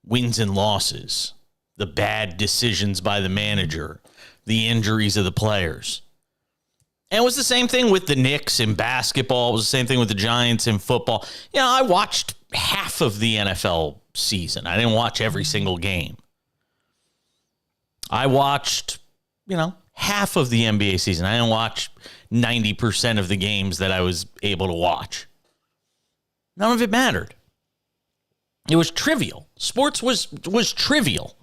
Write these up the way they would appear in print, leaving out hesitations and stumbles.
wins and losses, the bad decisions by the manager, the injuries of the players. And it was the same thing with the Knicks in basketball. It was the same thing with the Giants in football. You know, I watched half of the NFL season. I didn't watch every single game. I watched, half of the NBA season. I didn't watch 90% of the games that I was able to watch. None of it mattered. It was trivial. Sports was trivial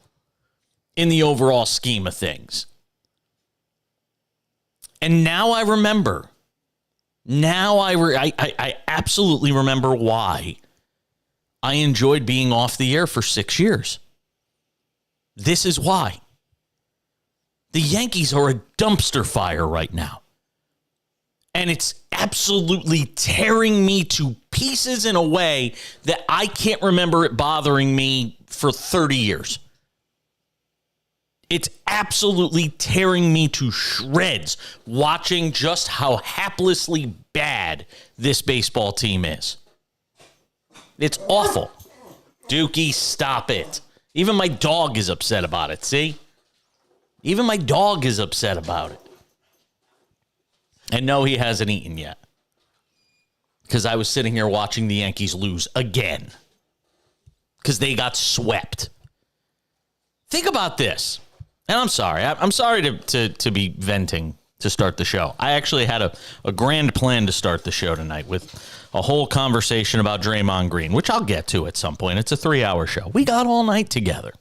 in the overall scheme of things. And now I remember. Now I absolutely remember why I enjoyed being off the air for 6 years. This is why. The Yankees are a dumpster fire right now. And it's absolutely tearing me to pieces in a way that I can't remember it bothering me for 30 years. It's absolutely tearing me to shreds watching just how haplessly bad this baseball team is. It's awful. Dookie, stop it. Even my dog is upset about it, see? Even my dog is upset about it. And no, he hasn't eaten yet. Because I was sitting here watching the Yankees lose again. Because they got swept. Think about this. And I'm sorry. I'm sorry to be venting to start the show. I actually had a grand plan to start the show tonight with a whole conversation about Draymond Green, which I'll get to at some point. It's a 3-hour show. We got all night together.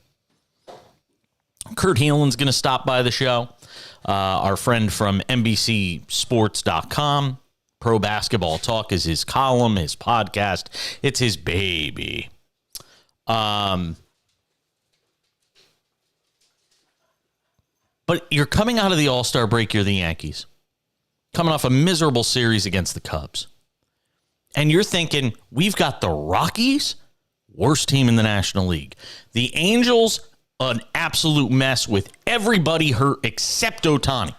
Kurt Heelan's going to stop by the show. Our friend from NBCSports.com. Pro Basketball Talk is his column, his podcast. It's his baby. But you're coming out of the All-Star break, you're the Yankees. Coming off a miserable series against the Cubs. And you're thinking, we've got the Rockies, worst team in the National League. The Angels, an absolute mess with everybody hurt except Ohtani.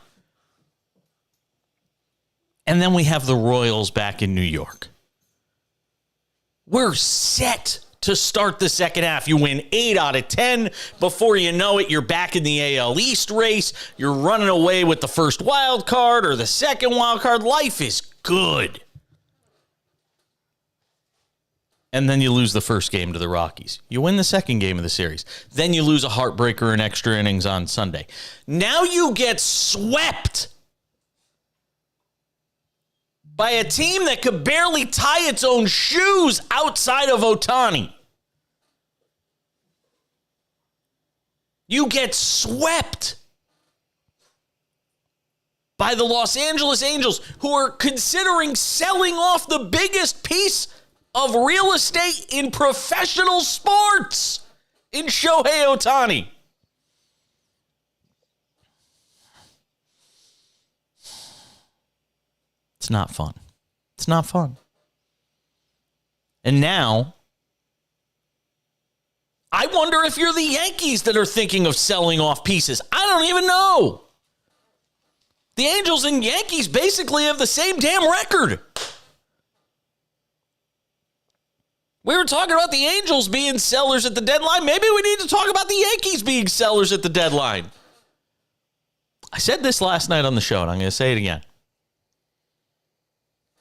And then we have the Royals back in New York. We're set to start the second half. You win 8 out of 10. Before you know it, you're back in the AL East race. You're running away with the first wild card or the second wild card. Life is good. And then you lose the first game to the Rockies. You win the second game of the series. Then you lose a heartbreaker in extra innings on Sunday. Now you get swept by a team that could barely tie its own shoes outside of Ohtani. You get swept by the Los Angeles Angels, who are considering selling off the biggest piece of real estate in professional sports in Shohei Ohtani. It's not fun. It's not fun. And now, I wonder if you're the Yankees that are thinking of selling off pieces. I don't even know. The Angels and Yankees basically have the same damn record. We were talking about the Angels being sellers at the deadline. Maybe we need to talk about the Yankees being sellers at the deadline. I said this last night on the show, and I'm going to say it again.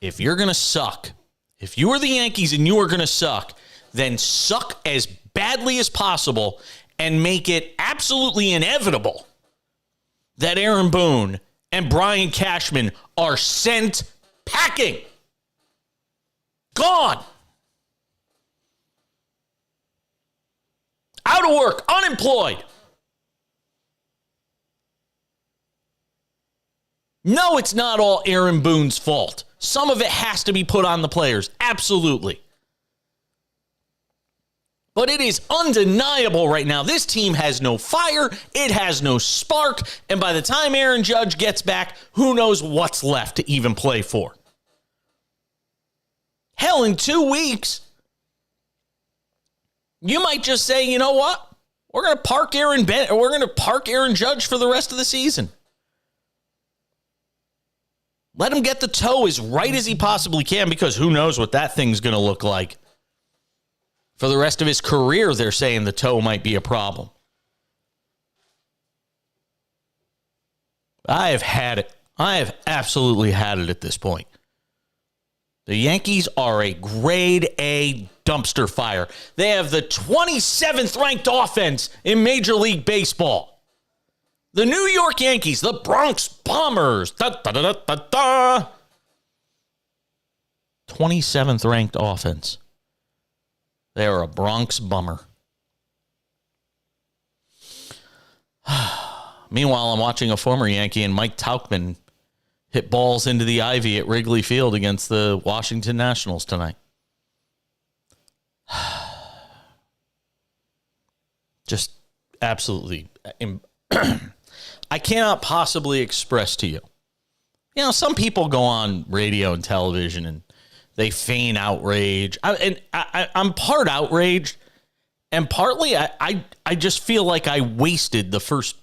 If you're going to suck, if you are the Yankees and you are going to suck, then suck as badly as possible and make it absolutely inevitable that Aaron Boone and Brian Cashman are sent packing. Gone. Out of work, unemployed. No, it's not all Aaron Boone's fault. Some of it has to be put on the players. Absolutely. But it is undeniable right now. This team has no fire. It has no spark. And by the time Aaron Judge gets back, who knows what's left to even play for? Hell, in 2 weeks, you might just say, you know what? We're going to park Aaron Judge for the rest of the season. Let him get the toe as right as he possibly can, because who knows what that thing's going to look like For the rest of his career, they're saying the toe might be a problem. I have had it. I have absolutely had it at this point. The Yankees are a grade A dumpster fire. They have the 27th ranked offense in Major League Baseball. The New York Yankees, the Bronx Bombers. 27th ranked offense. They are a Bronx bummer. Meanwhile, I'm watching a former Yankee and Mike Tauchman hit balls into the ivy at Wrigley Field against the Washington Nationals tonight. Just absolutely. I cannot possibly express to you. You know, some people go on radio and television and they feign outrage. I'm part outraged, and partly I just feel like I wasted the first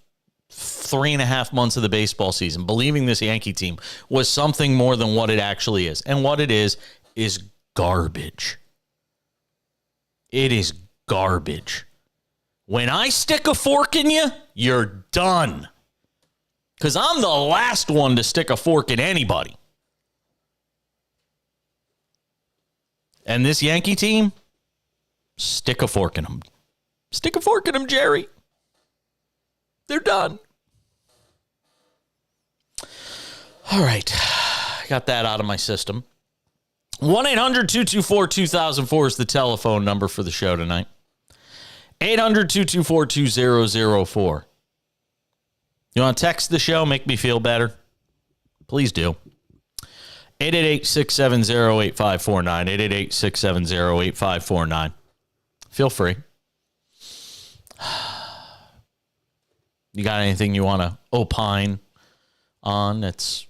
3.5 months of the baseball season believing this Yankee team was something more than what it actually is. And what it is garbage. It is garbage. When I stick a fork in you, you're done. Because I'm the last one to stick a fork in anybody. And this Yankee team, stick a fork in them. Stick a fork in them, Jerry. They're done. All right. Got that out of my system. 1-800-224-2004 is the telephone number for the show tonight. 800-224-2004. You want to text the show, make me feel better? Please do. 888-670-8549. 888-670-8549. Feel free. You got anything you want to opine on? It's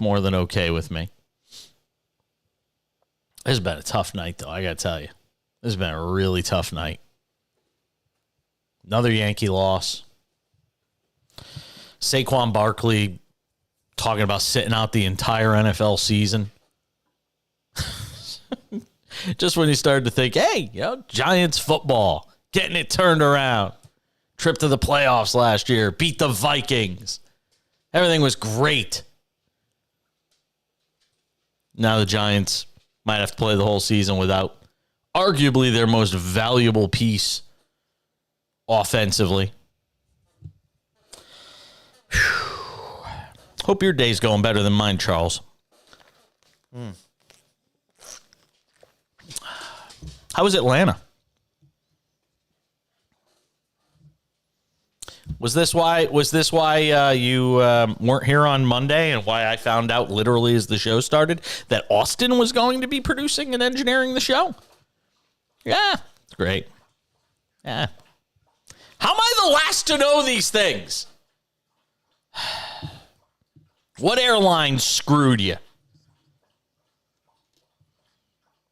more than okay with me. This has been a tough night, though, I got to tell you. This has been a really tough night. Another Yankee loss. Saquon Barkley talking about sitting out the entire NFL season. Just when you started to think, hey, you know, Giants football, getting it turned around. Trip to the playoffs last year, beat the Vikings. Everything was great. Now the Giants might have to play the whole season without arguably their most valuable piece offensively. Whew. Hope your day's going better than mine, Charles. How was Atlanta? Was this why you weren't here on Monday, and why I found out literally as the show started that Austin was going to be producing and engineering the show? Yeah, it's great. Yeah. How am I the last to know these things? What airline screwed you?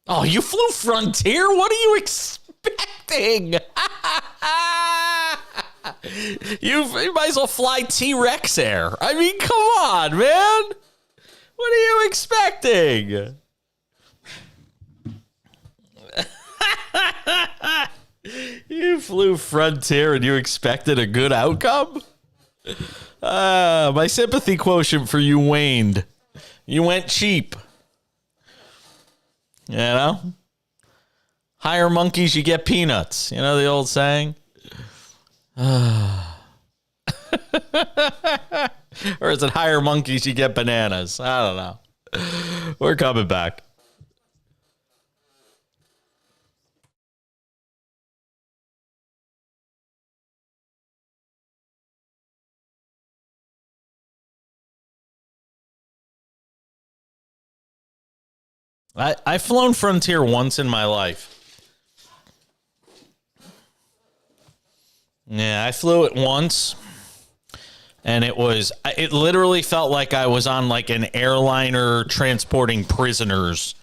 Oh, you flew Frontier? What are you expecting? You might as well fly T-Rex Air. I mean, come on, man. What are you expecting? You flew Frontier and you expected a good outcome? My sympathy quotient for you waned. You went cheap. You know? Hire monkeys, you get peanuts. You know the old saying? Or is it hire monkeys, you get bananas? I don't know. We're coming back. I've flown Frontier once in my life. Yeah, I flew it once, and it literally felt like I was on like an airliner transporting prisoners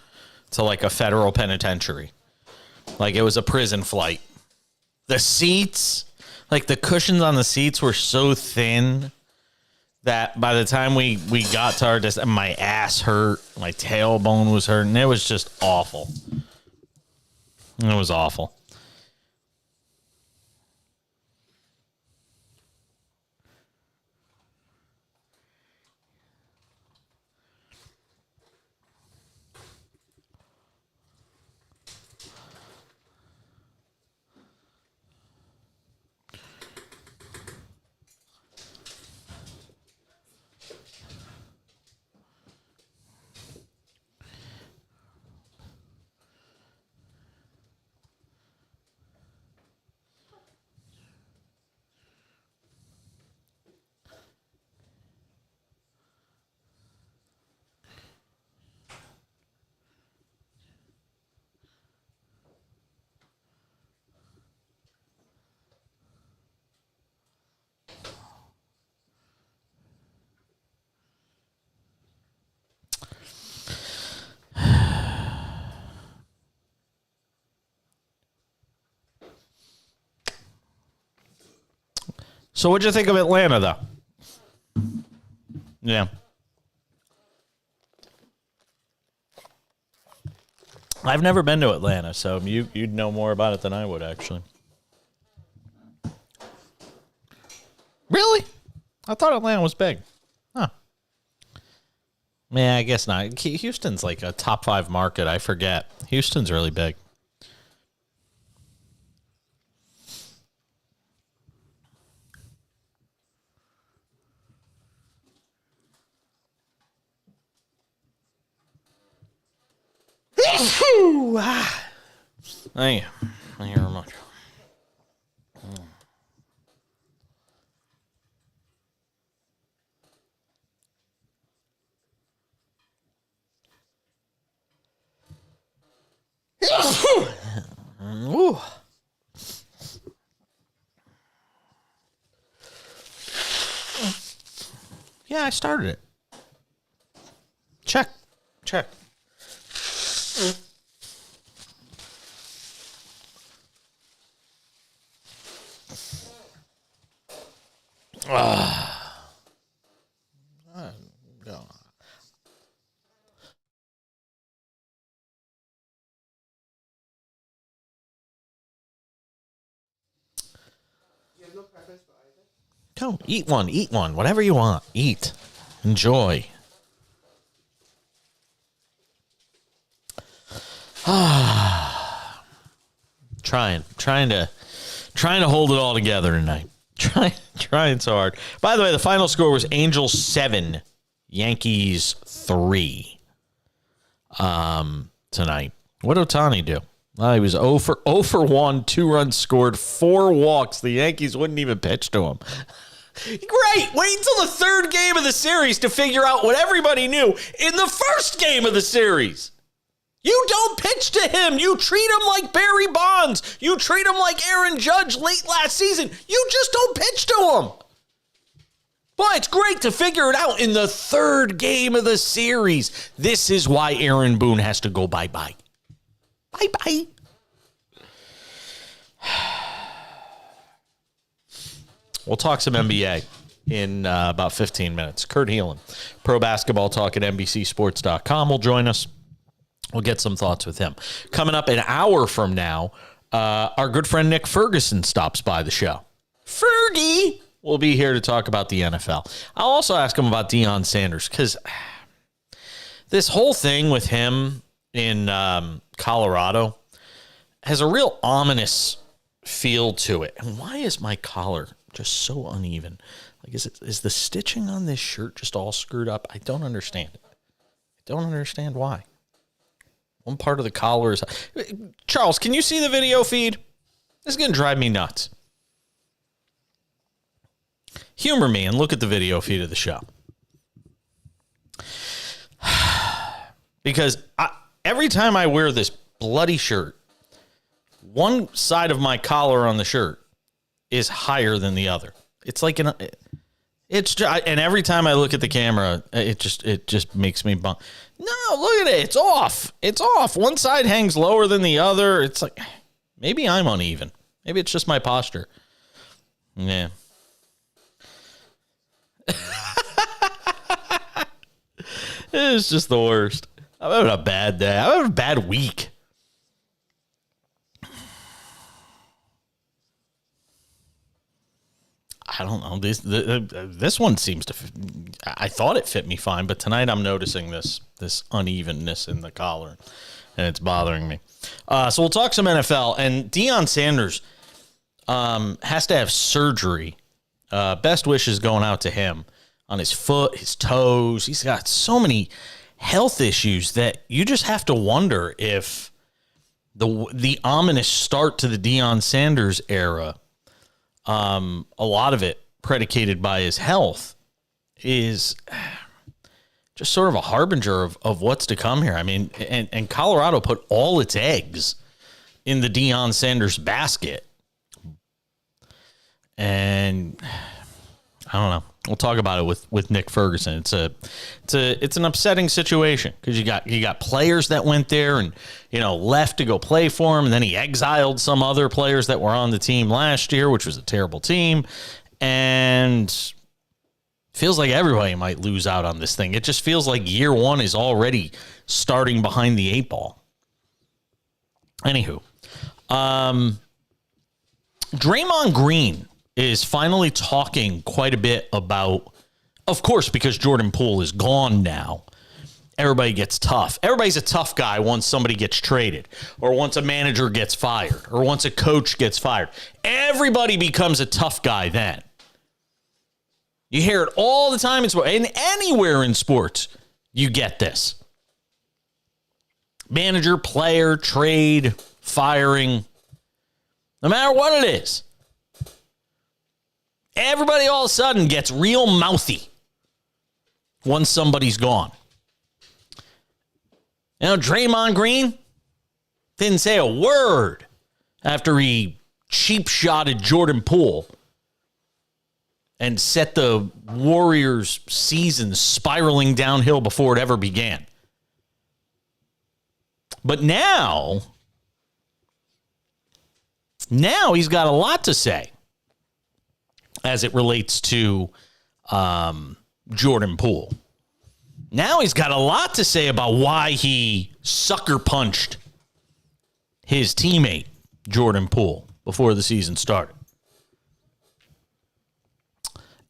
to like a federal penitentiary. Like it was a prison flight. The seats, like the cushions on the seats were so thin that by the time we got to our destination, my ass hurt, my tailbone was hurting. It was just awful. It was awful. So what'd you think of Atlanta, though? Yeah. I've never been to Atlanta, so you'd know more about it than I would, actually. Really? I thought Atlanta was big. Huh. Yeah, I guess not. Houston's like a top 5 market. I forget. Houston's really big. Thank you. Thank you very much. Ooh. Yeah, I started it. Check. Go, eat one, whatever you want. Eat. Enjoy. Trying to hold it all together tonight. Trying so hard. By the way, the final score was Angels 7, Yankees 3. Tonight. What did Ohtani do? Well, he was 0 for 1, 2 runs scored, 4 walks. The Yankees wouldn't even pitch to him. Great. Wait until the third game of the series to figure out what everybody knew in the first game of the series. You don't pitch to him. You treat him like Barry Bonds. You treat him like Aaron Judge late last season. You just don't pitch to him. But it's great to figure it out in the third game of the series. This is why Aaron Boone has to go bye-bye. Bye-bye. We'll talk some NBA in about 15 minutes. Kurt Heelan, Pro Basketball Talk at NBCSports.com will join us. We'll get some thoughts with him. Coming up an hour from now, our good friend Nick Ferguson stops by the show. Fergie will be here to talk about the NFL. I'll also ask him about Deion Sanders, because this whole thing with him in Colorado has a real ominous feel to it. And why is my collar just so uneven? Like, is the stitching on this shirt just all screwed up? I don't understand it. I don't understand why. One part of the collar is... Charles, can you see the video feed? This is going to drive me nuts. Humor me and look at the video feed of the show. Because every time I wear this bloody shirt, one side of my collar on the shirt is higher than the other. It's like and every time I look at the camera, it just makes me bump. No, look at it. It's off. It's off. One side hangs lower than the other. It's like, maybe I'm uneven. Maybe it's just my posture. Yeah. It's just the worst. I'm having a bad day. I'm having a bad week. I don't know. This one seems to... I thought it fit me fine, but tonight I'm noticing this unevenness in the collar, and it's bothering me. So we'll talk some NFL, and Deion Sanders has to have surgery. Best wishes going out to him on his foot, his toes. He's got so many health issues that you just have to wonder if the ominous start to the Deion Sanders era, a lot of it predicated by his health, is just sort of a harbinger of what's to come here. I mean, and Colorado put all its eggs in the Deion Sanders basket. And I don't know. We'll talk about it with Nick Ferguson. It's an upsetting situation because you got players that went there and left to go play for him, and then he exiled some other players that were on the team last year, which was a terrible team. And feels like everybody might lose out on this thing. It just feels like year one is already starting behind the 8 ball. Anywho, Draymond Green is finally talking quite a bit about, of course, because Jordan Poole is gone now, everybody gets tough. Everybody's a tough guy once somebody gets traded, or once a manager gets fired, or once a coach gets fired. Everybody becomes a tough guy then. You hear it all the time in sports, and anywhere in sports, you get this. Manager, player, trade, firing, no matter what it is. Everybody all of a sudden gets real mouthy once somebody's gone. You know, Draymond Green didn't say a word after he cheap-shotted Jordan Poole and set the Warriors' season spiraling downhill before it ever began. But now he's got a lot to say as it relates to Jordan Poole. Now he's got a lot to say about why he sucker punched his teammate, Jordan Poole, before the season started.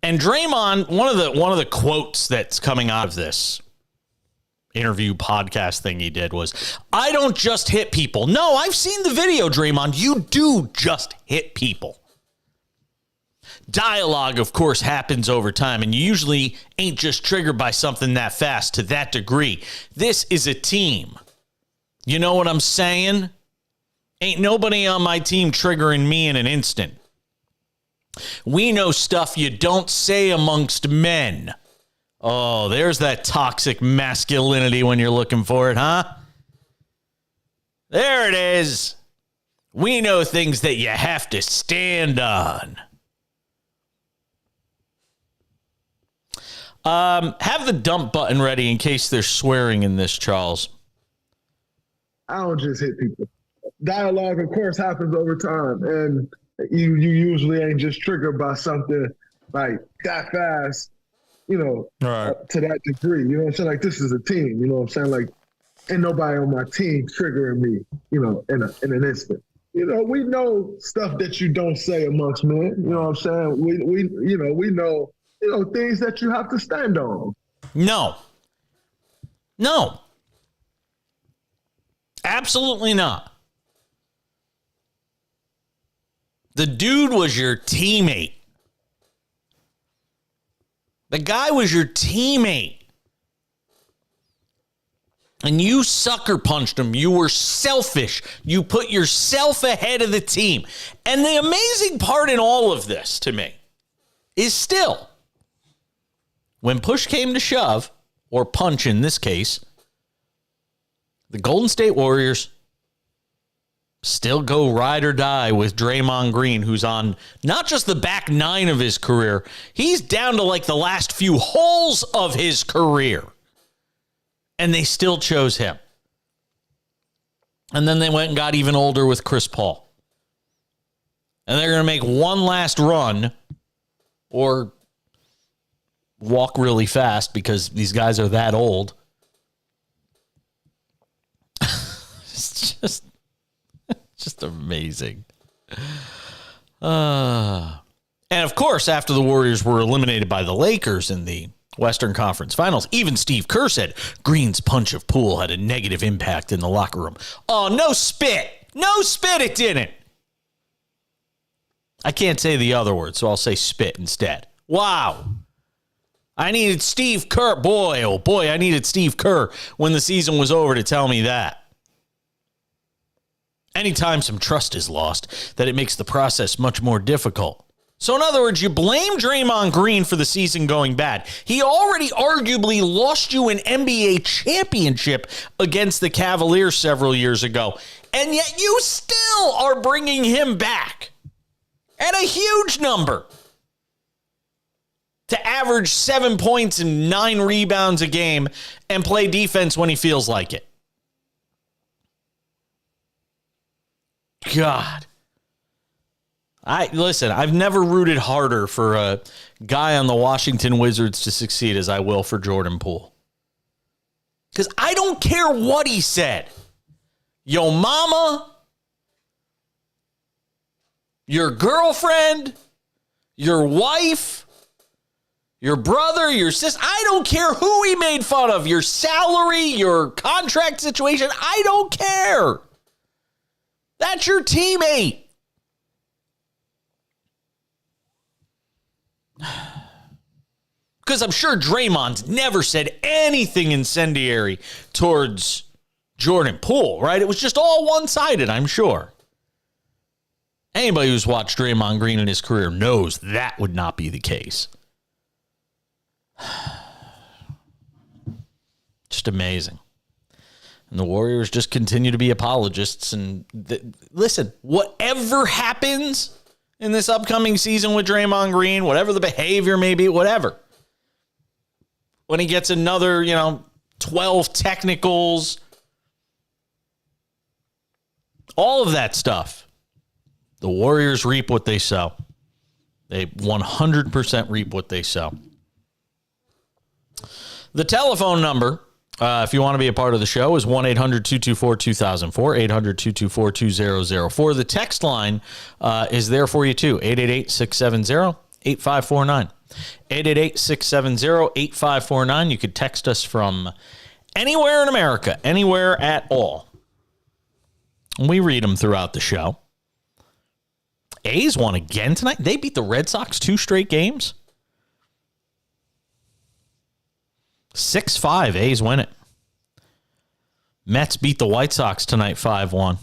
And Draymond, one of the quotes that's coming out of this interview podcast thing he did was, "I don't just hit people." No, I've seen the video, Draymond. You do just hit people. Dialogue, of course, happens over time, and you usually ain't just triggered by something that fast to that degree. This is a team. You know what I'm saying? Ain't nobody on my team triggering me in an instant. We know stuff you don't say amongst men. Oh, there's that toxic masculinity when you're looking for it, huh? There it is. We know things that you have to stand on. Have the dump button ready in case there's swearing in this, Charles. I don't just hit people. Dialogue, of course, happens over time, and you usually ain't just triggered by something like that fast, right, to that degree. You know what I'm saying? Like, this is a team. You know what I'm saying? Like, ain't nobody on my team triggering me, in an instant. We know stuff that you don't say amongst men. You know what I'm saying? We know things that you have to stand on. No. Absolutely not. The dude was your teammate. The guy was your teammate. And you sucker punched him. You were selfish. You put yourself ahead of the team. And the amazing part in all of this to me is still, when push came to shove, or punch in this case, the Golden State Warriors still go ride or die with Draymond Green, who's on not just the back 9 of his career, he's down to like the last few holes of his career. And they still chose him. And then they went and got even older with Chris Paul. And they're going to make one last run or walk really fast because these guys are that old. It's just amazing. And of course, after the Warriors were eliminated by the Lakers in the Western Conference Finals, even Steve Kerr said Green's punch of Poole had a negative impact in the locker room. Oh, no spit. No spit, it didn't. I can't say the other word, so I'll say spit instead. Wow. I needed Steve Kerr. Boy, oh boy, I needed Steve Kerr when the season was over to tell me that. Anytime some trust is lost, that it makes the process much more difficult. So in other words, you blame Draymond Green for the season going bad. He already arguably lost you an NBA championship against the Cavaliers several years ago, and yet you still are bringing him back at a huge number to average 7 points and 9 rebounds a game and play defense when he feels like it. God. Listen, I've never rooted harder for a guy on the Washington Wizards to succeed as I will for Jordan Poole. Because I don't care what he said. Yo mama, your girlfriend, your wife, your brother, your sister. I don't care who he made fun of. Your salary, your contract situation. I don't care. That's your teammate. Because I'm sure Draymond's never said anything incendiary towards Jordan Poole, right? It was just all one-sided, I'm sure. Anybody who's watched Draymond Green in his career knows that would not be the case. Just amazing. And the Warriors just continue to be apologists. And listen, whatever happens in this upcoming season with Draymond Green, whatever the behavior may be, whatever. When he gets another, 12 technicals, all of that stuff, the Warriors reap what they sow. They 100% reap what they sow. The telephone number, if you want to be a part of the show, is 1-800-224-2004, 800-224-2004. The text line is there for you, too, 888-670-8549. 888-670-8549. You could text us from anywhere in America, anywhere at all. We read them throughout the show. A's won again tonight. They beat the Red Sox 2 straight games. 6-5. A's win it. Mets beat the White Sox tonight 5-1.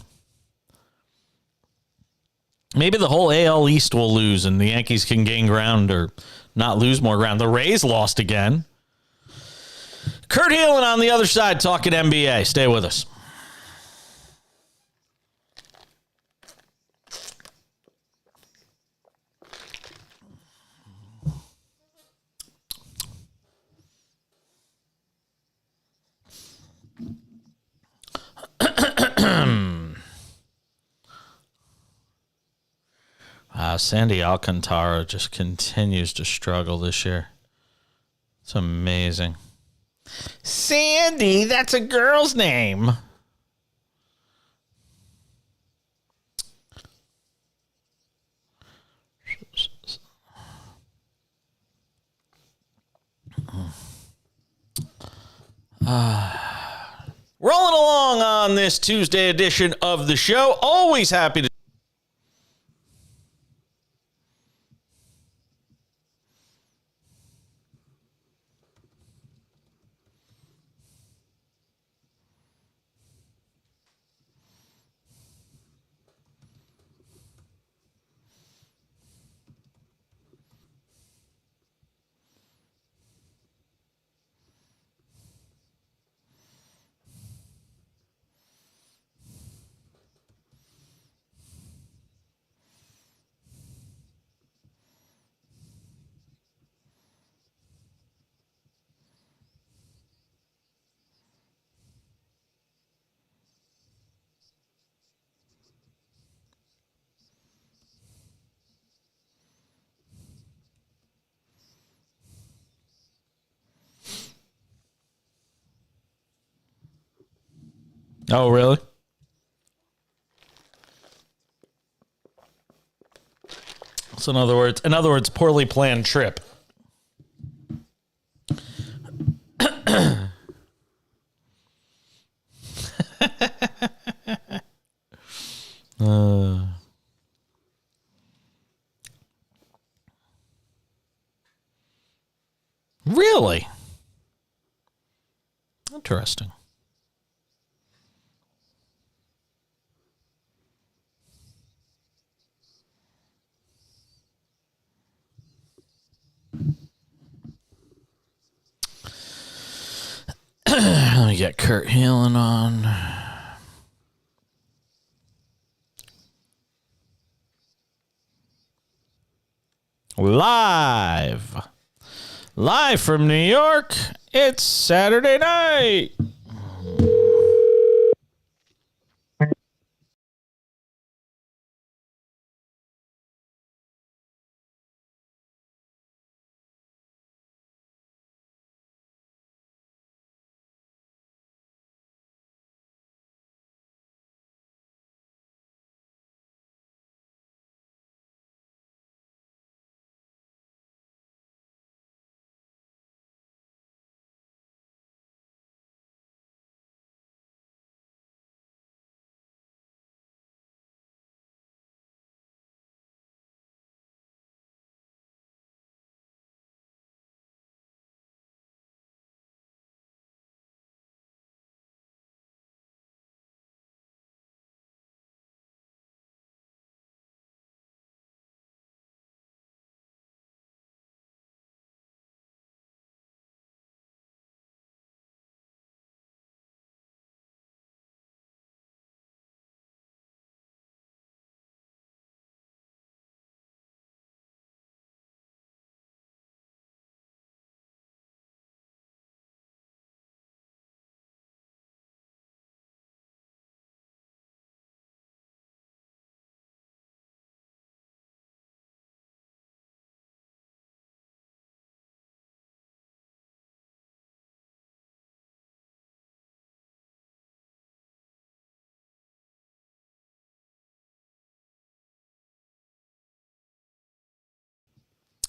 Maybe the whole AL East will lose and the Yankees can gain ground or not lose more ground. The Rays lost again. Kurt Heelan on the other side talking NBA. Stay with us. Sandy Alcantara just continues to struggle this year. It's amazing. Sandy, that's a girl's name. Rolling along on this Tuesday edition of the show. Always happy to. Oh, really? So in other words, poorly planned trip. Really? Interesting. Let me get Kurt Heelan on. Live from New York, it's Saturday night.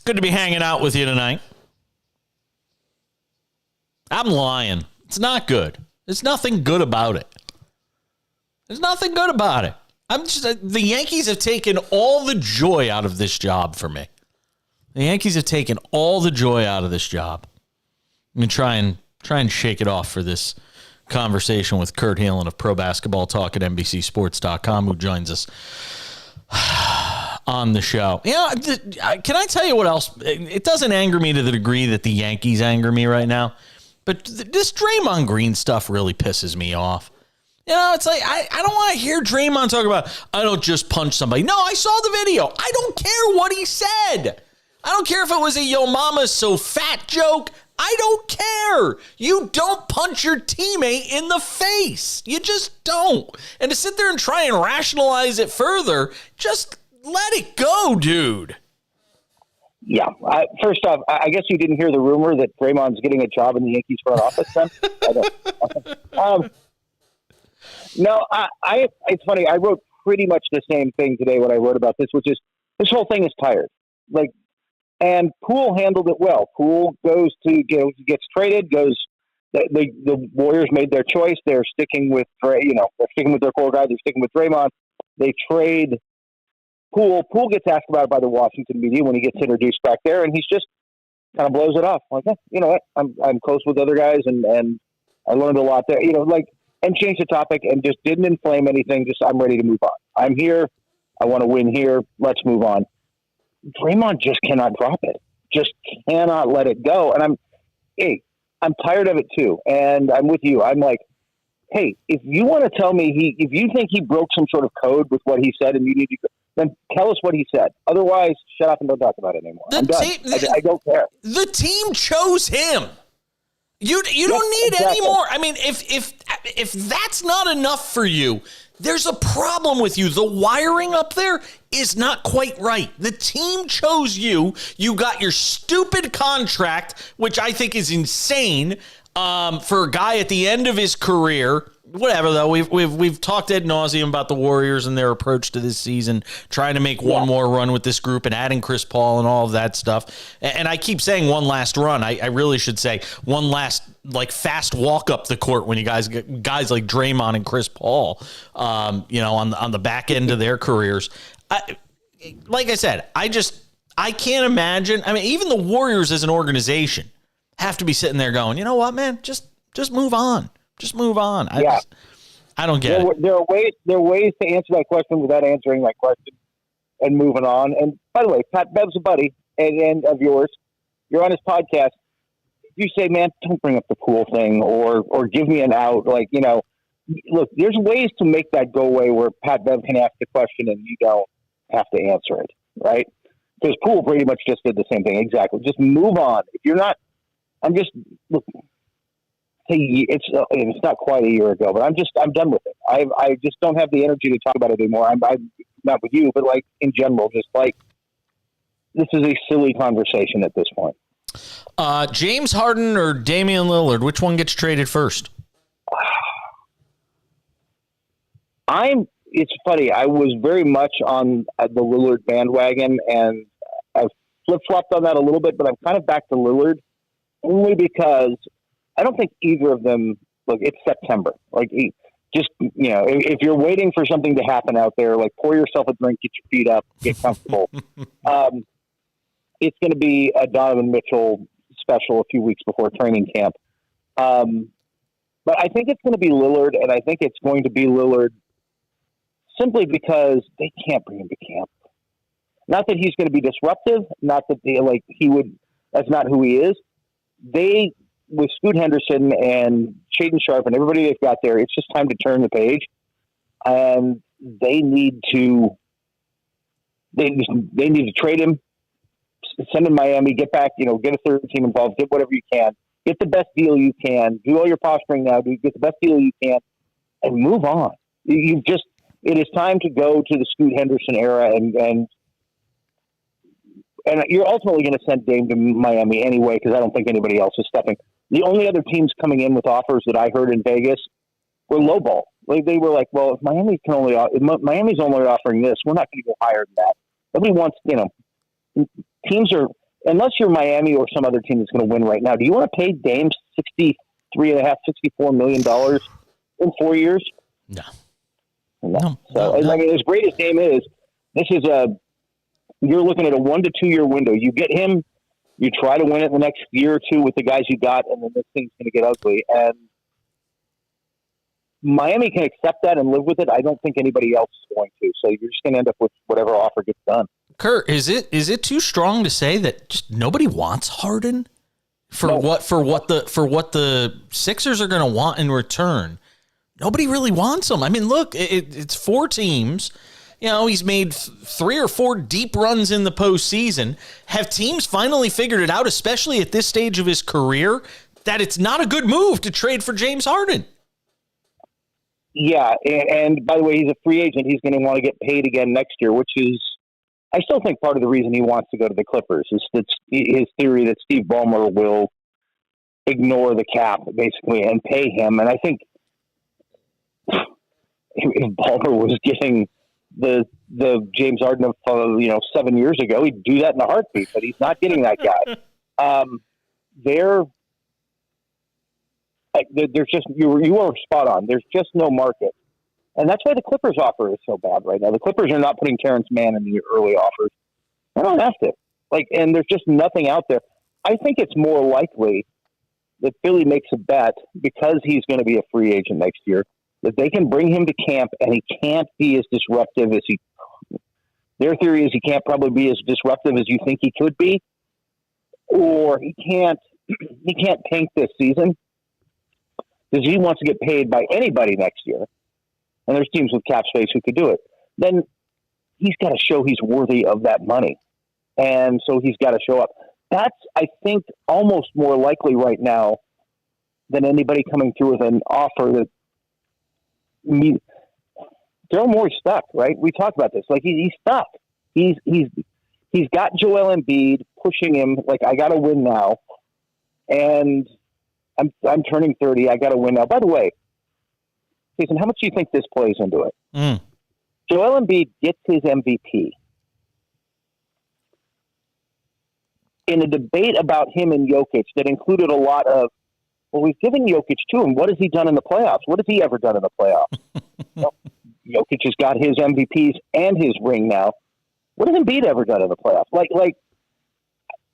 Good to be hanging out with you tonight. I'm lying. It's not good. There's nothing good about it. There's nothing good about it. The Yankees have taken all the joy out of this job for me. The Yankees have taken all the joy out of this job. I'm going to try and shake it off for this conversation with Kurt Heelan of Pro Basketball Talk at NBCSports.com, who joins us on the show. Can I tell you what else? It doesn't anger me to the degree that the Yankees anger me right now, but this Draymond Green stuff really pisses me off. It's like, I don't want to hear Draymond talk about, I don't just punch somebody. No, I saw the video. I don't care what he said. I don't care if it was a yo mama's so fat joke. I don't care. You don't punch your teammate in the face. You just don't. And to sit there and try and rationalize it further, just let it go, dude. Yeah. First off, I guess you didn't hear the rumor that Draymond's getting a job in the Yankees front office then? No, it's funny. I wrote pretty much the same thing today when I wrote about this, which is this whole thing is tired. And Poole handled it well. Poole gets traded, the Warriors made their choice. They're sticking with, they're sticking with their core guy. They're sticking with Draymond. They trade Poole. Poole gets asked about it by the Washington media when he gets introduced back there, and he's just kind of blows it off. Like, you know what? I'm close with other guys, and I learned a lot there. And changed the topic and just didn't inflame anything. Just, I'm ready to move on. I'm here. I want to win here. Let's move on. Draymond just cannot drop it. Just cannot let it go. And I'm tired of it too. And I'm with you. I'm like, hey, if you want to tell me if you think he broke some sort of code with what he said and you need to, then tell us what he said. Otherwise, shut up and don't talk about it anymore. I'm done. I don't care. The team chose him. You don't need any more. I mean, if that's not enough for you, there's a problem with you. The wiring up there is not quite right. The team chose you. You got your stupid contract, which I think is insane for a guy at the end of his career. Whatever, though, we've talked ad nauseum about the Warriors and their approach to this season, trying to make one more run with this group and adding Chris Paul and all of that stuff. And I keep saying one last run. I really should say one last fast walk up the court when you guys like Draymond and Chris Paul, on the back end of their careers. Like I said, I can't imagine. I mean, even the Warriors as an organization have to be sitting there going, you know what, man, just move on. Just move on. I don't get it. There are ways to answer that question without answering that question and moving on. And by the way, Pat Bev's a buddy and of yours. You're on his podcast. You say, man, don't bring up the Poole thing or give me an out. Look, there's ways to make that go away where Pat Bev can ask the question and you don't have to answer it, right? Because Poole pretty much just did the same thing. Exactly. Just move on. If you're not, look. It's not quite a year ago, but I'm done with it. I just don't have the energy to talk about it anymore. I'm not with you, but in general, this is a silly conversation at this point. James Harden or Damian Lillard, which one gets traded first? It's funny. I was very much on the Lillard bandwagon, and I've flip-flopped on that a little bit, but I'm kind of back to Lillard only because I don't think either of them. Look, it's September. If you're waiting for something to happen out there, pour yourself a drink, get your feet up, get comfortable. It's going to be a Donovan Mitchell special a few weeks before training camp. But I think it's going to be Lillard, and I think it's going to be Lillard simply because they can't bring him to camp. Not that he's going to be disruptive. Not that he would. That's not who he is. With Scoot Henderson and Shaedon Sharpe and everybody they've got there, it's just time to turn the page. And they need to trade him, send him to Miami, get back, get a third team involved, get whatever you can, get the best deal you can, do all your posturing now, get the best deal you can, and move on. It is time to go to the Scoot Henderson era and you're ultimately going to send Dame to Miami anyway, because I don't think anybody else is stepping. The only other teams coming in with offers that I heard in Vegas were lowball. They were like, well, if Miami's only offering this, we're not going to go higher than that. Nobody wants, teams are unless you're Miami or some other team that's going to win right now, do you want to pay Dame $64 million in 4 years? No. So, I mean, as great as Dame is, you're looking at a 1 to 2 year window. You get him, you try to win it the next year or two with the guys you got, and then this thing's going to get ugly. And Miami can accept that and live with it. I don't think anybody else is going to. So you're just going to end up with whatever offer gets done. Kurt, is it too strong to say that just nobody wants Harden for what the Sixers are going to want in return? Nobody really wants him. I mean, look, it's 4 teams. You know, he's made 3 or 4 deep runs in the postseason. Have teams finally figured it out, especially at this stage of his career, that it's not a good move to trade for James Harden? Yeah, and by the way, he's a free agent. He's going to want to get paid again next year, which is, I still think part of the reason he wants to go to the Clippers is that his theory that Steve Ballmer will ignore the cap, basically, and pay him. And I think if Ballmer was getting the James Harden of 7 years ago, he'd do that in a heartbeat, but he's not getting that guy. There's just, you are spot on. There's just no market. And that's why the Clippers offer is so bad right now. The Clippers are not putting Terrence Mann in the early offers. They don't have to. And there's just nothing out there. I think it's more likely that Philly makes a bet, because he's going to be a free agent next year, that they can bring him to camp and he can't be as disruptive as their theory is he can't probably be as disruptive as you think he could be, or he can't tank this season because he wants to get paid by anybody next year. And there's teams with cap space who could do it. Then he's got to show he's worthy of that money. And so he's got to show up. That's, I think, almost more likely right now than anybody coming through with an offer that Daryl Morey's stuck, right? We talked about this. He's stuck. He's got Joel Embiid pushing him. I got to win now. And I'm turning 30. I got to win now. By the way, Jason, how much do you think this plays into it? Joel Embiid gets his MVP. In a debate about him and Jokic that included a lot of, well, we've given Jokic to him. What has he done in the playoffs? What has he ever done in the playoffs? Jokic has got his MVPs and his ring now. What has Embiid ever done in the playoffs?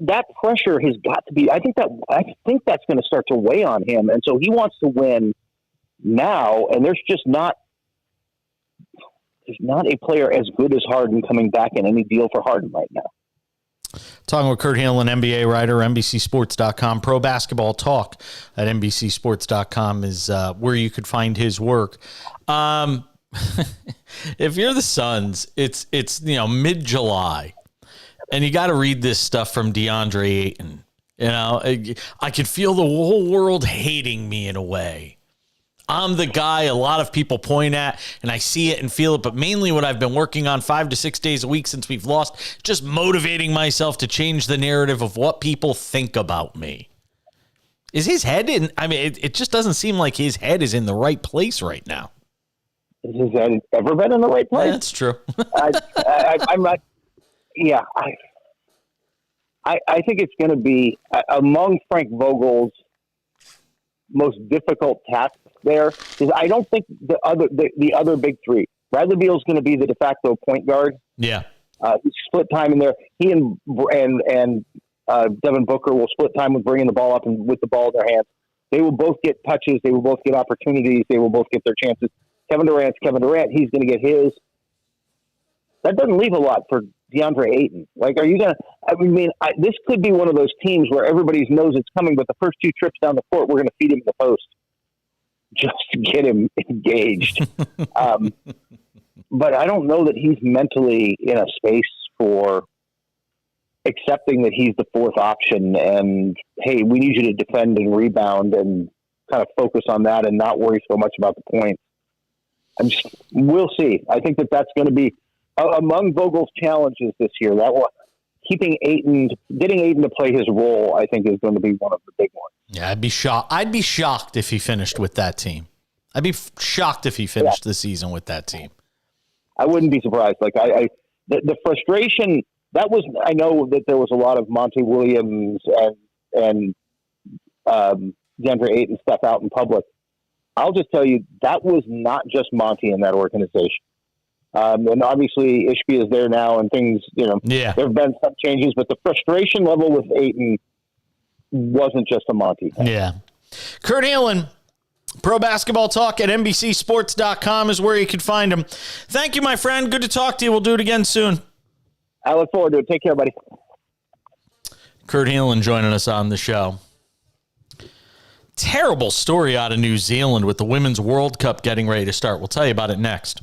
That pressure has got to be. I think that's going to start to weigh on him, and so he wants to win now. And there's not a player as good as Harden coming back in any deal for Harden right now. Talking with Kurt Hanlon, NBA writer, NBCSports.com. Pro Basketball Talk at NBCSports.com is where you could find his work. If you're the Suns, it's mid-July, and you got to read this stuff from DeAndre Ayton. I could feel the whole world hating me in a way. I'm the guy a lot of people point at, and I see it and feel it, but mainly what I've been working on 5 to 6 days a week since we've lost, just motivating myself to change the narrative of what people think about me. Is his head in? I mean, it just doesn't seem like his head is in the right place right now. Has his head ever been in the right place? Yeah, that's true. I'm not. Yeah, I think it's going to be among Frank Vogel's most difficult tasks there, because I don't think the other big three. Bradley Beal's going to be the de facto point guard. Yeah, split time in there. He and Devin Booker will split time with bringing the ball up and with the ball in their hands. They will both get touches. They will both get opportunities. They will both get their chances. Kevin Durant. He's going to get his. That doesn't leave a lot for DeAndre Ayton. Are you going to? I mean, this could be one of those teams where everybody knows it's coming, but the first 2 trips down the court, we're going to feed him the post just to get him engaged. But I don't know that he's mentally in a space for accepting that he's the 4th option. And hey, we need you to defend and rebound and kind of focus on that and not worry so much about the points. We'll see. I think that's going to be among Vogel's challenges this year. Getting Ayton to play his role, I think, is going to be one of the big ones. Yeah, I'd be shocked if he finished with that team. I'd be shocked if he finished the season with that team. I wouldn't be surprised. The frustration I know that there was a lot of Monty Williams and DeAndre Ayton stuff out in public. I'll just tell you, that was not just Monty in that organization. And obviously Ishbia is there now and things, there have been some changes, but the frustration level with Ayton wasn't just a Monty thing. Yeah. Kurt Heelan, Pro Basketball Talk at NBCSports.com is where you can find him. Thank you, my friend. Good to talk to you. We'll do it again soon. I look forward to it. Take care, buddy. Kurt Heelan joining us on the show. Terrible story out of New Zealand with the Women's World Cup getting ready to start. We'll tell you about it next.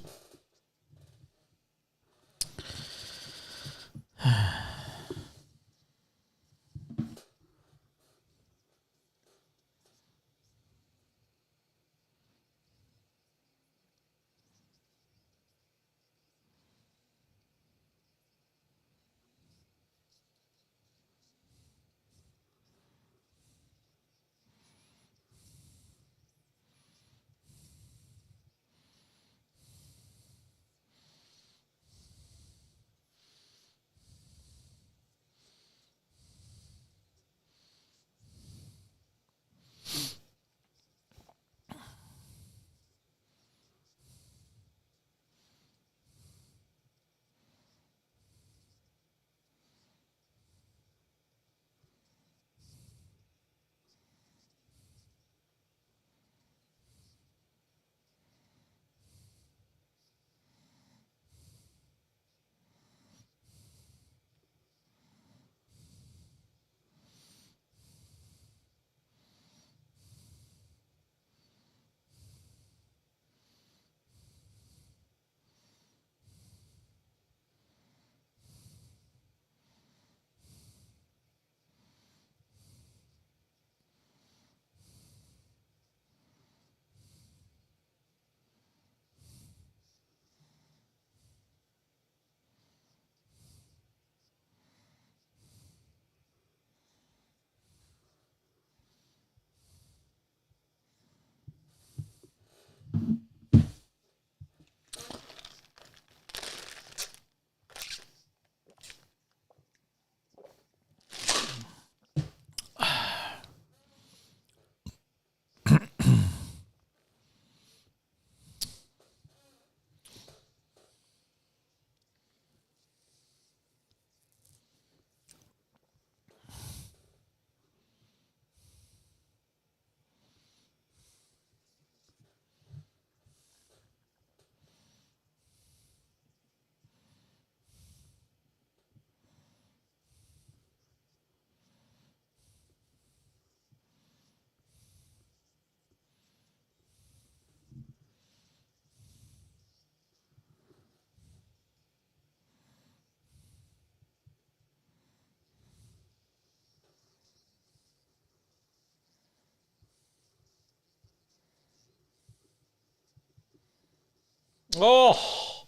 Oh,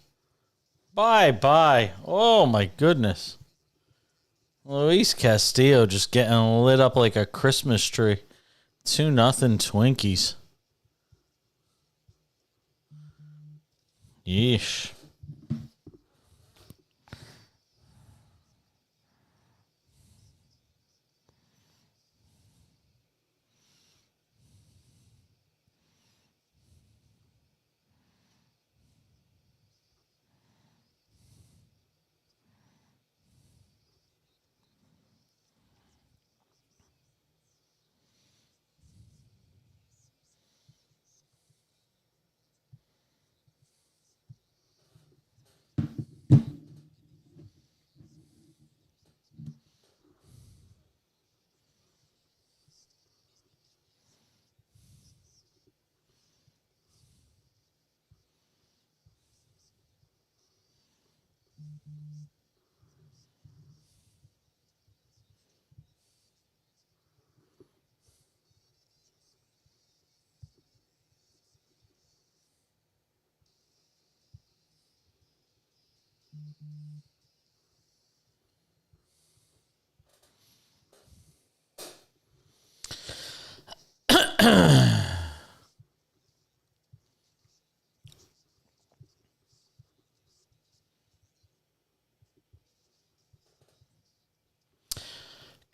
bye. Oh, my goodness. Luis Castillo just getting lit up like a Christmas tree. 2-0 Twinkies. Yeesh.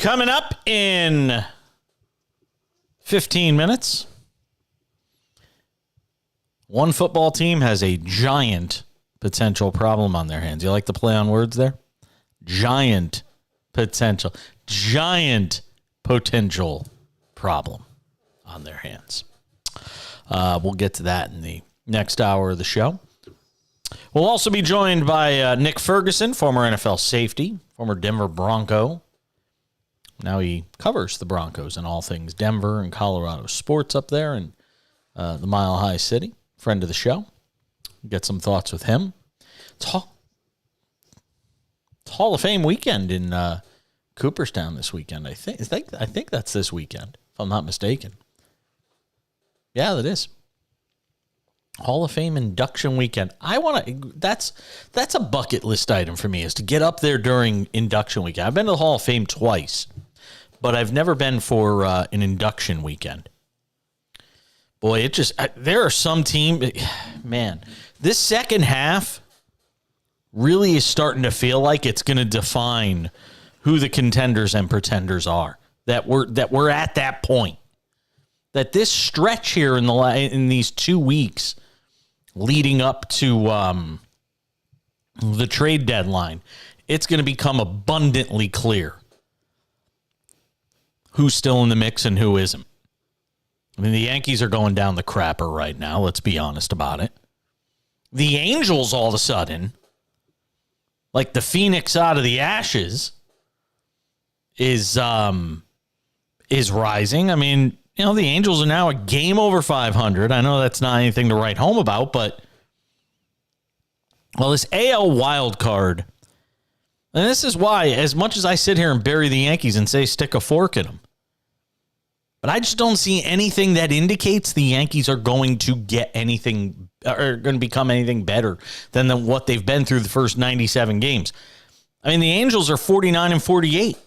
Coming up in 15 minutes, one football team has a giant potential problem on their hands. You like the play on words there? Giant potential problem on their hands. We'll get to that in the next hour of the show. We'll also be joined by Nick Ferguson, former NFL safety, former Denver Bronco. Now he covers the Broncos and all things Denver and Colorado sports up there in the Mile High City. Friend of the show. Get some thoughts with him. It's Hall of Fame weekend in Cooperstown this weekend. I think that's this weekend, if I'm not mistaken. Yeah, that is. Hall of Fame induction weekend. That's a bucket list item for me, is to get up there during induction weekend. I've been to the Hall of Fame twice, but I've never been for an induction weekend. Boy, there are some teams, man, this second half really is starting to feel like it's going to define who the contenders and pretenders are. That we're at that point. That this stretch here in these 2 weeks leading up to the trade deadline, it's going to become abundantly clear who's still in the mix and who isn't. I mean, the Yankees are going down the crapper right now. Let's be honest about it. The Angels, all of a sudden, like the phoenix out of the ashes, is rising. I mean, you know, the Angels are now a game over 500. I know that's not anything to write home about, but well, this AL wild card, and this is why, as much as I sit here and bury the Yankees and say stick a fork in them, but I just don't see anything that indicates the Yankees are going to get anything, or going to become anything better than what they've been through the first 97 games. I mean, the Angels are 49-48,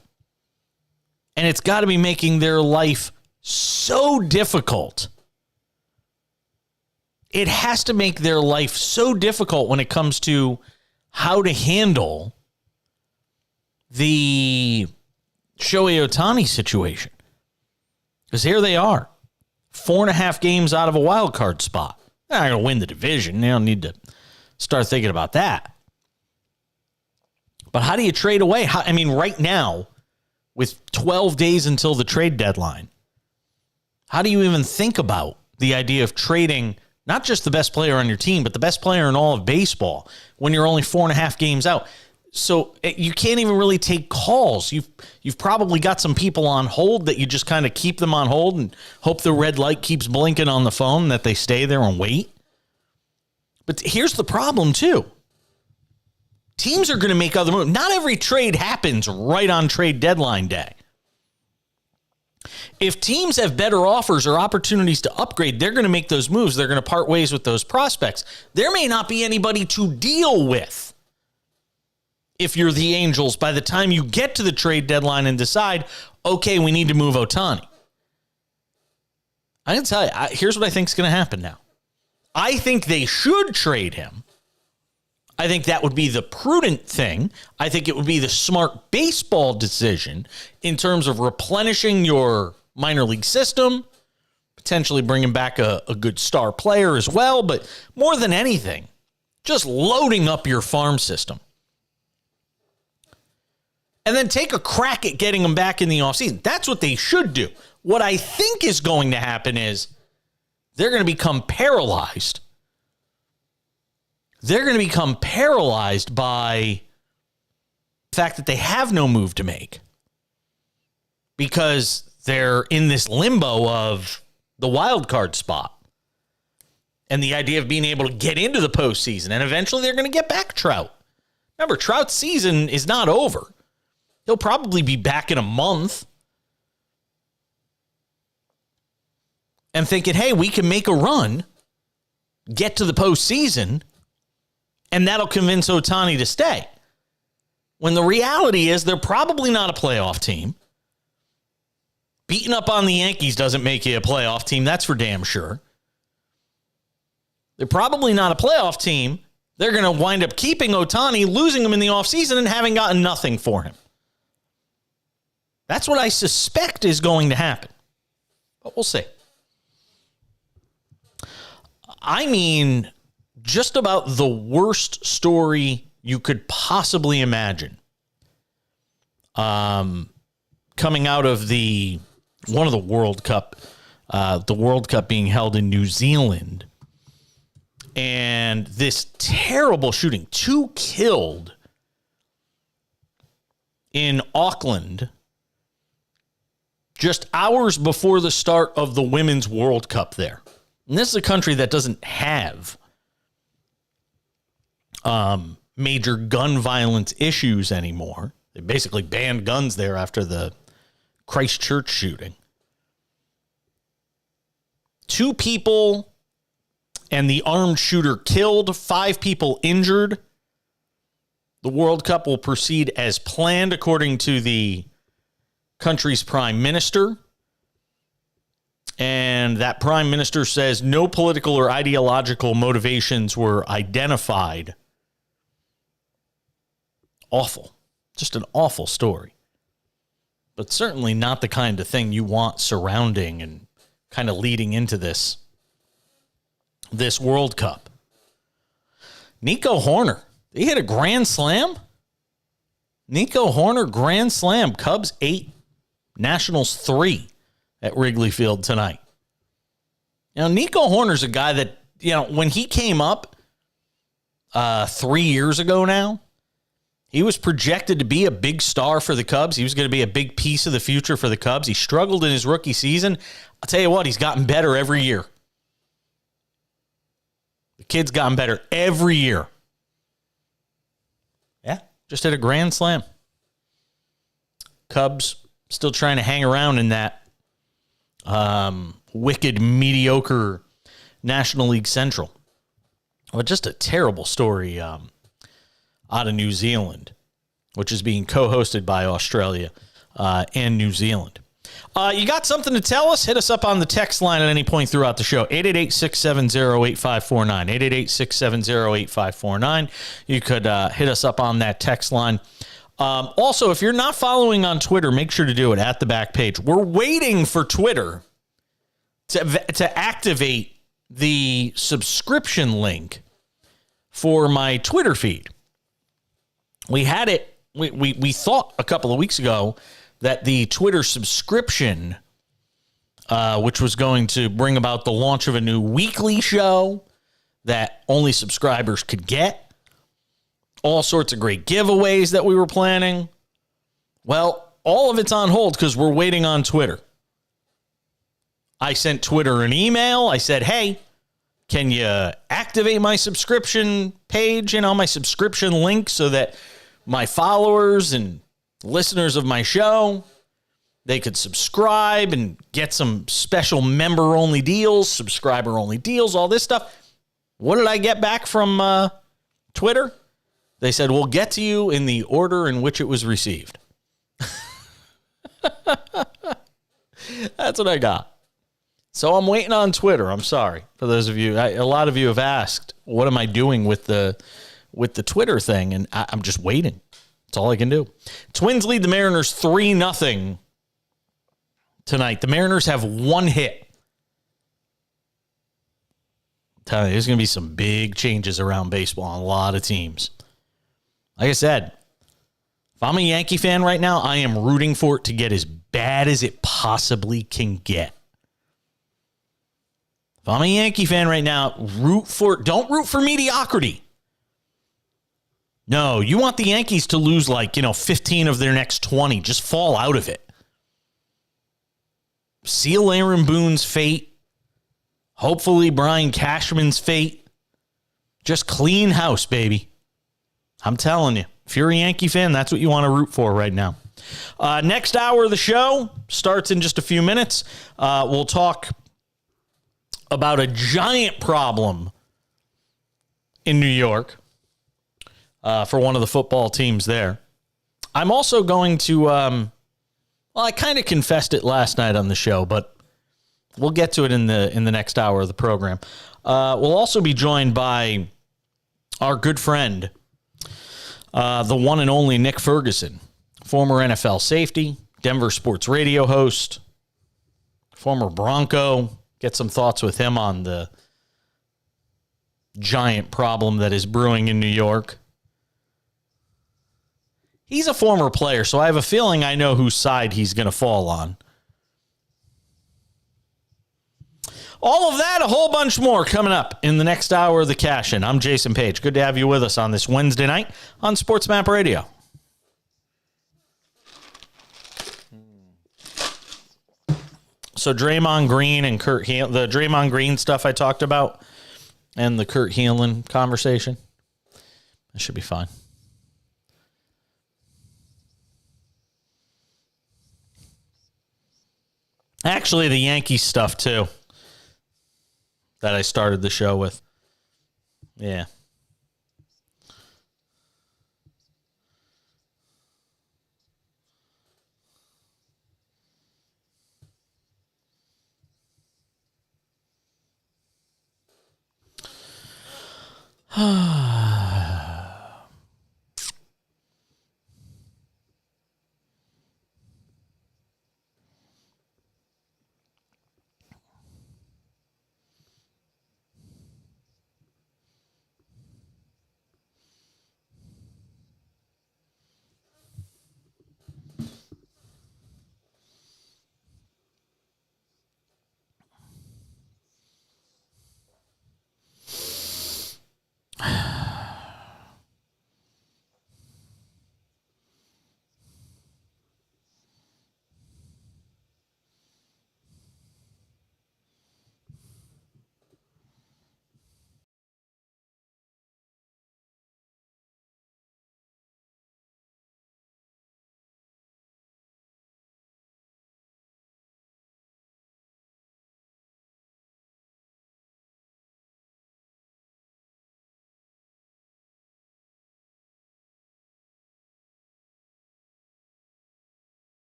and it's got to be making their life so difficult. It has to make their life so difficult when it comes to how to handle the Shohei Ohtani situation. Because here they are, 4.5 games out of a wild card spot. They're not going to win the division. They don't need to start thinking about that. But how do you trade away? Right now, with 12 days until the trade deadline, how do you even think about the idea of trading not just the best player on your team, but the best player in all of baseball when you're only 4.5 games out? So you can't even really take calls. You've probably got some people on hold that you just kind of keep them on hold and hope the red light keeps blinking on the phone, that they stay there and wait. But here's the problem, too. Teams are going to make other moves. Not every trade happens right on trade deadline day. If teams have better offers or opportunities to upgrade, they're going to make those moves. They're going to part ways with those prospects. There may not be anybody to deal with if you're the Angels by the time you get to the trade deadline and decide, okay, we need to move Ohtani. I can tell you, here's what I think is going to happen now. I think they should trade him. I think that would be the prudent thing. I think it would be the smart baseball decision in terms of replenishing your minor league system, potentially bringing back a good star player as well, but more than anything, just loading up your farm system. And then take a crack at getting them back in the offseason. That's what they should do. What I think is going to happen is they're going to become paralyzed. They're going to become paralyzed by the fact that they have no move to make because they're in this limbo of the wild card spot and the idea of being able to get into the postseason. And eventually they're going to get back Trout. Remember, Trout's season is not over. He'll probably be back in a month. And thinking, hey, we can make a run, get to the postseason, and that'll convince Ohtani to stay. When the reality is they're probably not a playoff team. Beating up on the Yankees doesn't make you a playoff team, that's for damn sure. They're probably not a playoff team. They're going to wind up keeping Ohtani, losing him in the offseason, and having gotten nothing for him. That's what I suspect is going to happen. But we'll see. I mean, just about the worst story you could possibly imagine. Coming out of one of the World Cup, the World Cup being held in New Zealand, and this terrible shooting, 2 killed in Auckland just hours before the start of the Women's World Cup there. And this is a country that doesn't have major gun violence issues anymore. They basically banned guns there after the Christchurch shooting. 2 people and the armed shooter killed, 5 people injured. The World Cup will proceed as planned, according to the country's prime minister. And that prime minister says no political or ideological motivations were identified. Awful. Just an awful story. But certainly not the kind of thing you want surrounding and kind of leading into this World Cup. Nico Horner, he hit a grand slam. Nico Horner, grand slam. Cubs 8, Nationals 3 at Wrigley Field tonight. Now, Nico Horner's a guy that, when he came up 3 years ago now, he was projected to be a big star for the Cubs. He was going to be a big piece of the future for the Cubs. He struggled in his rookie season. I'll tell you what, he's gotten better every year. The kid's gotten better every year. Yeah, just hit a grand slam. Cubs still trying to hang around in that wicked, mediocre National League Central. Well, just a terrible story out of New Zealand, which is being co-hosted by Australia and New Zealand. You got something to tell us? Hit us up on the text line at any point throughout the show. 888-670-8549. 888-670-8549. You could hit us up on that text line. Also, if you're not following on Twitter, make sure to do it at the back page. We're waiting for Twitter to activate the subscription link for my Twitter feed. We had it. We thought a couple of weeks ago that the Twitter subscription, which was going to bring about the launch of a new weekly show that only subscribers could get, all sorts of great giveaways that we were planning. Well, all of it's on hold because we're waiting on Twitter. I sent Twitter an email. I said, hey, can you activate my subscription page, my subscription link so that my followers and listeners of my show, they could subscribe and get some special member-only deals, subscriber-only deals, all this stuff. What did I get back from Twitter? They said, we'll get to you in the order in which it was received. That's what I got. So I'm waiting on Twitter. I'm sorry for those of you. A lot of you have asked, what am I doing with the Twitter thing? And I'm just waiting. That's all I can do. Twins lead the Mariners 3-0 tonight. The Mariners have 1 hit. I'm telling you, there's going to be some big changes around baseball on a lot of teams. Like I said, if I'm a Yankee fan right now, I am rooting for it to get as bad as it possibly can get. If I'm a Yankee fan right now, don't root for mediocrity. No, you want the Yankees to lose 15 of their next 20. Just fall out of it. Seal Aaron Boone's fate. Hopefully Brian Cashman's fate. Just clean house, baby. I'm telling you, if you're a Yankee fan, that's what you want to root for right now. Next hour of the show starts in just a few minutes. We'll talk about a giant problem in New York for one of the football teams there. I'm also going to, I kind of confessed it last night on the show, but we'll get to it in the next hour of the program. We'll also be joined by our good friend, the one and only Nick Ferguson, former NFL safety, Denver sports radio host, former Bronco. Get some thoughts with him on the giant problem that is brewing in New York. He's a former player, so I have a feeling I know whose side he's going to fall on. All of that, a whole bunch more coming up in the next hour of the Cash In. I'm Jason Page. Good to have you with us on this Wednesday night on SportsMap Radio. So Draymond Green and the Draymond Green stuff I talked about and the Kurt Helin conversation, that should be fine. Actually, the Yankees stuff, too, that I started the show with. Yeah.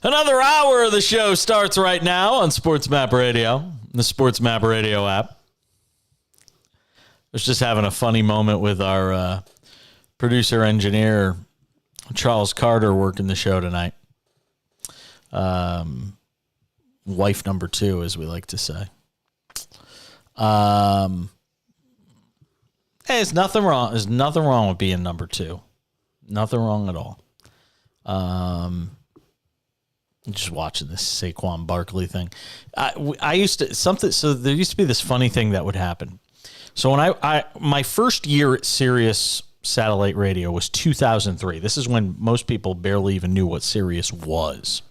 Another hour of the show starts right now on SportsMap Radio, the SportsMap Radio app. I was just having a funny moment with our producer engineer, Charles Carter, working the show tonight. Wife number 2, as we like to say. Hey, there's nothing wrong. There's nothing wrong with being number 2. Nothing wrong at all. Just watching this Saquon Barkley thing. I used to so there used to be this funny thing that would happen. So when I my first year at Sirius Satellite Radio was 2003. This is when most people barely even knew what Sirius was,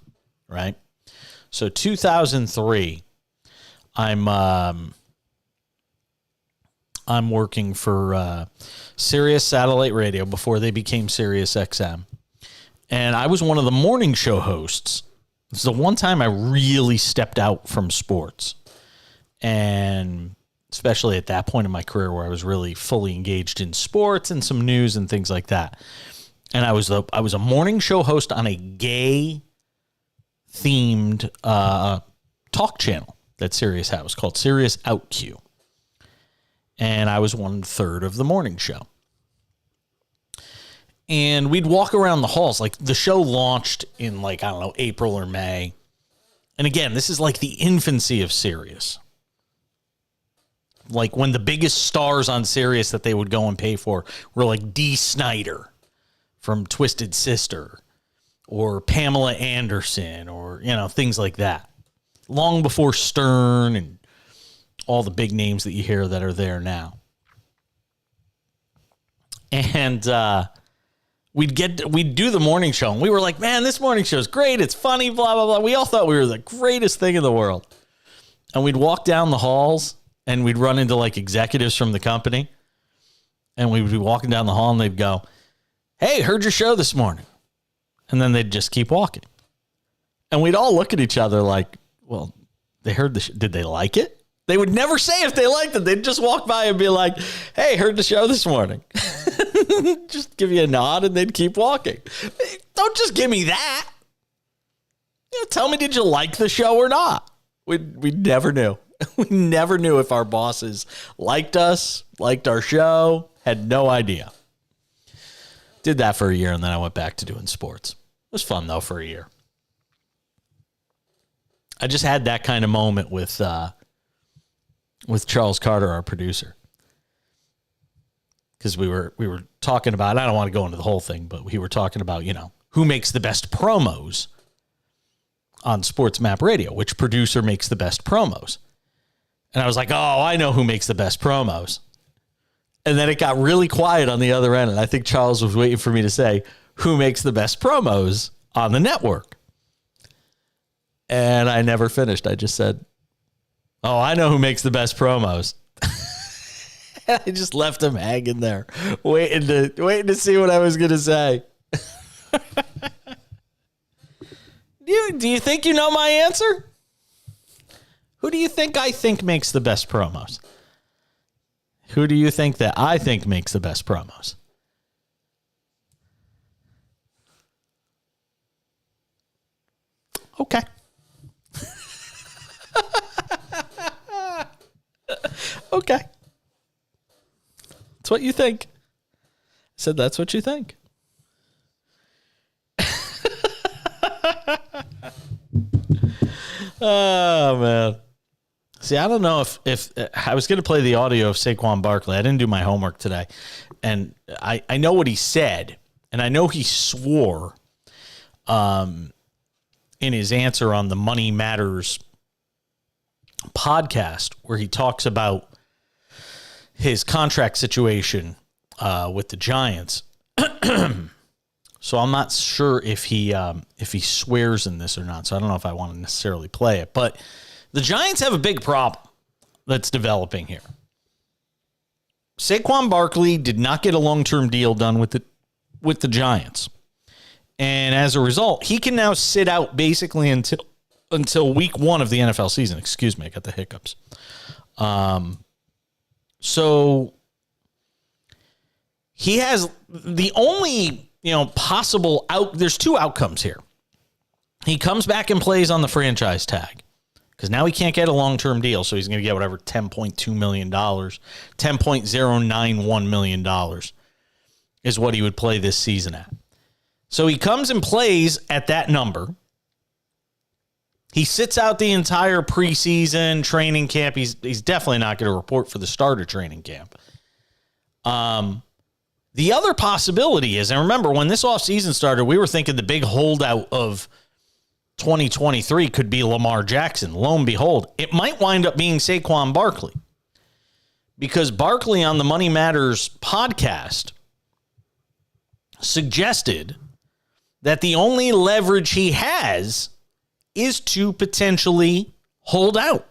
right? So 2003, I'm working for Sirius Satellite Radio before they became Sirius XM. And I was one of the morning show hosts. It's the one time I really stepped out from sports. And especially at that point in my career where I was really fully engaged in sports and some news and things like that. And I was a morning show host on a gay themed talk channel that Sirius had. It was called Sirius OutQ. And I was 1/3 of the morning show. And we'd walk around the halls. Like, the show launched in, like, I don't know, April or May. And again, this is like the infancy of Sirius. Like, when the biggest stars on Sirius that they would go and pay for were like Dee Snider from Twisted Sister or Pamela Anderson or, you know, things like that. Long before Stern and all the big names that you hear that are there now. And we'd do the morning show, and we were like, man, this morning show is great. It's funny, blah, blah, blah. We all thought we were the greatest thing in the world. And we'd walk down the halls, and we'd run into, like, executives from the company. And we'd be walking down the hall, and they'd go, hey, heard your show this morning. And then they'd just keep walking. And we'd all look at each other like, well, they heard the did they like it? They would never say if they liked it. They'd just walk by and be like, hey, heard the show this morning. Just give you a nod and they'd keep walking. Don't just give me that. You know, tell me, did you like the show or not? We never knew. We never knew if our bosses liked us, liked our show, had no idea. Did that for a year, and then I went back to doing sports. It was fun, though, for a year. I just had that kind of moment with Charles Carter, our producer. Because we were talking about, I don't want to go into the whole thing, but we were talking about, you know, who makes the best promos on SportsMap Radio, which producer makes the best promos. And I was like, oh, I know who makes the best promos. And then it got really quiet on the other end, and I think Charles was waiting for me to say, who makes the best promos on the network? And I never finished. I just said, oh, I know who makes the best promos. I just left him hanging there, waiting to see what I was going to say. Do you think you know my answer? Who do you think I think makes the best promos? Who do you think that I think makes the best promos? Okay. Okay. That's what you think. I said that's what you think. Oh, man. See, I don't know if I was going to play the audio of Saquon Barkley. I didn't do my homework today. And I know what he said, and I know he swore in his answer on the Money Matters podcast, where he talks about his contract situation with the Giants. So I'm not sure if he swears in this or not. So I don't know if I want to necessarily play it. But the Giants have a big problem that's developing here. Saquon Barkley did not get a long-term deal done with the Giants. And as a result, he can now sit out basically until week 1 of the NFL season. Excuse me, I got the hiccups. So he has the only, possible there's 2 outcomes here. He comes back and plays on the franchise tag because now he can't get a long-term deal, so he's going to get whatever $10.2 million, $10.091 million is what he would play this season at. So he comes and plays at that number. He sits out the entire preseason training camp. He's definitely not going to report for the start of training camp. The other possibility is, and remember, when this offseason started, we were thinking the big holdout of 2023 could be Lamar Jackson. Lo and behold, it might wind up being Saquon Barkley. Because Barkley on the Money Matters podcast suggested that the only leverage he has is to potentially hold out,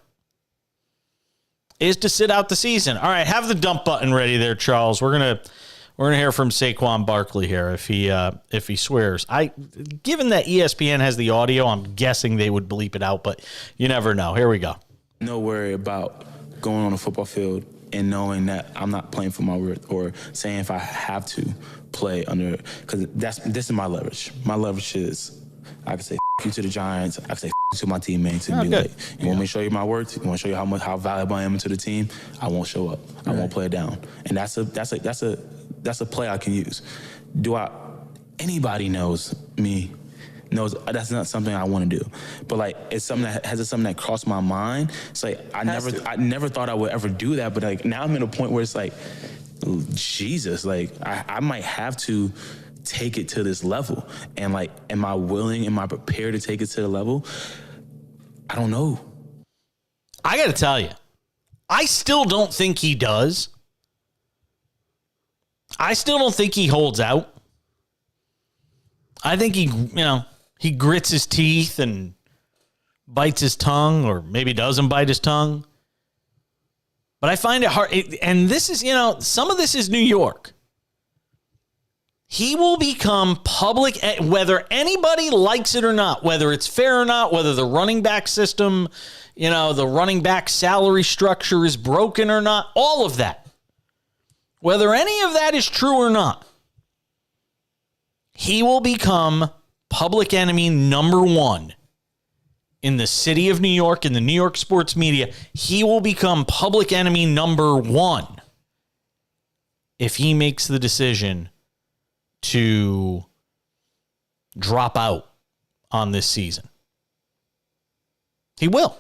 is to sit out the season. All right, have the dump button ready there, Charles. We're gonna hear from Saquon Barkley here if he swears. Given that ESPN has the audio, I'm guessing they would bleep it out, but you never know. Here we go. No worry about going on a football field and knowing that I'm not playing for my worth, or saying if I have to play under, because this is my leverage. My leverage is I can say F you to the Giants. I can say F you to my teammates and be like, you want me to show you my worth? You want to show you how valuable I am to the team? I won't show up. I won't play it down. And that's a play I can use. Anybody knows me, knows that's not something I want to do. But like, it's something that crossed my mind. It's like I never thought I would ever do that. But like now I'm in a point where it's like, Jesus, like I might have to take it to this level. And like, am I willing? Am I prepared to take it to the level? I don't know. I got to tell you, I still don't think he does. I still don't think he holds out. I think he grits his teeth and bites his tongue, or maybe doesn't bite his tongue. But I find it hard. And this is, some of this is New York. He will become public, whether anybody likes it or not, whether it's fair or not, whether the running back system, the running back salary structure is broken or not, all of that. Whether any of that is true or not, he will become public enemy number one in the city of New York, in the New York sports media. He will become public enemy number one if he makes the decision to drop out on this season. He will.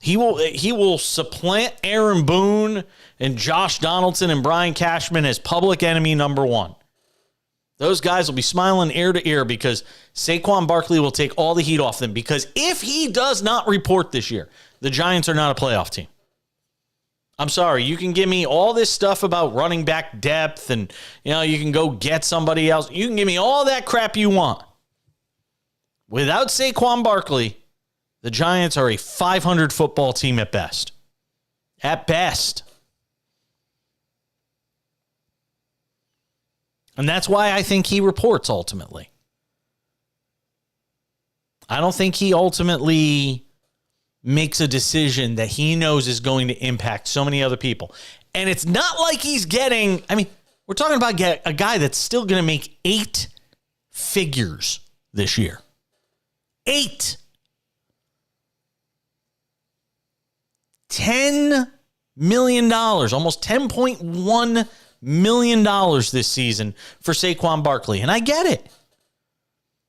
He will supplant Aaron Boone and Josh Donaldson and Brian Cashman as public enemy number one. Those guys will be smiling ear to ear because Saquon Barkley will take all the heat off them, because if he does not report this year, the Giants are not a playoff team. I'm sorry. You can give me all this stuff about running back depth and, you can go get somebody else. You can give me all that crap you want. Without Saquon Barkley, the Giants are a 500 football team at best. At best. And that's why I think he reports ultimately. I don't think he ultimately makes a decision that he knows is going to impact so many other people. And it's not like he's getting, we're talking about a guy that's still going to make 8 figures this year. 8. $10 million, almost $10.1 million this season for Saquon Barkley. And I get it.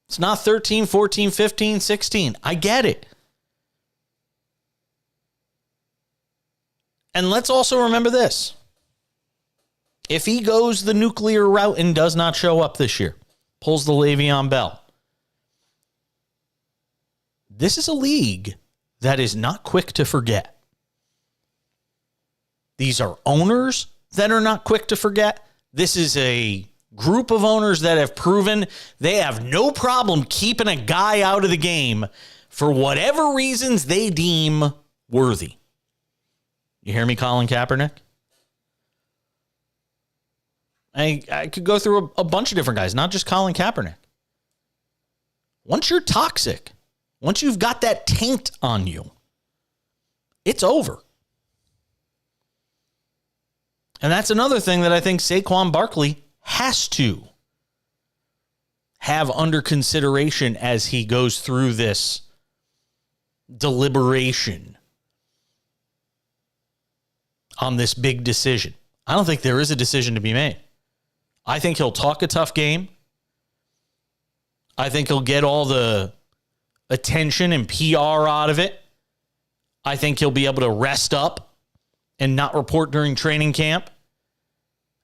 It's not 13, 14, 15, 16. I get it. And let's also remember this. If he goes the nuclear route and does not show up this year, pulls the Le'Veon Bell, this is a league that is not quick to forget. These are owners that are not quick to forget. This is a group of owners that have proven they have no problem keeping a guy out of the game for whatever reasons they deem worthy. You hear me, Colin Kaepernick? I could go through a bunch of different guys, not just Colin Kaepernick. Once you're toxic, once you've got that taint on you, it's over. And that's another thing that I think Saquon Barkley has to have under consideration as he goes through this deliberation on this big decision? I don't think there is a decision to be made. I think he'll talk a tough game. I think he'll get all the attention and PR out of it. I think he'll be able to rest up and not report during training camp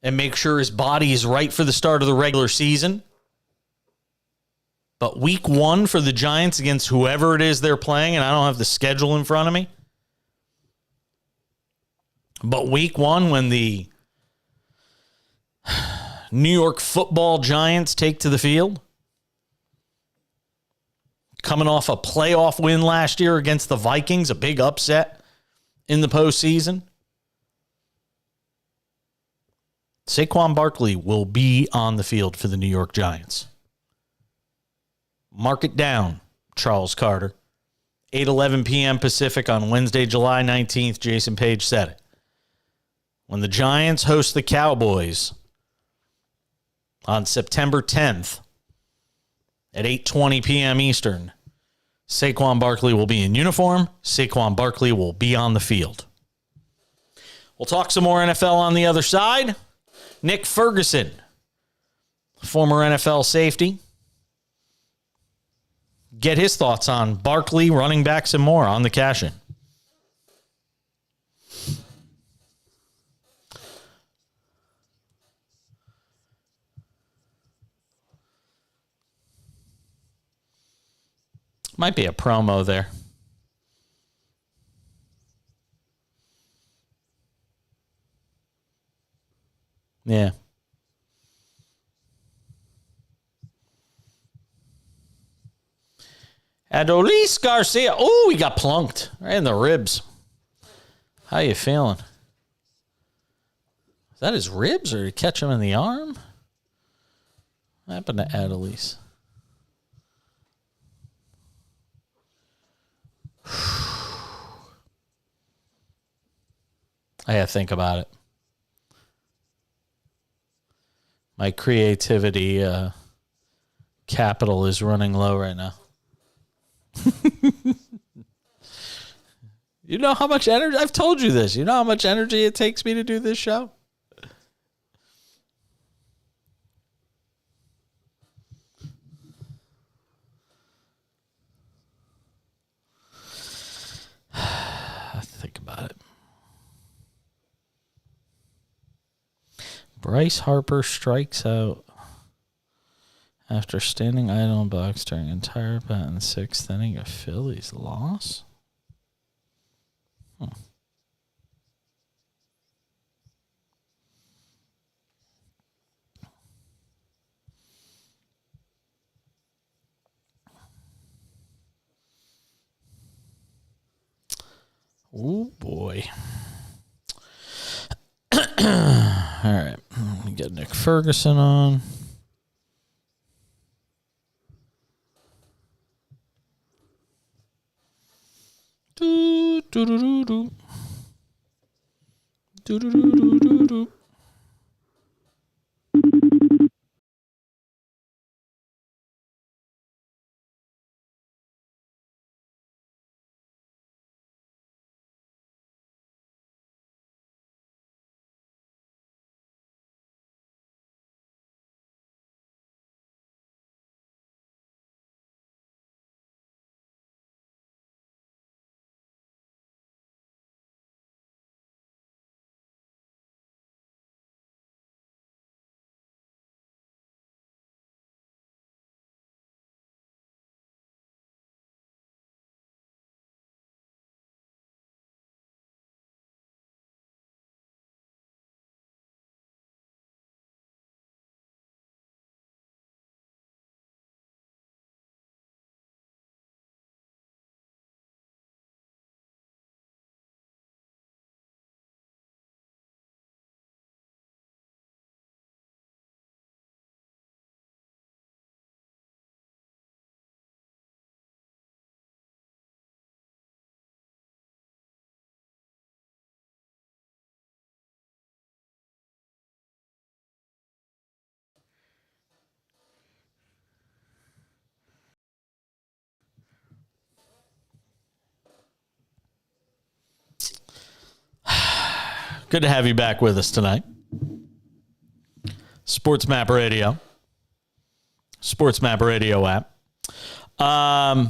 and make sure his body is right for the start of the regular season. But week 1 for the Giants against whoever it is they're playing, and I don't have the schedule in front of me, but week 1 when the New York Football Giants take to the field, coming off a playoff win last year against the Vikings, a big upset in the postseason, Saquon Barkley will be on the field for the New York Giants. Mark it down, Charles Carter. 8:11 p.m. Pacific on Wednesday, July 19th. Jason Page said it. When the Giants host the Cowboys on September 10th at 8:20 p.m. Eastern, Saquon Barkley will be in uniform. Saquon Barkley will be on the field. We'll talk some more NFL on the other side. Nick Ferguson, former NFL safety, get his thoughts on Barkley, running backs, and more on the cash-in. Might be a promo there. Yeah. Adolis Garcia. Oh, he got plunked right in the ribs. How you feeling? Is that his ribs, or did he catch him in the arm? What happened to Adolis? I gotta think about it. My creativity capital is running low right now. You know how much energy? I've told you this. You know how much energy it takes me to do this show? Think about it. Bryce Harper strikes out after standing idle in box during entire bat in the 6th inning of Phillies loss. Oh, boy. All right. Let me get Nick Ferguson on. Do, do, do, do, do. Do, do, do, do, do, do. Good to have you back with us tonight. SportsMap Radio. SportsMap Radio app. I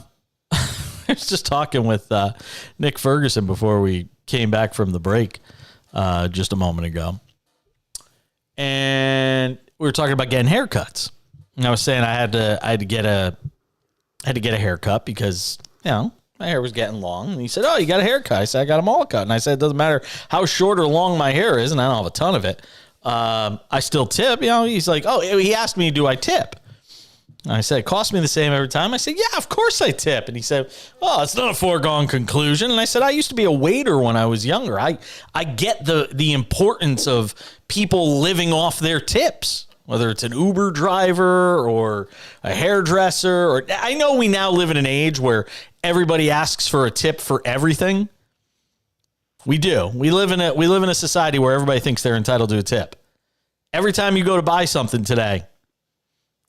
was just talking with Nick Ferguson before we came back from the break just a moment ago. And we were talking about getting haircuts. And I was saying I had to get a haircut because, my hair was getting long. And he said, "Oh, you got a haircut?" I said, "I got them all cut." And I said, "It doesn't matter how short or long my hair is, and I don't have a ton of it. I still tip." He's like, "Oh," he asked me, "Do I tip?" And I said, "It costs me the same every time." I said, "Yeah, of course I tip." And he said, "Oh, it's not a foregone conclusion." And I said, "I used to be a waiter when I was younger. I get the importance of people living off their tips, whether it's an Uber driver or a hairdresser. Or I know we now live in an age where everybody asks for a tip for everything. We do. We live in a society where everybody thinks they're entitled to a tip. Every time you go to buy something today,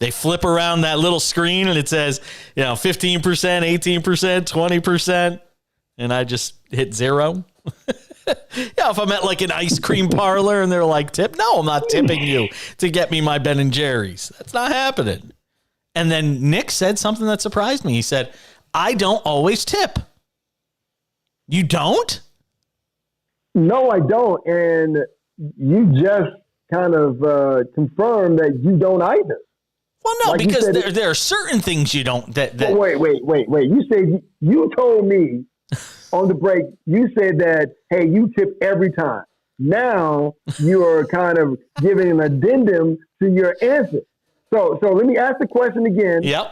they flip around that little screen and it says, 15%, 18%, 20%. And I just hit 0. If I'm at like an ice cream parlor and they're like, "Tip." No, I'm not tipping you to get me my Ben and Jerry's. That's not happening. And then Nick said something that surprised me. He said, "I don't always tip." You don't? No, I don't. And you just kind of confirmed that you don't either. Well, no, like because there are certain things you don't. Wait. You said you told me on the break, you said that, hey, you tip every time. Now you are kind of giving an addendum to your answer. So let me ask the question again. Yep.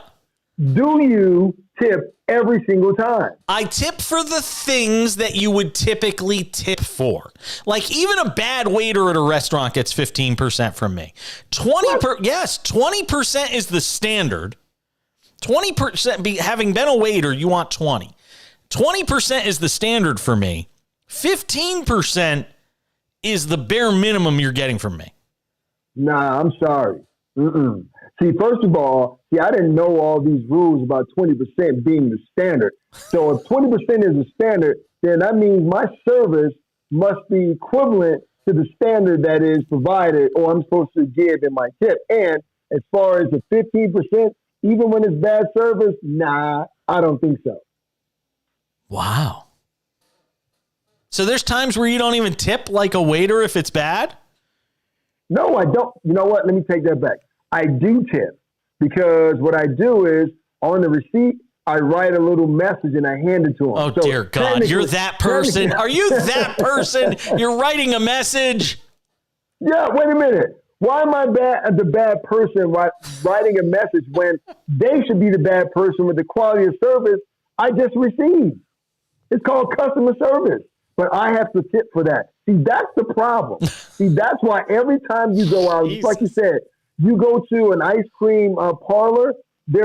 Do you tip every single time? I tip for the things that you would typically tip for. Like even a bad waiter at a restaurant gets 15% from me. 20% is the standard. 20%, having been a waiter, you want 20. 20% is the standard for me. 15% is the bare minimum you're getting from me. Nah, I'm sorry. See, first of all, I didn't know all these rules about 20% being the standard. So if 20% is the standard, then that means my service must be equivalent to the standard that is provided or I'm supposed to give in my tip. And as far as the 15%, even when it's bad service, nah, I don't think so. Wow. So there's times where you don't even tip like a waiter if it's bad? No, I don't. You know what? Let me take that back. I do tip because what I do is on the receipt, I write a little message and I hand it to them. Oh, so dear God. You're that person. Are you that person? You're writing a message? Yeah, wait a minute. Why am I the bad person writing a message when they should be the bad person with the quality of service I just received? It's called customer service, but I have to tip for that. See, that's the problem. See, that's why every time you go out, just like you said, you go to an ice cream parlor, they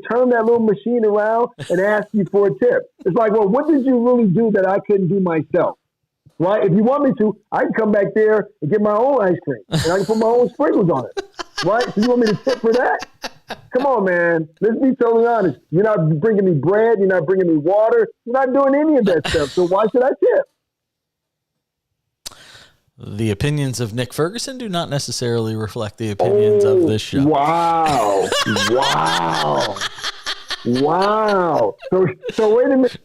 turn that little machine around and ask you for a tip. It's like, well, what did you really do that I couldn't do myself? Right? If you want me to, I can come back there and get my own ice cream, and I can put my own sprinkles on it. Right? So you want me to tip for that? Come on, man. Let's be totally honest. You're not bringing me bread. You're not bringing me water. You're not doing any of that stuff. So why should I tip? The opinions of Nick Ferguson do not necessarily reflect the opinions of this show. Wow. Wow. So wait a minute.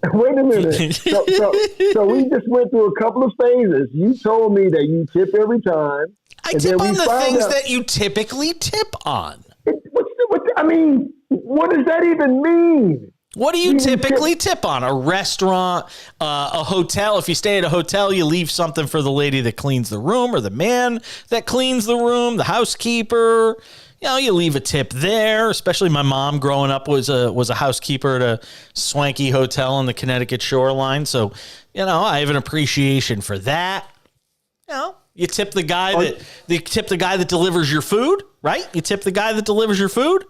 So we just went through a couple of phases. You told me that you tip every time. I tip on the things that you typically tip on. What does that even mean? What do you typically tip on? A restaurant, a hotel. If you stay at a hotel, you leave something for the lady that cleans the room or the man that cleans the room, the housekeeper. You leave a tip there. Especially my mom growing up was a housekeeper at a swanky hotel on the Connecticut shoreline. So, I have an appreciation for that. You tip the guy that delivers your food, right? You tip the guy that delivers your food.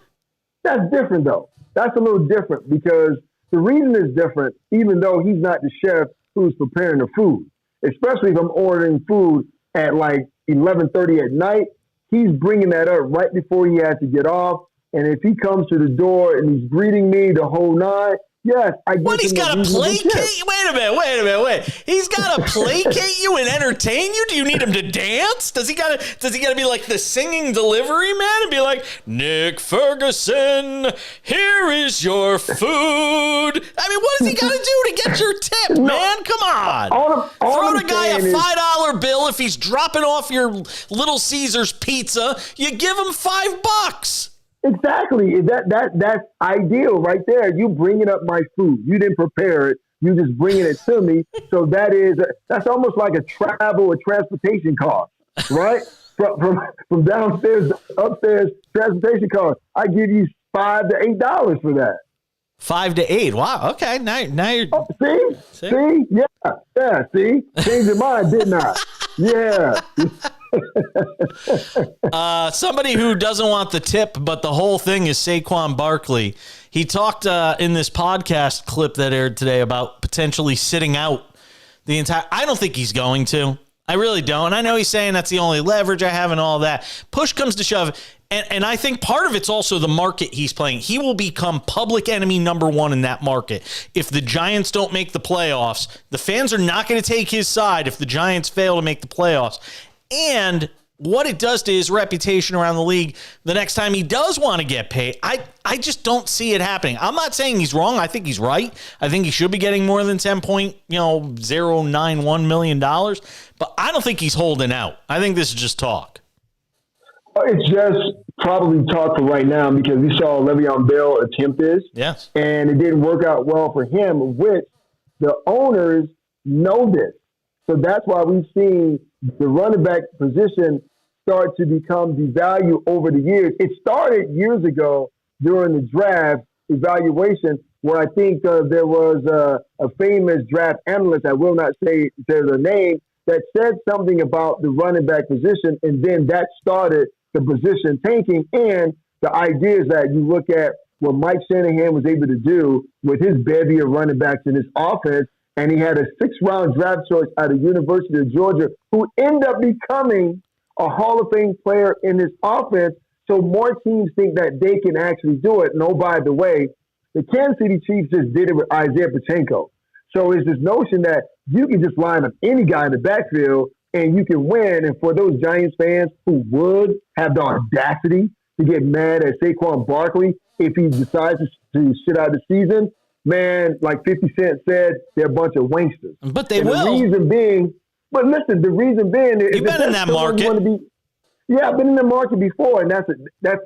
That's different, though. That's a little different because the reason is different, even though he's not the chef who's preparing the food, especially if I'm ordering food at like 11:30 at night. He's bringing that up right before he has to get off. And if he comes to the door and he's greeting me the whole nine, Yes, I give What, he's him got to reasonable placate tip. you? Wait a minute. He's got to placate you and entertain you? Do you need him to dance? Does he got to be like the singing delivery man and be like, Nick Ferguson, here is your food? I mean, what does he got to do to get your tip, man? Come on. Throw the guy a $5 bill if he's dropping off your Little Caesars pizza. You give him $5. Exactly. That's ideal right there. You bringing up my food. You didn't prepare it. You just bringing it to me. So that's almost like a travel or transportation cost, right? from downstairs to upstairs transportation cost. I give you $5 to $8 for that. 5 to 8. Wow. Okay. Now you're. Oh, see? Yeah. See? Changed your mind, didn't I? Yeah. Somebody who doesn't want the tip, but the whole thing is Saquon Barkley. He talked in this podcast clip that aired today about potentially sitting out the entire. I don't think he's going to. I really don't. I know he's saying that's the only leverage I have and all that. Push comes to shove. And I think part of it's also the market he's playing. He will become public enemy number one in that market. If the Giants don't make the playoffs, the fans are not going to take his side if the Giants fail to make the playoffs. And what it does to his reputation around the league the next time he does want to get paid, I just don't see it happening. I'm not saying he's wrong. I think he's right. I think he should be getting more than $10.091 million. But I don't think he's holding out. I think this is just talk. It's just probably talk for right now because we saw Le'Veon Bell attempt this. Yes. And it didn't work out well for him, which the owners know this. So that's why we've seen the running back position start to become devalued over the years. It started years ago during the draft evaluation where I think there was a famous draft analyst, I will not say their name, that said something about the running back position, and then that started the position tanking. And the idea is that you look at what Mike Shanahan was able to do with his bevy of running backs in his offense, and he had a 6th-round draft choice out of University of Georgia who ended up becoming a Hall of Fame player in his offense. So more teams think that they can actually do it. And oh, by the way, the Kansas City Chiefs just did it with Isaiah Pacheco. So it's this notion that you can just line up any guy in the backfield and you can win. And for those Giants fans who would have the audacity to get mad at Saquon Barkley if he decides to sit out the season, man, like 50 Cent said, they're a bunch of wanksters. But they and will. The reason being, but listen, the reason being, you've been in that market. Yeah, I've been in the market before, and that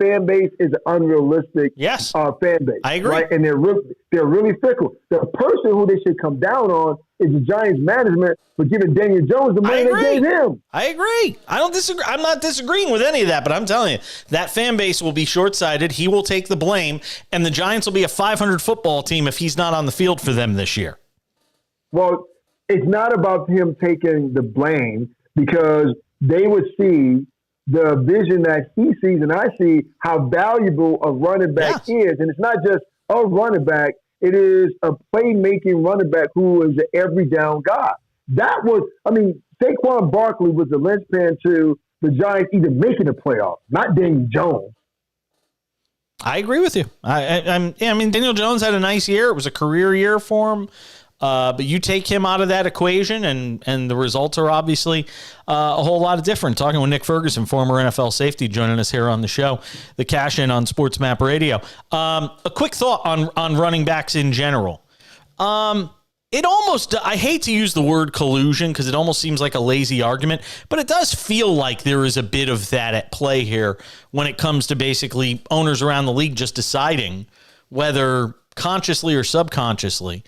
fan base is an unrealistic fan base. I agree. Right? And they're really fickle. The person who they should come down on is the Giants management for giving Daniel Jones the money they gave him. I agree. I don't disagree. I'm not disagreeing with any of that, but I'm telling you, that fan base will be short-sighted. He will take the blame, and the Giants will be a 500 football team if he's not on the field for them this year. Well, it's not about him taking the blame because they would see the vision that he sees, and I see how valuable a running back is. And it's not just a running back, it is a playmaking running back who is an every down guy. Saquon Barkley was the linchpin to the Giants even making the playoffs, not Daniel Jones. I agree with you. Daniel Jones had a nice year. It was a career year for him. But you take him out of that equation, and the results are obviously a whole lot different. Talking with Nick Ferguson, former NFL safety, joining us here on the show, the Cash In on SportsMap Radio. A quick thought on running backs in general. It almost, I hate to use the word collusion because it almost seems like a lazy argument, but it does feel like there is a bit of that at play here when it comes to basically owners around the league just deciding whether consciously or subconsciously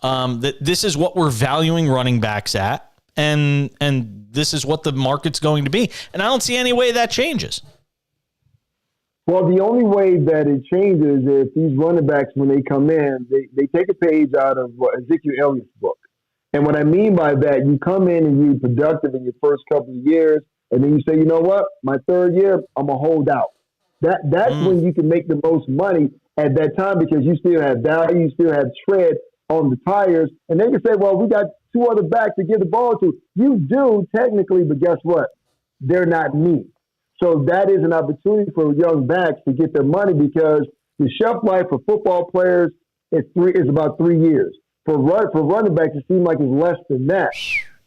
that this is what we're valuing running backs at, and this is what the market's going to be. And I don't see any way that changes. Well, the only way that it changes is if these running backs, when they come in, they take a page out of Ezekiel Elliott's book. And what I mean by that, you come in and you're productive in your first couple of years, and then you say, you know what, my third year, I'm going to hold out. That's when you can make the most money at that time because you still have value, you still have tread on the tires, and they can say, well, we got 2 other backs to give the ball to. You do technically, but guess what? They're not me. So that is an opportunity for young backs to get their money because the shelf life for football players It's about 3 years. For running backs, it seems like it's less than that.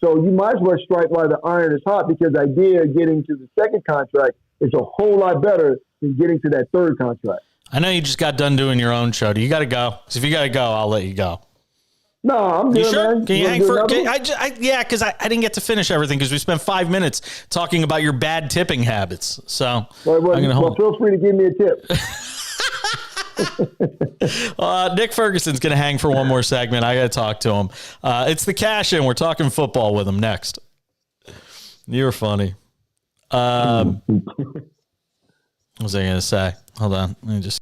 So you might as well strike while the iron is hot, because the idea of getting to the second contract is a whole lot better than getting to that third contract. I know you just got done doing your own show. Do you got to go? Because if you got to go, I'll let you go. No, I'm good, You sure? man. Can you hang do for? another one? Yeah, because I didn't get to finish everything because we spent 5 minutes talking about your bad tipping habits. So Well, I'm gonna hold. feel free to give me a tip. Nick Ferguson's going to hang for one more segment. I got to talk to him. It's the cash in. We're talking football with him next. You're funny. What was I going to say? Hold on. Let me just.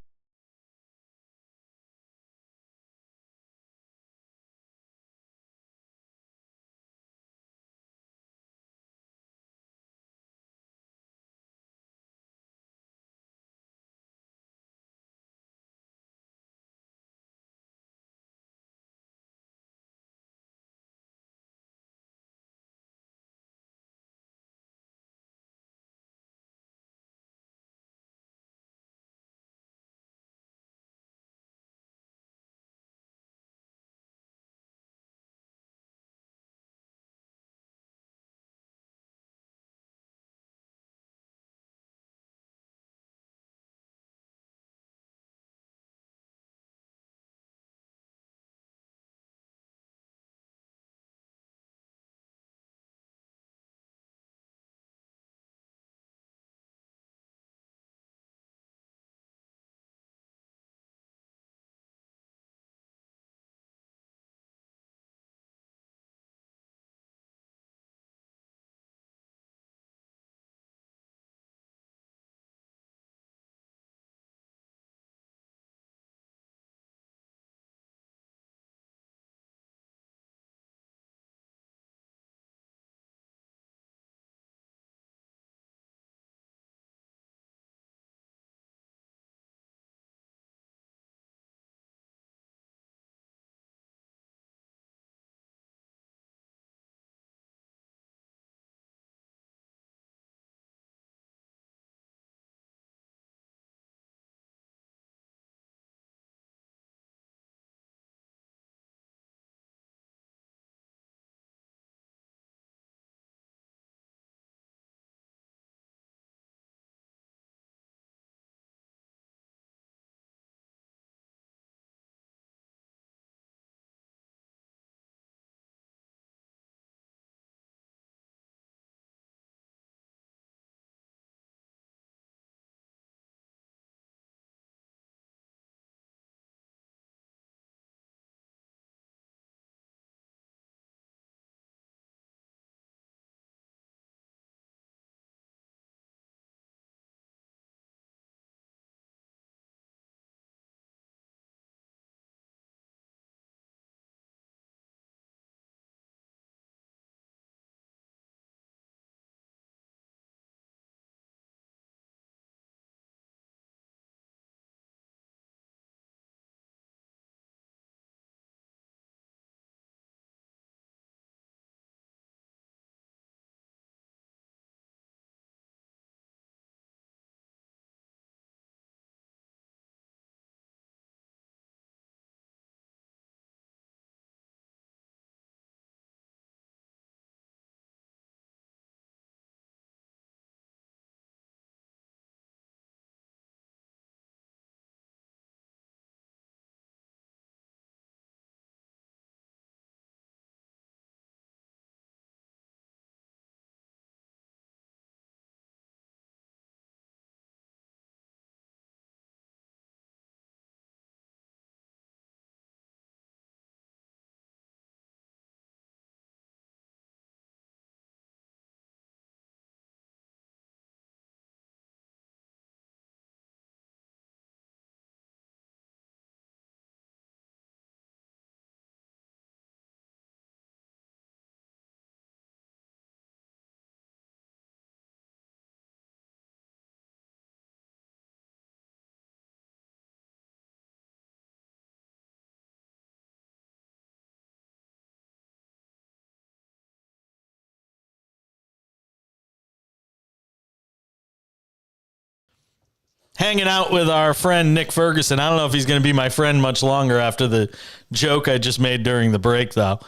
hanging out with our friend Nick Ferguson. I don't know if he's going to be my friend much longer after the joke I just made during the break, though.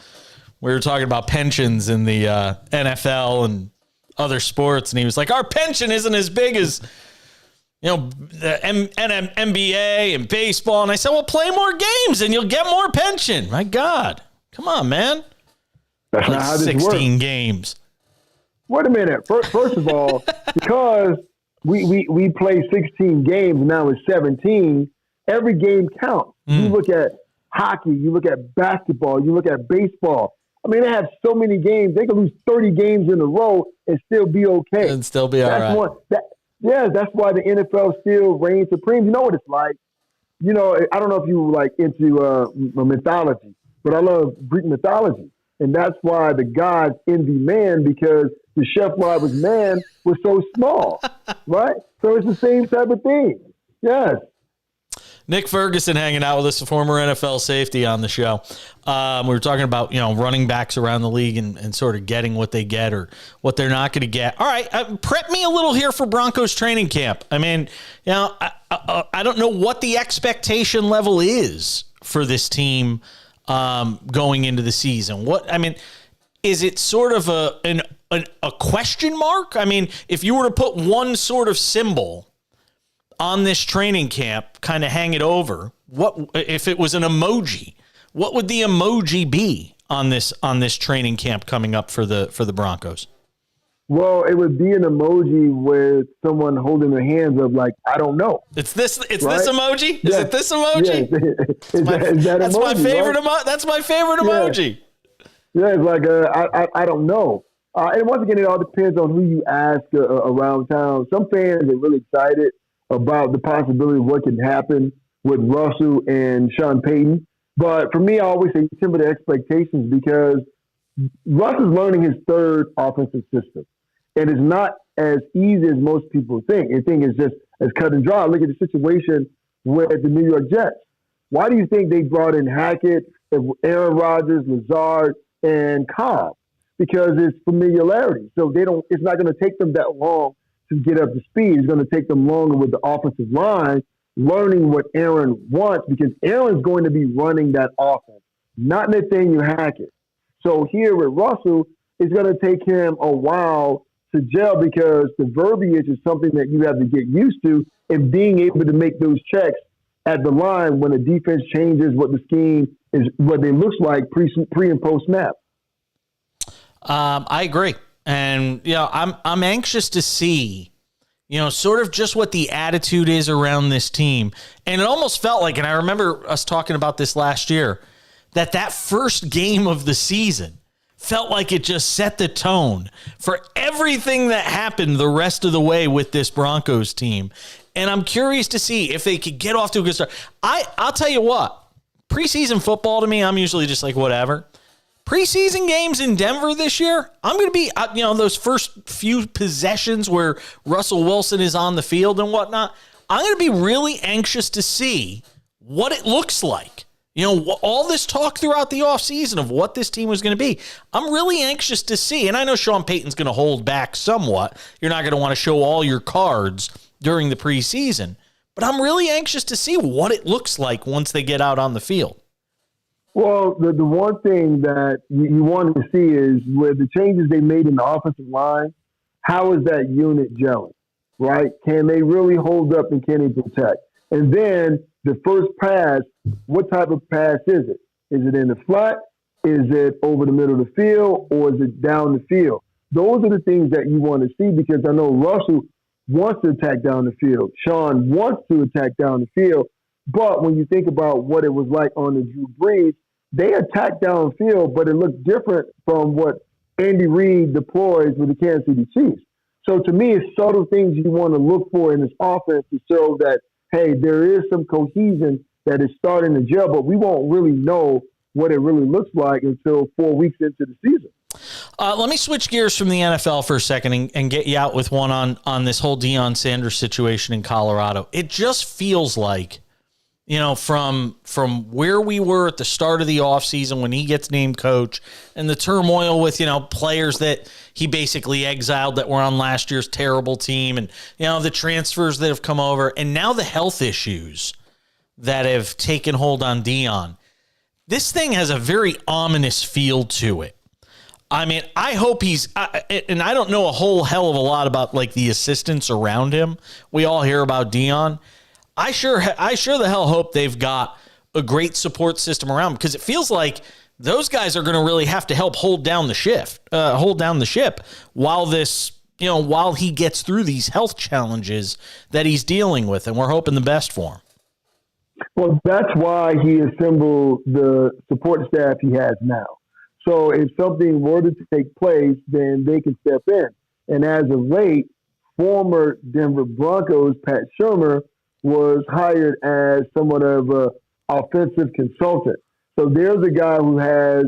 We were talking about pensions in the NFL and other sports, and he was like, our pension isn't as big as, the NBA and baseball. And I said, well, play more games and you'll get more pension. My God. Come on, man. That's like not how this 16 works. games. Wait a minute. First of all, because we play 16 games, now it's 17, every game counts. You look at hockey, you look at basketball, you look at baseball. I mean, they have so many games. They could lose 30 games in a row and still be okay. And still be all right. That's why the NFL still reigns supreme. You know what it's like? I don't know if you like into mythology, but I love Greek mythology. And that's why the gods envy man, because the chef while it was man was so small, right? So it's the same type of thing. Yes. Nick Ferguson hanging out with us, a former NFL safety on the show. We were talking about, running backs around the league and sort of getting what they get or what they're not going to get. All right, prep me a little here for Broncos training camp. I mean, I don't know what the expectation level is for this team going into the season. Is it sort of a question mark? I mean, if you were to put one sort of symbol on this training camp, kind of hang it over, what if it was an emoji? What would the emoji be on this training camp coming up for the Broncos? Well, it would be an emoji with someone holding their hands up, like, I don't know. It's this right? emoji? Is it this emoji? Yes. That's my favorite emoji. That's my favorite emoji. Yeah, it's like I don't know. And once again, it all depends on who you ask around town. Some fans are really excited about the possibility of what can happen with Russell and Sean Payton. But for me, I always say temper the expectations, because Russ is learning his third offensive system. And it's not as easy as most people think. They think it's just as cut and dry. Look at the situation with the New York Jets. Why do you think they brought in Hackett, Aaron Rodgers, Lazard, and Cobb? Because it's familiarity. So it's not going to take them that long to get up to speed. It's going to take them longer with the offensive line, learning what Aaron wants, because Aaron's going to be running that offense, not Nathaniel Hackett. So here with Russell, it's going to take him a while to gel, because the verbiage is something that you have to get used to, and being able to make those checks at the line when the defense changes what the scheme is, what it looks like pre and post snap. I agree. And, I'm anxious to see, sort of just what the attitude is around this team. And it almost felt like, and I remember us talking about this last year, that first game of the season felt like it just set the tone for everything that happened the rest of the way with this Broncos team. And I'm curious to see if they could get off to a good start. I'll tell you what, preseason football to me, I'm usually just like, whatever. Preseason games in Denver this year, I'm going to be, those first few possessions where Russell Wilson is on the field and whatnot, I'm going to be really anxious to see what it looks like. All this talk throughout the offseason of what this team was going to be, I'm really anxious to see. And I know Sean Payton's going to hold back somewhat. You're not going to want to show all your cards during the preseason. But I'm really anxious to see what it looks like once they get out on the field. Well, the one thing that you want to see is with the changes they made in the offensive line, how is that unit gelling, right? Can they really hold up and can they protect? And then the first pass, what type of pass is it? Is it in the flat? Is it over the middle of the field? Or is it down the field? Those are the things that you want to see, because I know Russell wants to attack down the field. Sean wants to attack down the field. But when you think about what it was like on the Drew Brees, they attacked downfield, but it looked different from what Andy Reid deploys with the Kansas City Chiefs. So to me, it's subtle things you want to look for in this offense to show that, hey, there is some cohesion that is starting to gel, but we won't really know what it really looks like until 4 weeks into the season. Let me switch gears from the NFL for a second and get you out with one on this whole Deion Sanders situation in Colorado. It just feels like from where we were at the start of the offseason when he gets named coach and the turmoil with, players that he basically exiled that were on last year's terrible team and, the transfers that have come over and now the health issues that have taken hold on Deion. This thing has a very ominous feel to it. I mean, I hope and I don't know a whole hell of a lot about like the assistants around him. We all hear about Deion. I sure the hell hope they've got a great support system around because it feels like those guys are going to really have to help hold down the ship while while he gets through these health challenges that he's dealing with, and we're hoping the best for him. Well, that's why he assembled the support staff he has now. So if something were to take place, then they can step in. And as of late, former Denver Broncos Pat Shurmur was hired as somewhat of an offensive consultant. So there's a guy who has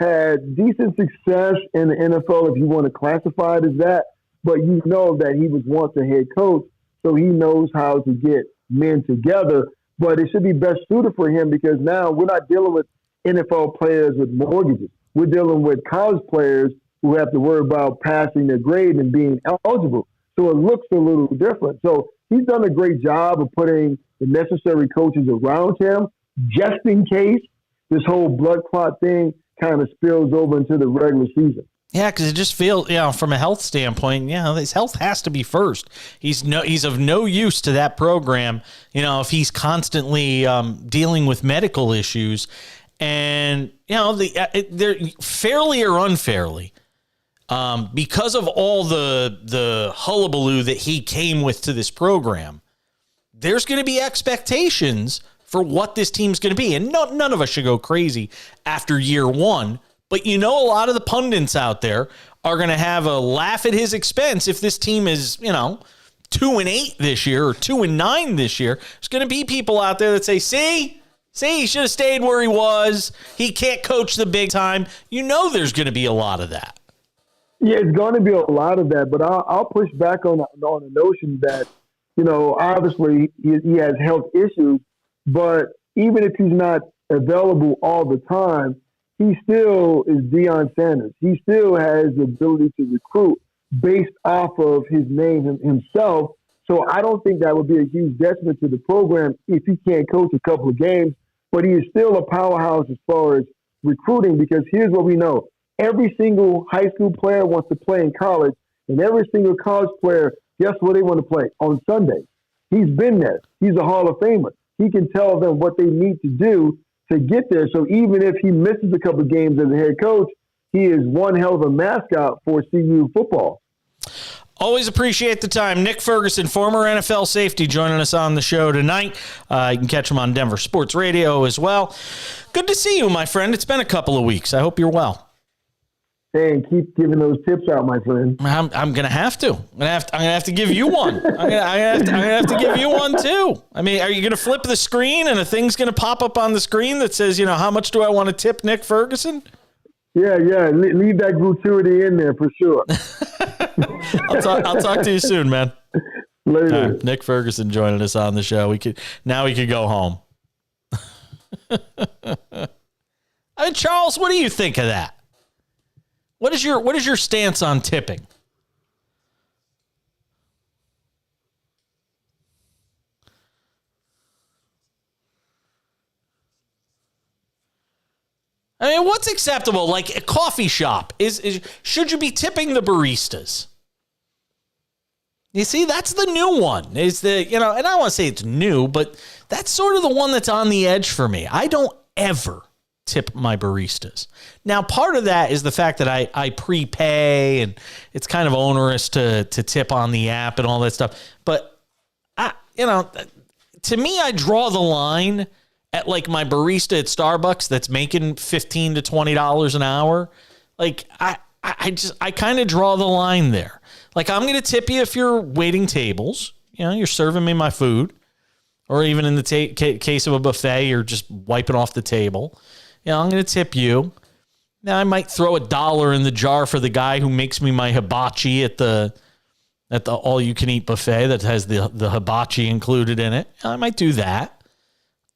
had decent success in the NFL, if you want to classify it as that, but you know that he was once a head coach, so he knows how to get men together. But it should be best suited for him because now we're not dealing with NFL players with mortgages. We're dealing with college players who have to worry about passing their grade and being eligible. So it looks a little different. So he's done a great job of putting the necessary coaches around him just in case this whole blood clot thing kind of spills over into the regular season. Yeah, because it just feels, from a health standpoint, his health has to be first. He's of no use to that program, if he's constantly dealing with medical issues. And, they're fairly or unfairly, because of all the hullabaloo that he came with to this program, there's going to be expectations for what this team's going to be. And none of us should go crazy after year one. But a lot of the pundits out there are going to have a laugh at his expense if this team is, 2-8 this year or 2-9 this year. There's going to be people out there that say, see, he should have stayed where he was. He can't coach the big time. There's going to be a lot of that. Yeah, it's going to be a lot of that. But I'll push back on the notion that, obviously he has health issues. But even if he's not available all the time, he still is Deion Sanders. He still has the ability to recruit based off of his name himself. So I don't think that would be a huge detriment to the program if he can't coach a couple of games. But he is still a powerhouse as far as recruiting because here's what we know. Every single high school player wants to play in college, and every single college player, guess where they want to play? On Sunday. He's been there. He's a Hall of Famer. He can tell them what they need to do to get there. So even if he misses a couple of games as a head coach, he is one hell of a mascot for CU football. Always appreciate the time. Nick Ferguson, former NFL safety, joining us on the show tonight. You can catch him on Denver Sports Radio as well. Good to see you, my friend. It's been a couple of weeks. I hope you're well. Hey, and keep giving those tips out, my friend. I'm gonna have to. I'm gonna have to give you one. I'm gonna have to give you one too. I mean, are you gonna flip the screen and a thing's gonna pop up on the screen that says, how much do I want to tip Nick Ferguson? Yeah. Leave that gratuity in there for sure. I'll talk to you soon, man. Later. Nick Ferguson joining us on the show. We could go home. I mean, Charles, what do you think of that? What is your stance on tipping? I mean, what's acceptable? Like a coffee shop should you be tipping the baristas? You see, that's the new one. Is and I don't want to say it's new, but that's sort of the one that's on the edge for me. I don't ever tip my baristas. Now, part of that is the fact that I prepay and it's kind of onerous to tip on the app and all that stuff. But to me, I draw the line at like my barista at Starbucks that's making $15 to $20 an hour. Like I kind of draw the line there. Like I'm going to tip you if you're waiting tables, you're serving me my food, or even in the case of a buffet, you're just wiping off the table. I'm going to tip you. Now I might throw $1 in the jar for the guy who makes me my hibachi at the all-you-can-eat buffet that has the hibachi included in it. I might do that.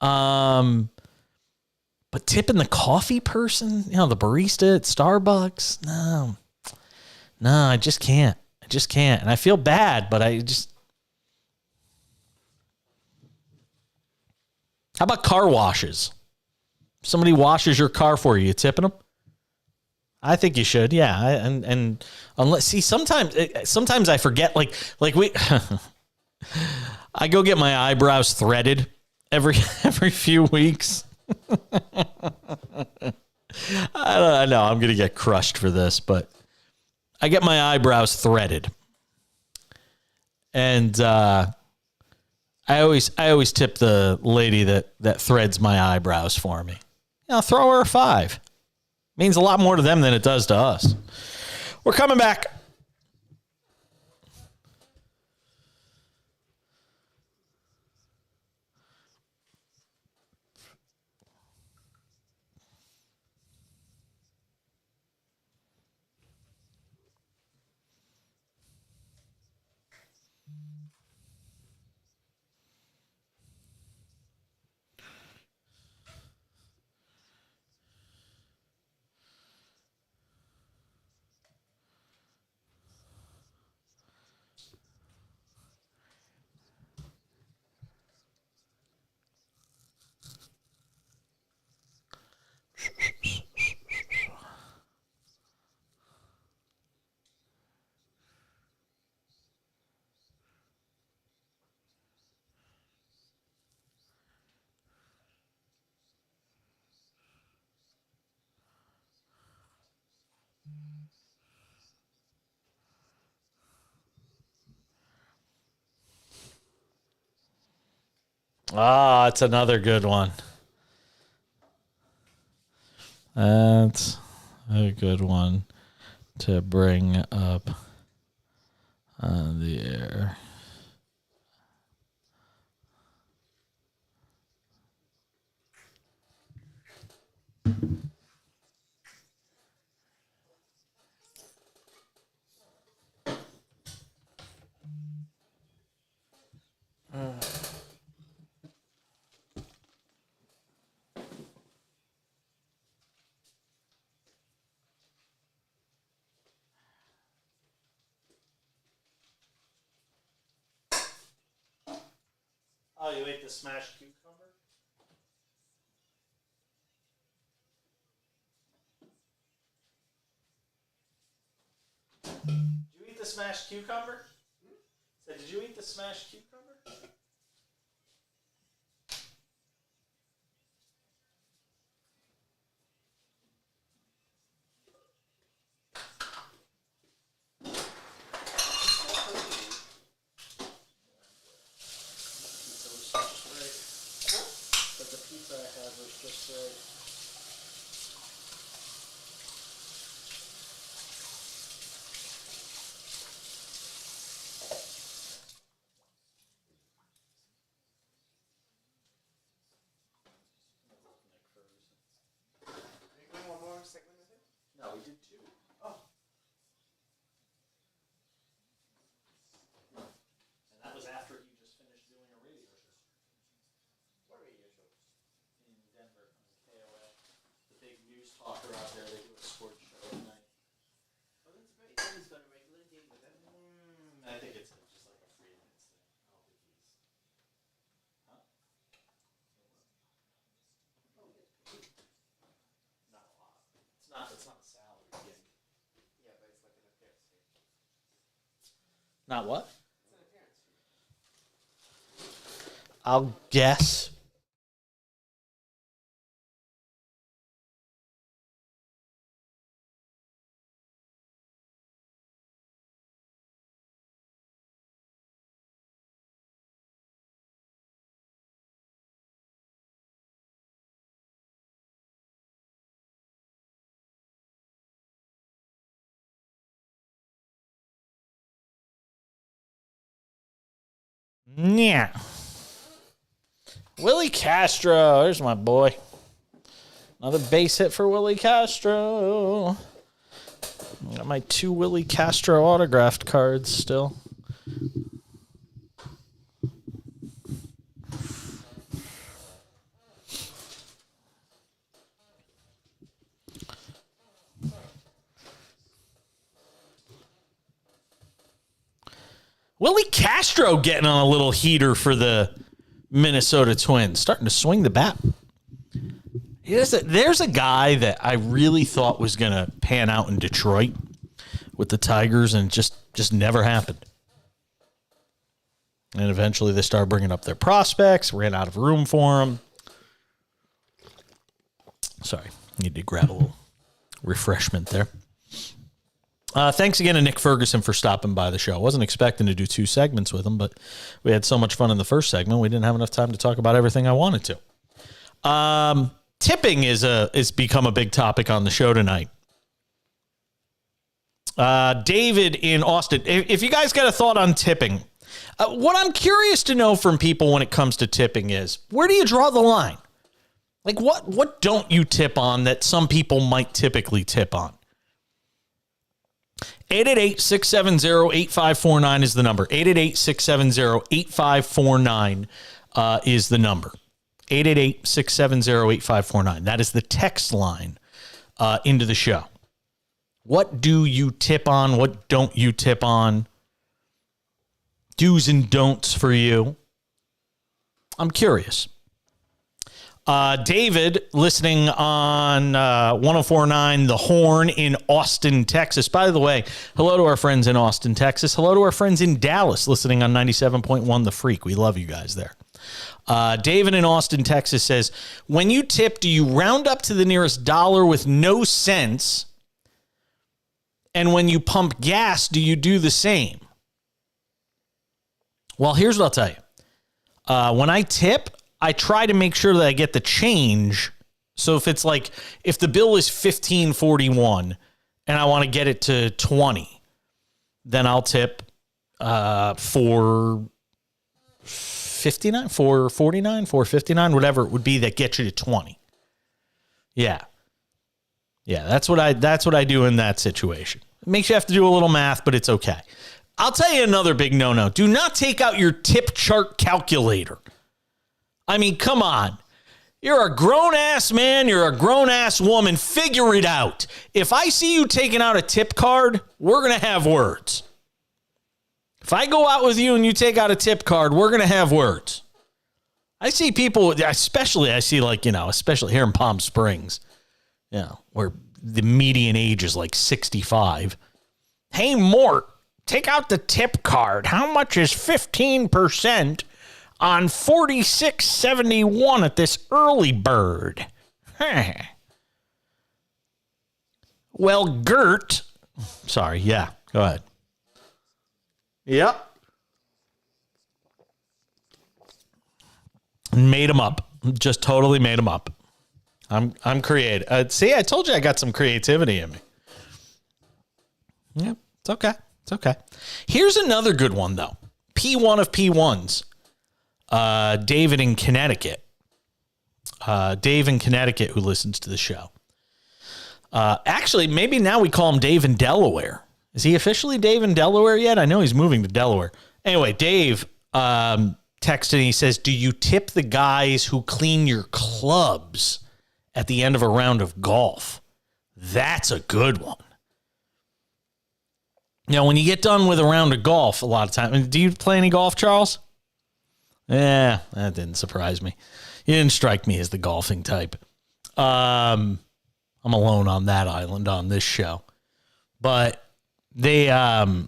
But tipping the coffee person, the barista at Starbucks, no, I just can't. And I feel bad, but I just. How about car washes? Somebody washes your car for you, tipping them? I think you should, yeah. And unless sometimes I forget, like we. I go get my eyebrows threaded every few weeks. I know I'm gonna get crushed for this, but I get my eyebrows threaded, and I always tip the lady that threads my eyebrows for me. Throw her a $5. Means a lot more to them than it does to us. We're coming back. It's another good one. That's a good one to bring up on the air. Oh, you ate the smashed cucumber? Did you eat the smashed cucumber? Did you eat the smashed cucumber? But the pizza I had was just right. No, we did 2. Oh. And that was after he just finished doing a radio show. What radio show? In Denver, on KOA. The big news talker out there, they do a sports show at night. Oh, that's great. So he's got a regular gig with them. I think it's just like a freelance thing. I don't think he's. Huh? Oh, he gets paid. Not a lot. It's not a salary gig. Yeah, but it's like an appearance fee. Not what? It's an appearance fee. I'll guess. Yeah. Willie Castro. There's my boy. Another base hit for Willie Castro. Got my 2 Willie Castro autographed cards still. Willie Castro getting on a little heater for the Minnesota Twins, starting to swing the bat. There's a guy that I really thought was going to pan out in Detroit with the Tigers, and just never happened. And eventually they started bringing up their prospects, ran out of room for them. Sorry, need to grab a little refreshment there. Thanks again to Nick Ferguson for stopping by the show. I wasn't expecting to do 2 segments with him, but we had so much fun in the first segment, we didn't have enough time to talk about everything I wanted to. Tipping is become a big topic on the show tonight. David in Austin, if you guys got a thought on tipping, what I'm curious to know from people when it comes to tipping is, where do you draw the line? Like, what don't you tip on that some people might typically tip on? 888-670-8549 is the number. 888-670-8549 is the number. 888-670-8549. That is the text line into the show. What do you tip on? What don't you tip on? Do's and don'ts for you. I'm curious. David, listening on 104.9 The Horn in Austin, Texas. By the way, hello to our friends in Austin, Texas. Hello to our friends in Dallas, listening on 97.1 The Freak. We love you guys there. David in Austin, Texas says, when you tip, do you round up to the nearest dollar with no cents? And when you pump gas, do you do the same? Well, here's what I'll tell you. When I tip, I try to make sure that I get the change. So if the bill is $15.41 and I want to get it to $20, then I'll tip $4.59, $4.59, whatever it would be that gets you to $20. Yeah. Yeah, that's what I do in that situation. It makes you have to do a little math, but it's okay. I'll tell you another big no-no. Do not take out your tip chart calculator. I mean, come on. You're a grown-ass man. You're a grown-ass woman. Figure it out. If I see you taking out a tip card, we're going to have words. If I go out with you and you take out a tip card, we're going to have words. I see people, especially especially here in Palm Springs, where the median age is like 65. Hey, Mort, take out the tip card. How much is 15% on $46.71 at this early bird? Well, Gert. Sorry, yeah, go ahead. Yep. Made them up. Just totally made them up. I'm creative. See, I told you I got some creativity in me. Yep, it's okay. It's okay. Here's another good one, though. P1 of P1s. David in Connecticut. Dave in Connecticut, who listens to the show. Actually, maybe now we call him Dave in Delaware. Is he officially Dave in Delaware yet? I know he's moving to Delaware. Anyway, Dave texted and he says, do you tip the guys who clean your clubs at the end of a round of golf? That's a good one. Now, when you get done with a round of golf, a lot of time, do you play any golf, Charles? Yeah, that didn't surprise me. You didn't strike me as the golfing type. I'm alone on that island on this show. But they,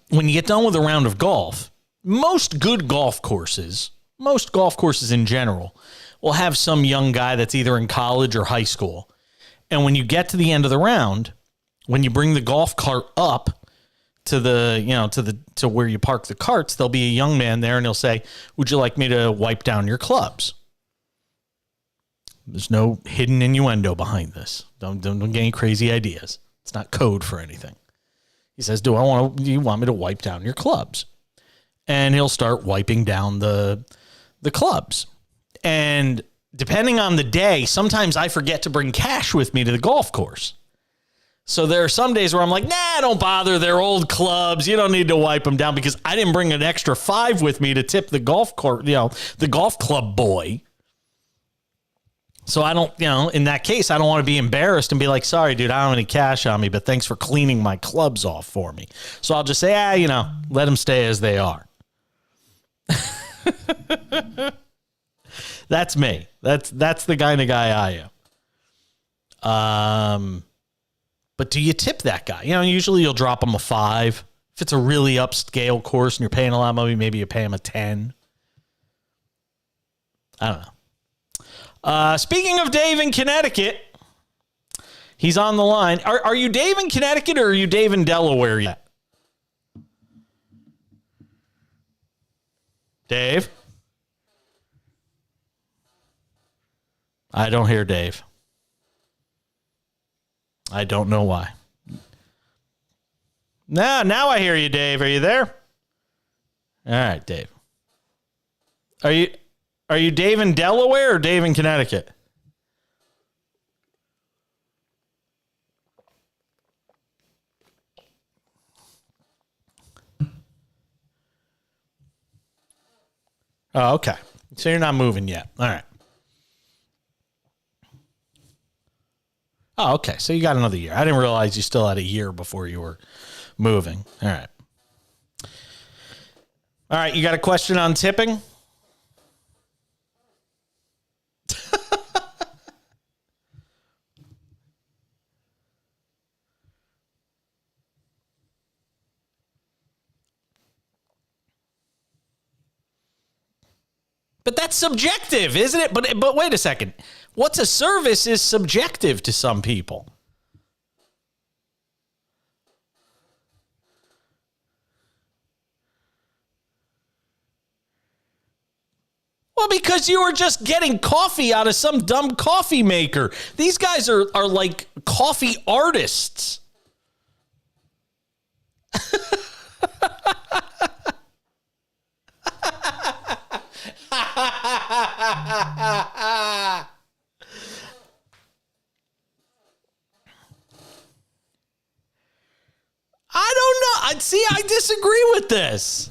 when you get done with a round of golf, most good golf courses in general, will have some young guy that's either in college or high school. And when you get to the end of the round, when you bring the golf cart up to to where you park the carts, there'll be a young man there and he'll say, would you like me to wipe down your clubs? There's no hidden innuendo behind this. Don't get any crazy ideas. It's not code for anything. He says, do you want me to wipe down your clubs? And he'll start wiping down the clubs. And depending on the day, sometimes I forget to bring cash with me to the golf course. So there are some days where I'm like, nah, don't bother. They're old clubs. You don't need to wipe them down because I didn't bring an extra $5 with me to tip the golf court, the golf club boy. So I don't, in that case, I don't want to be embarrassed and be like, sorry, dude, I don't have any cash on me, but thanks for cleaning my clubs off for me. So I'll just say, let them stay as they are. That's me. That's the kind of guy I am. But do you tip that guy? Usually you'll drop him a 5. If it's a really upscale course and you're paying a lot of money, maybe you pay him a 10. I don't know. Speaking of Dave in Connecticut, he's on the line. Are you Dave in Connecticut or are you Dave in Delaware yet? Dave? I don't hear Dave. I don't know why. Now I hear you, Dave. Are you there? All right, Dave. Are you Dave in Delaware or Dave in Connecticut? Oh, okay. So you're not moving yet. All right. Oh, okay. So you got another year. I didn't realize you still had a year before you were moving. All right. All right. You got a question on tipping? But that's subjective, isn't it? But wait a second. What's a service is subjective to some people. Well, because you were just getting coffee out of some dumb coffee maker. These guys are like coffee artists. I don't know. See, I disagree with this.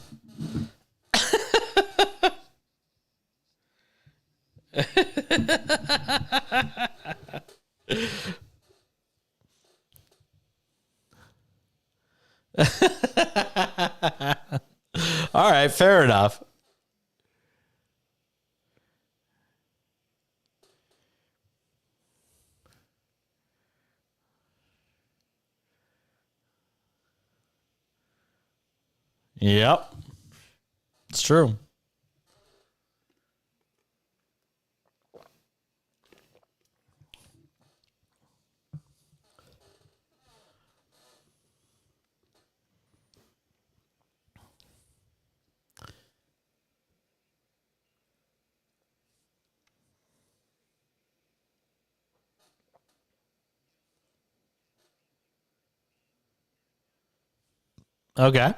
All right, fair enough. Yep. It's true. Okay.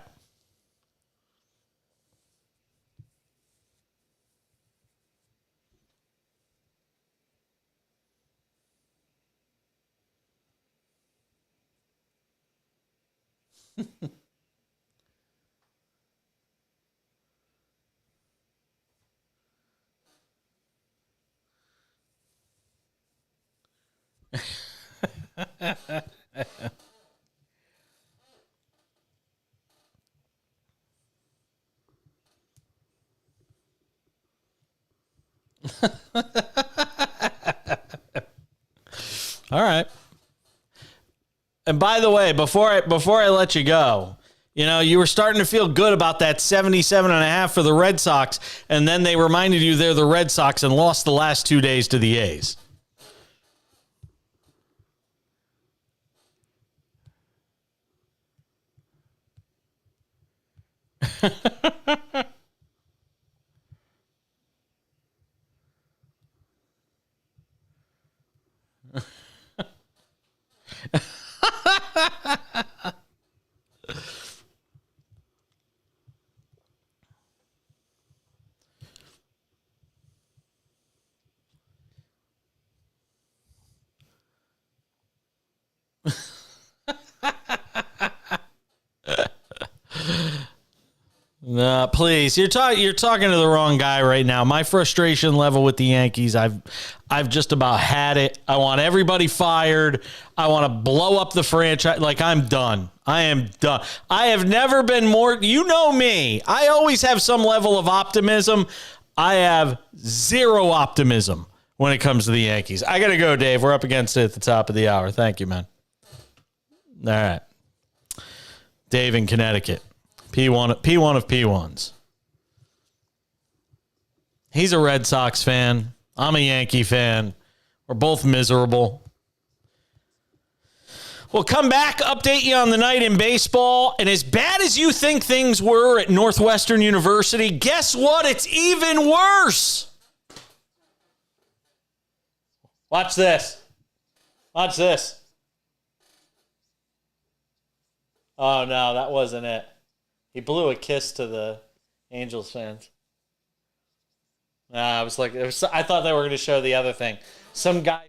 All right. And by the way, before I let you go, you were starting to feel good about that 77.5 for the Red Sox, and then they reminded you they're the Red Sox and lost the last 2 days to the A's. Nope. please. You're talking to the wrong guy right now. My frustration level with the Yankees, I've just about had it. I want everybody fired. I want to blow up the franchise. Like, I'm done. I am done. I have never been more, you know me. I always have some level of optimism. I have zero optimism when it comes to the Yankees. I got to go, Dave. We're up against it at the top of the hour. Thank you, man. All right. Dave in Connecticut. P1 of P1s. He's a Red Sox fan. I'm a Yankee fan. We're both miserable. We'll come back, update you on the night in baseball. And as bad as you think things were at Northwestern University, guess what? It's even worse. Watch this. Watch this. Oh, no, that wasn't it. He blew a kiss to the Angels fans. I thought they were going to show the other thing. Some guy.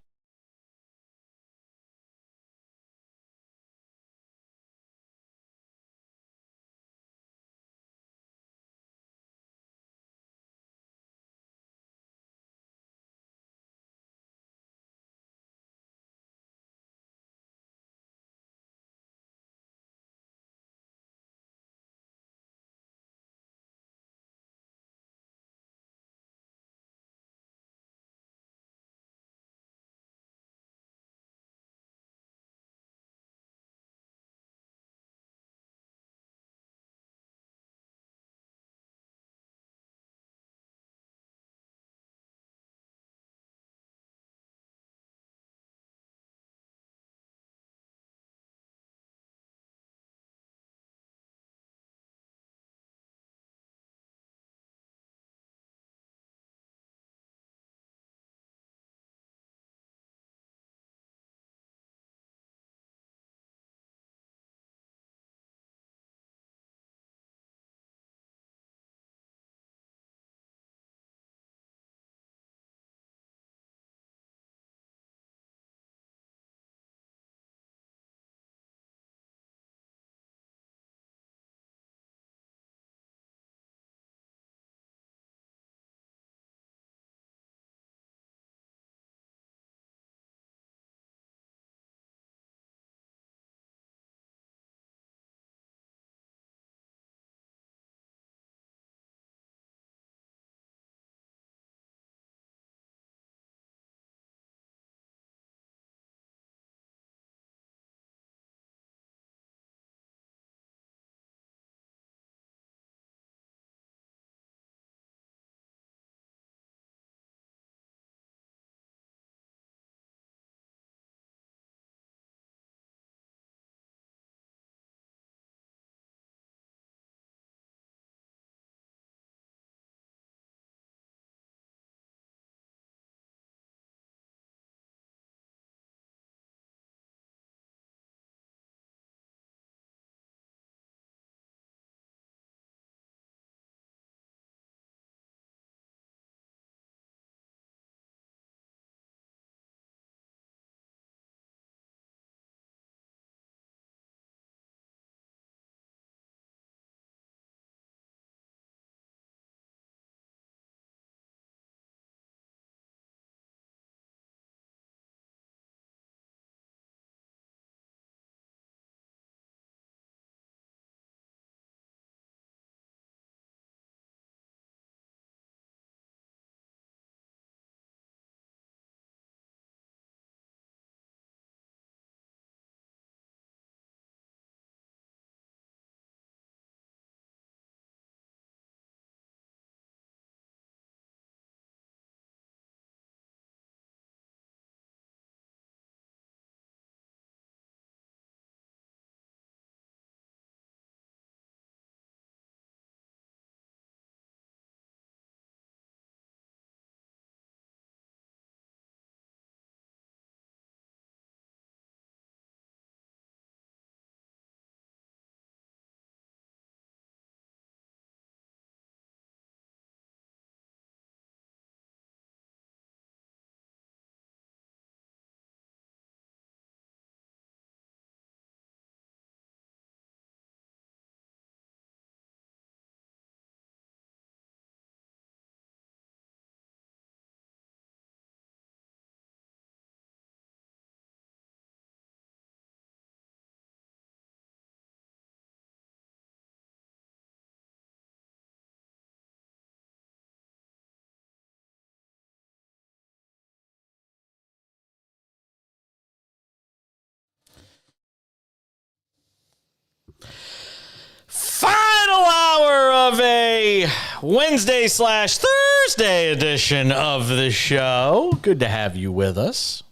Wednesday/Thursday edition of the show. Good to have you with us.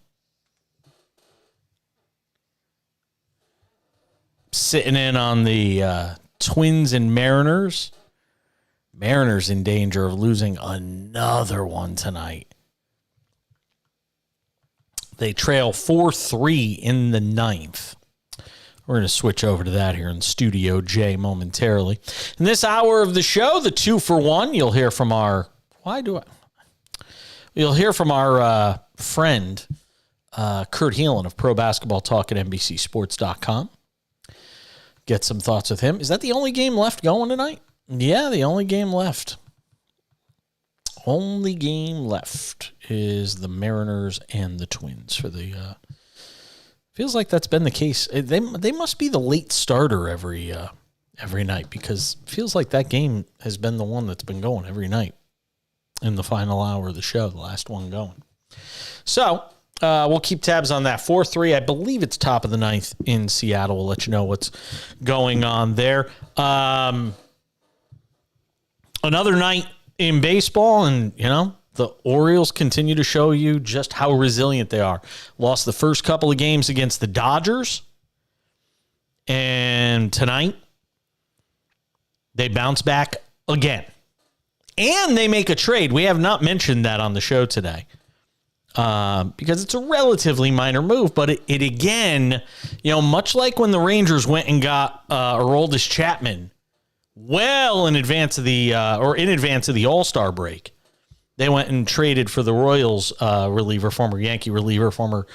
Sitting in on the Twins and Mariners. Mariners in danger of losing another one tonight. They trail 4-3 in the ninth. We're going to switch over to that here in Studio J momentarily. In this hour of the show, the 2-for-1, you'll hear from our friend Kurt Heelan of Pro Basketball Talk at NBCSports.com. Get some thoughts with him. Is that the only game left going tonight? Yeah, the only game left. Only game left is the Mariners and the Twins for the. Feels like that's been the case. They must be the late starter every night, because it feels like that game has been the one that's been going every night in the final hour of the show, the last one going. So we'll keep tabs on that. 4-3, I believe it's top of the ninth in Seattle. We'll let you know what's going on there. Another night in baseball, and, the Orioles continue to show you just how resilient they are. Lost the first couple of games against the Dodgers. And tonight, they bounce back again. And they make a trade. We have not mentioned that on the show today. Because it's a relatively minor move. But it again, much like when the Rangers went and got Aroldis Chapman well in advance of the All-Star break. They went and traded for the Royals reliever, former Yankee reliever, former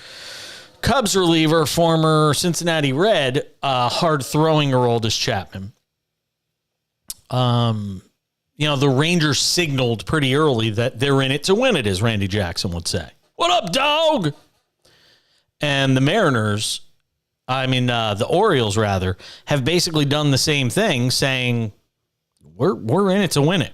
Cubs reliever, former Cincinnati Red, hard-throwing Aroldis Chapman. The Rangers signaled pretty early that they're in it to win it, as Randy Jackson would say. What up, dog? And the Orioles, rather, have basically done the same thing, saying, we're in it to win it.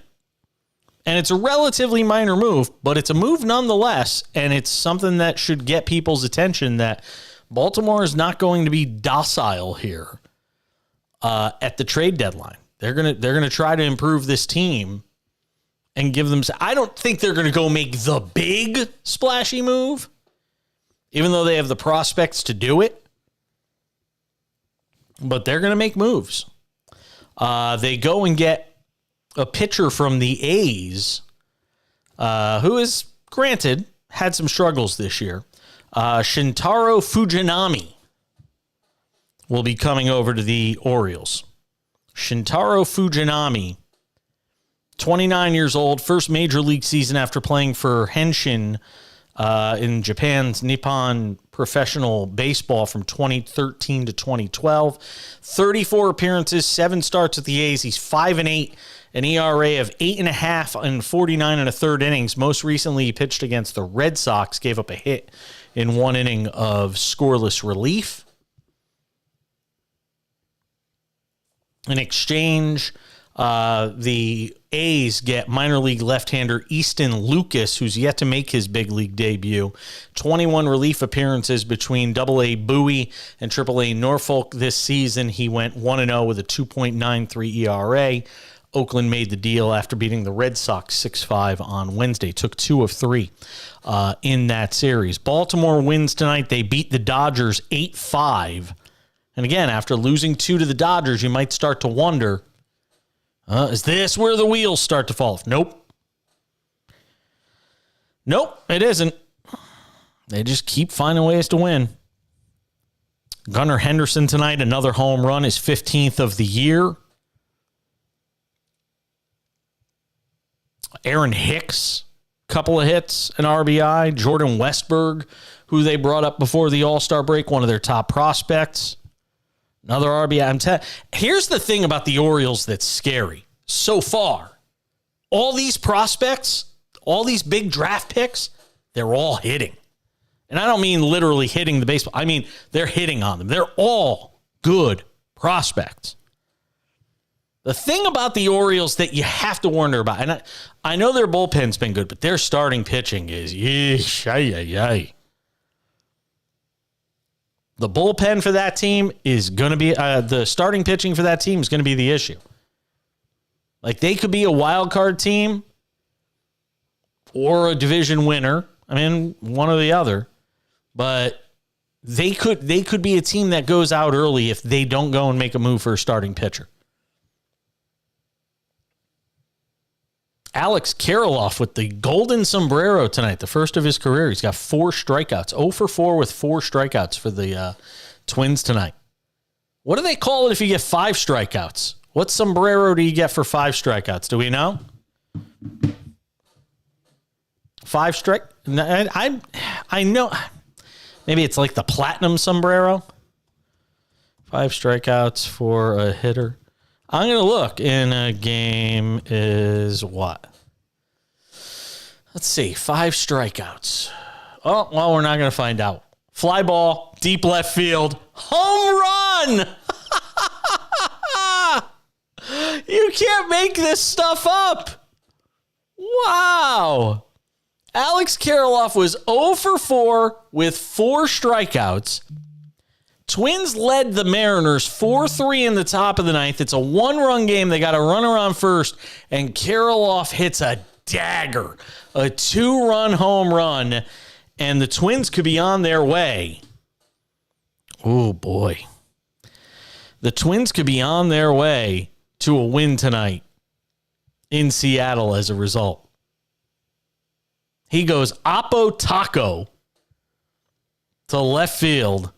And it's a relatively minor move, but it's a move nonetheless, and it's something that should get people's attention that Baltimore is not going to be docile here at the trade deadline. They're gonna try to improve this team and give them. I don't think they're gonna go make the big splashy move, even though they have the prospects to do it. But they're gonna make moves. They go and get a pitcher from the A's, who is, granted, had some struggles this year. Shintaro Fujinami will be coming over to the Orioles. Shintaro Fujinami, 29 years old, first major league season after playing for Henshin in Japan's Nippon Professional Baseball from 2013 to 2012. 34 appearances, 7 starts at the A's. He's 5-8. An ERA of 8.5 and 49 1/3 innings. Most recently, he pitched against the Red Sox, gave up a hit in 1 inning of scoreless relief. In exchange, the A's get minor league left-hander Easton Lucas, who's yet to make his big league debut. 21 relief appearances between AA Bowie and AAA Norfolk this season. He went 1-0 with a 2.93 ERA. Oakland made the deal after beating the Red Sox 6-5 on Wednesday. Took 2 of 3 in that series. Baltimore wins tonight. They beat the Dodgers 8-5. And again, after losing 2 to the Dodgers, you might start to wonder, is this where the wheels start to fall off? Nope, it isn't. They just keep finding ways to win. Gunnar Henderson tonight, another home run, his 15th of the year. Aaron Hicks, couple of hits, an RBI. Jordan Westberg, who they brought up before the All-Star break, one of their top prospects. Another RBI. Here's the thing about the Orioles that's scary. So far, all these prospects, all these big draft picks, they're all hitting. And I don't mean literally hitting the baseball. I mean, they're hitting on them. They're all good prospects. The thing about the Orioles that you have to wonder about, and I know their bullpen's been good, but their starting pitching is yeesh, ay. The bullpen for that team is going to be, the starting pitching for that team is going to be the issue. Like, they could be a wild card team or a division winner. I mean, one or the other. But they could be a team that goes out early if they don't go and make a move for a starting pitcher. Alex Kirilloff with the golden sombrero tonight, the first of his career. He's got 4 strikeouts. 0 for 4 with 4 strikeouts for the Twins tonight. What do they call it if you get 5 strikeouts? What sombrero do you get for 5 strikeouts? Do we know? 5 strike? I know. Maybe it's like the platinum sombrero. 5 strikeouts for a hitter. I'm going to look. In a game is what? Let's see. 5 strikeouts. Oh, well, we're not going to find out. Fly ball, deep left field, home run. You can't make this stuff up. Wow. Alex Kirilloff was 0 for 4 with 4 strikeouts. Twins led the Mariners 4-3 in the top of the ninth. It's a 1-run game. They got a runner on first, and Kirilloff hits a dagger, a 2-run home run, and the Twins could be on their way. Oh, boy. The Twins could be on their way to a win tonight in Seattle as a result. He goes Oppo Taco to left field.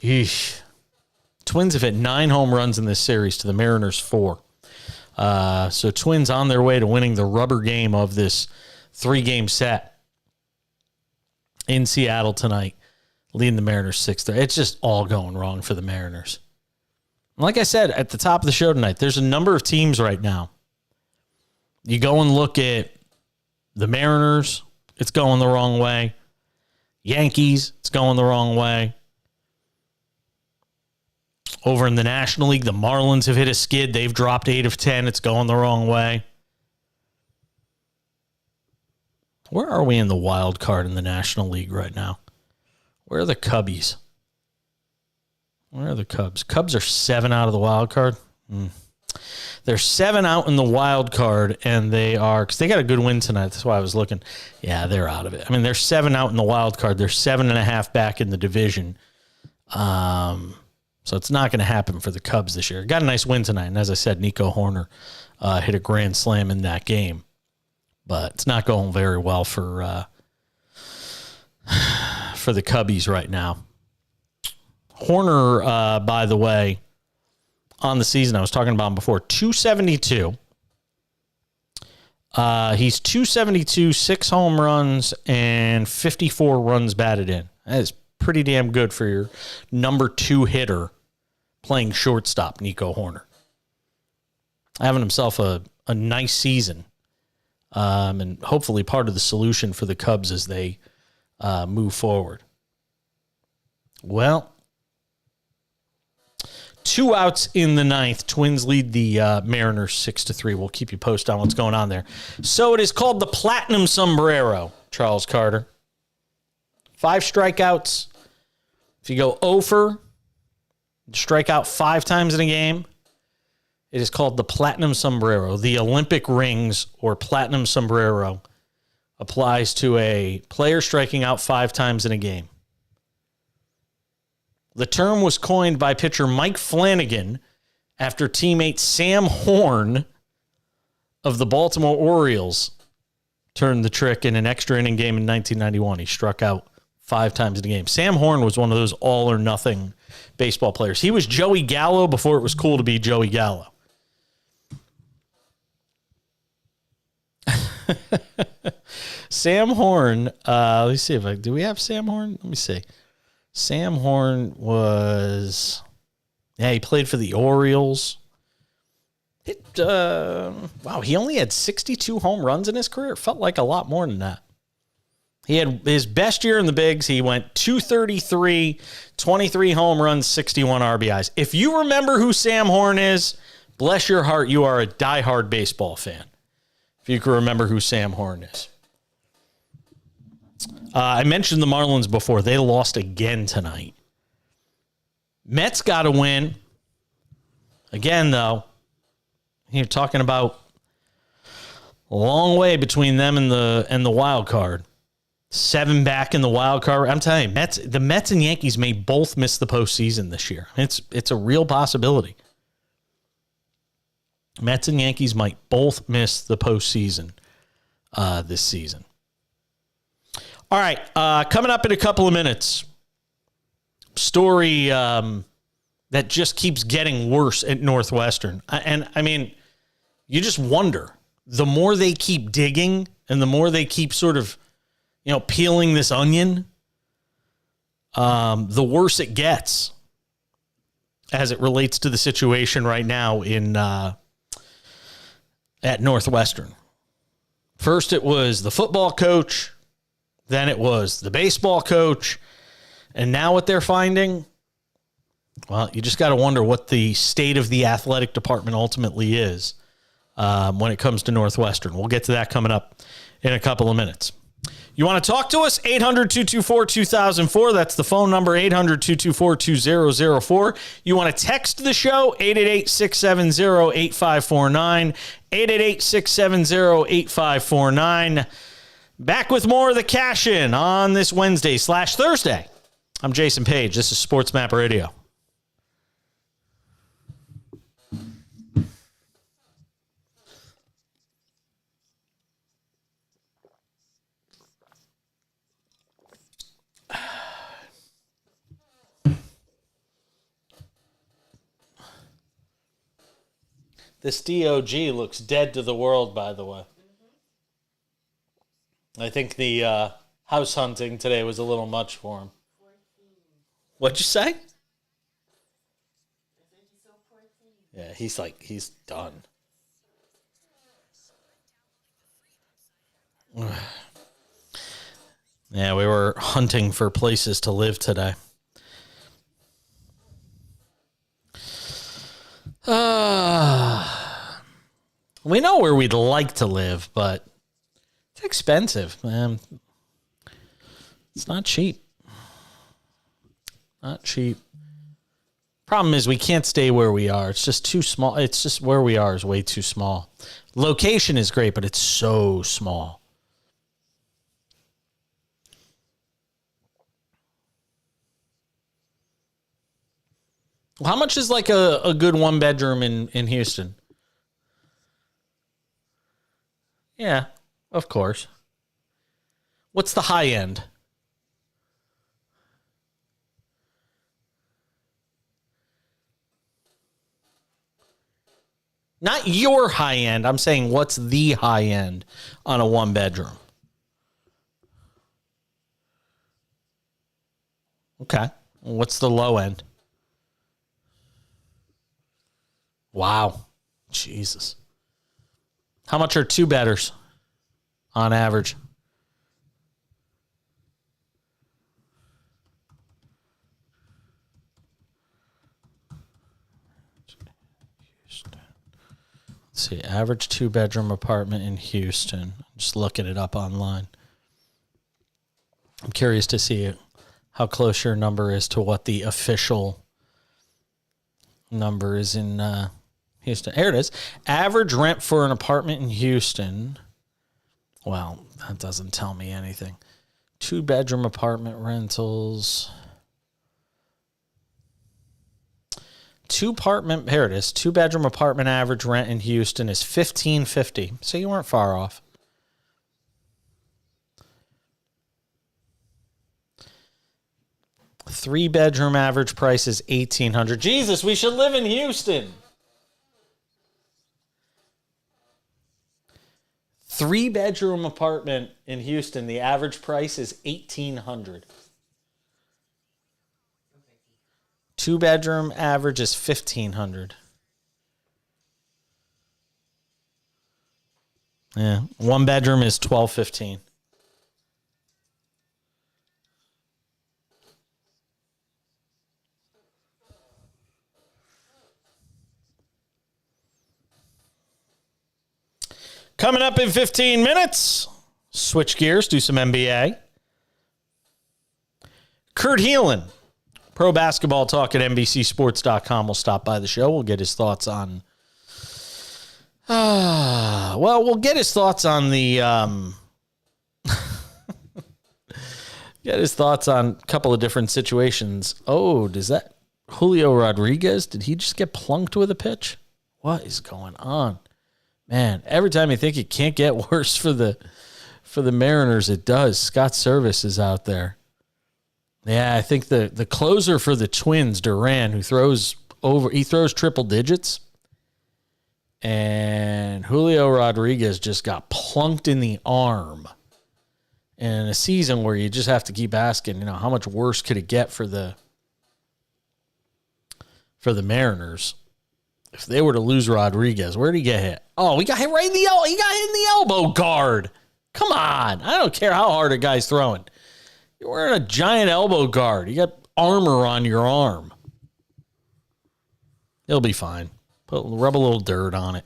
Yeesh. Twins have hit 9 home runs in this series to the Mariners 4. So Twins on their way to winning the rubber game of this 3-game set in Seattle tonight, leading the Mariners 6-3. It's just all going wrong for the Mariners. Like I said at the top of the show tonight, there's a number of teams right now. You go and look at the Mariners, it's going the wrong way. Yankees, it's going the wrong way. Over in the National League, the Marlins have hit a skid. They've dropped 8 of 10. It's going the wrong way. Where are we in the wild card in the National League right now? Where are the Cubbies? Where are the Cubs? Cubs are 7 out of the wild card. They're 7 out in the wild card, and they are, because they got a good win tonight. That's why I was looking. Yeah, they're out of it. I mean, they're 7 out in the wild card. They're 7.5 back in the division. So it's not going to happen for the Cubs this year. Got a nice win tonight, and as I said, Nico Horner hit a grand slam in that game. But it's not going very well for the Cubbies right now. Horner, by the way, on the season, I was talking about him before, 272. He's 272, 6 home runs, and 54 runs batted in. That is pretty damn good for your number 2 hitter playing shortstop, Nico Horner. Having himself a nice season, and hopefully part of the solution for the Cubs as they move forward. Well, 2 outs in the ninth. Twins lead the Mariners 6-3. We'll keep you posted on what's going on there. So it is called the Platinum Sombrero, Charles Carter. 5 strikeouts. If you go over, strike out 5 times in a game, it is called the Platinum Sombrero. The Olympic rings or Platinum Sombrero applies to a player striking out 5 times in a game. The term was coined by pitcher Mike Flanagan after teammate Sam Horn of the Baltimore Orioles turned the trick in an extra inning game in 1991. He struck out 5 times in a game. Sam Horn was one of those all-or-nothing baseball players. He was Joey Gallo before it was cool to be Joey Gallo. Sam Horn, let's see do we have Sam Horn? Let me see. Sam Horn he played for the Orioles. Wow, he only had 62 home runs in his career. It felt like a lot more than that. He had his best year in the bigs. He went 233, 23 home runs, 61 RBIs. If you remember who Sam Horn is, bless your heart, you are a diehard baseball fan. If you can remember who Sam Horn is. I mentioned the Marlins before. They lost again tonight. Mets got to win. Again, though, You're talking about a long way between them and the wild card. 7 back in the wild card. I'm telling you, the Mets and Yankees may both miss the postseason this year. It's a real possibility. Mets and Yankees might both miss the postseason this season. All right, coming up in a couple of minutes, story that just keeps getting worse at Northwestern. And I mean, you just wonder, the more they keep digging and the more they keep sort of, peeling this onion, the worse it gets as it relates to the situation right now at Northwestern. First, it was the football coach. Then it was the baseball coach. And now what they're finding, well, you just got to wonder what the state of the athletic department ultimately is when it comes to Northwestern. We'll get to that coming up in a couple of minutes. You want to talk to us? 800-224-2004. That's the phone number, 800-224-2004. You want to text the show? 888-670-8549. 888-670-8549. Back with more of the Cash In on this Wednesday/Thursday. I'm Jason Page. This is SportsMap Radio. This DOG looks dead to the world, by the way. I think the house hunting today was a little much for him. 14. What'd you say? I said he's so 14. Yeah, he's done. Yeah, we were hunting for places to live today. We know where we'd like to live, but it's expensive, man. It's not cheap. Not cheap. Problem is we can't stay where we are. It's just too small. It's just where we are is way too small. Location is great, but it's so small. How much is like a good one bedroom in Houston? Yeah, of course. What's the high end? Not your high end. I'm saying what's the high end on a one bedroom? Okay. What's the low end? Wow. Jesus. How much are two bedders on average? Let's see, average two-bedroom apartment in Houston. I'm just looking it up online. I'm curious to see how close your number is to what the official number is in Houston. Here it is. Average rent for an apartment in Houston. Well, that doesn't tell me anything. Two-bedroom apartment rentals. Here it is. Two-bedroom apartment average rent in Houston is $1,550. So you weren't far off. Three-bedroom average price is $1,800. Jesus, we should live in Houston. Three-bedroom apartment in Houston, the average price is $1,800. Two-bedroom average is $1,500. Yeah, one bedroom is $1,215. Coming up in 15 minutes, switch gears, do some NBA. Kurt Helin, pro basketball talk at NBCSports.com, will stop by the show. We'll get his thoughts on Well, we'll get his thoughts on the get his thoughts on a couple of different situations. Oh, does that Julio Rodriguez, did he just get plunked with a pitch? What is going on? Man, every time you think it can't get worse for the Mariners, it does. Scott Service is out there. Yeah, I think the closer for the Twins, Duran, he throws triple digits. And Julio Rodriguez just got plunked in the arm in a season where you just have to keep asking, how much worse could it get for the Mariners? If they were to lose Rodriguez, where did he get hit? Oh, he got hit right in the elbow. He got hit in the elbow guard. Come on. I don't care how hard a guy's throwing. You're wearing a giant elbow guard. You got armor on your arm. He'll be fine. Rub a little dirt on it.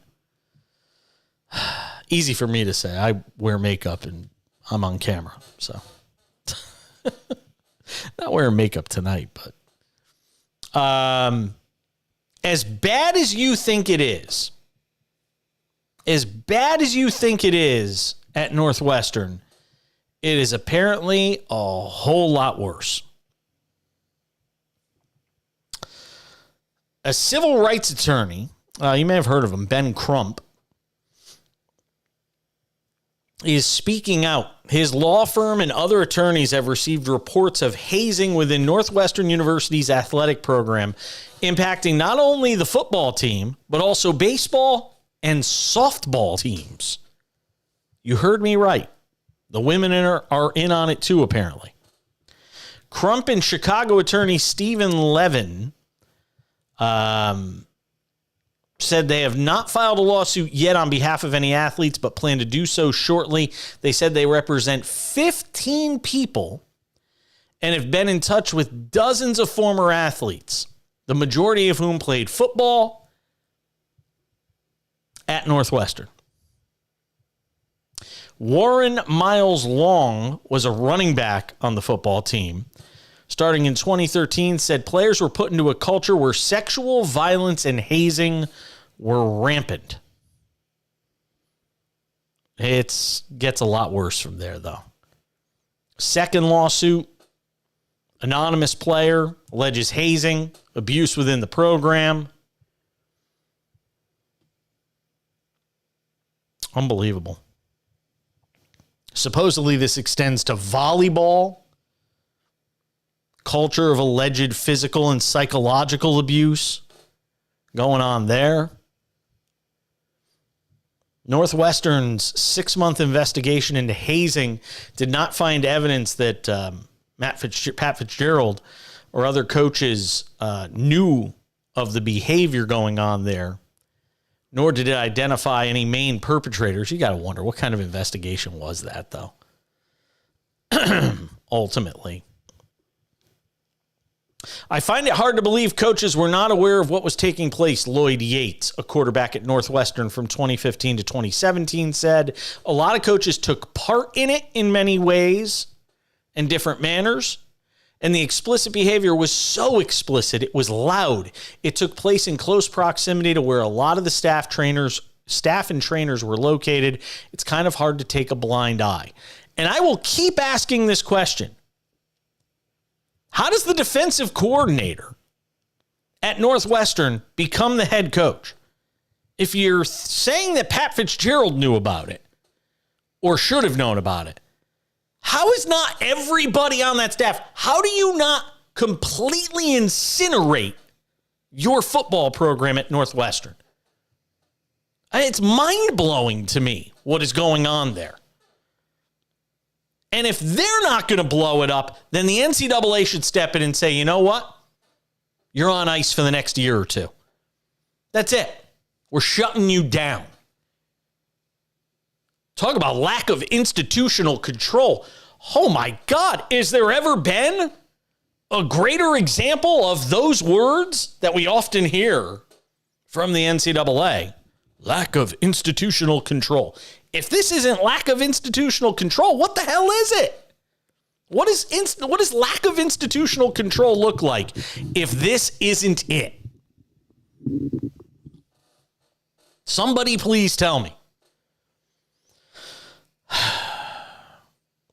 Easy for me to say. I wear makeup and I'm on camera, so. Not wearing makeup tonight, but. As bad as you think it is at Northwestern, it is apparently a whole lot worse. A civil rights attorney, you may have heard of him, Ben Crump, is speaking out. His law firm and other attorneys have received reports of hazing within Northwestern University's athletic program, impacting not only the football team, but also baseball and softball teams. You heard me right. The women are in on it too, apparently. Crump and Chicago attorney Stephen Levin said they have not filed a lawsuit yet on behalf of any athletes, but plan to do so shortly. They said they represent 15 people and have been in touch with dozens of former athletes, the majority of whom played football at Northwestern. Warren Miles Long was a running back on the football team. Starting in 2013, said players were put into a culture where sexual violence and hazing were rampant. It gets a lot worse from there, though. Second lawsuit, anonymous player alleges hazing, abuse within the program. Unbelievable. Supposedly, this extends to volleyball. Culture of alleged physical and psychological abuse going on there. Northwestern's 6-month investigation into hazing did not find evidence that Pat Fitzgerald or other coaches knew of the behavior going on there, nor did it identify any main perpetrators. You got to wonder, what kind of investigation was that, though? Ultimately. I find it hard to believe coaches were not aware of what was taking place, Lloyd Yates, a quarterback at Northwestern from 2015 to 2017, said. A lot of coaches took part in it in many ways and different manners, and the explicit behavior was so explicit, it was loud. It took place in close proximity to where a lot of the staff and trainers were located. It's kind of hard to take a blind eye. And I will keep asking this question. How does the defensive coordinator at Northwestern become the head coach? If you're saying that Pat Fitzgerald knew about it or should have known about it, how is not everybody on that staff, how do you not completely incinerate your football program at Northwestern? It's mind-blowing to me what is going on there. And if they're not going to blow it up, then the NCAA should step in and say, you know what? You're on ice for the next year or two. That's it. We're shutting you down. Talk about lack of institutional control. Oh my God, is there ever been a greater example of those words that we often hear from the NCAA? Lack of institutional control. If this isn't lack of institutional control, what the hell is it? What does lack of institutional control look like if this isn't it? Somebody please tell me.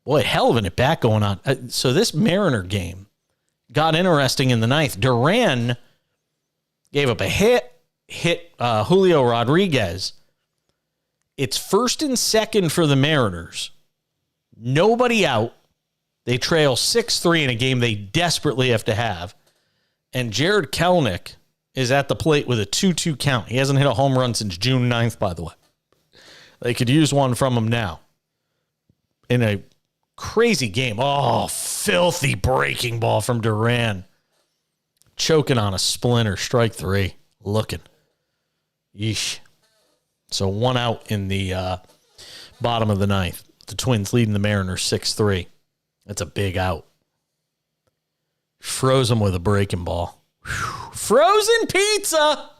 Boy, hell of an at bat going on. So this Mariner game got interesting in the ninth. Duran gave up a hit Julio Rodriguez. It's first and second for the Mariners. Nobody out. They trail 6-3 in a game they desperately have to have. And Jared Kelenic is at the plate with a 2-2 count. He hasn't hit a home run since June 9th, by the way. They could use one from him now. In a crazy game. Oh, filthy breaking ball from Duran. Choking on a splinter. Strike 3. Looking. Yeesh. So 1 out in the bottom of the ninth. The Twins leading the Mariners 6-3. That's a big out. Froze him with a breaking ball. Whew. Frozen pizza.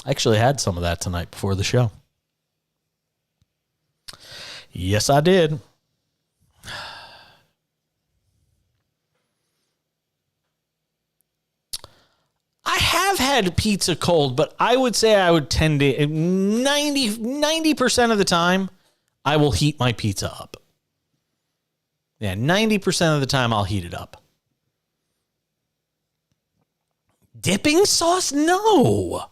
I actually had some of that tonight before the show. Yes, I did. I have had pizza cold, but I would say I would tend to 90% of the time I will heat my pizza up. Yeah, 90% of the time I'll heat it up. Dipping sauce? No.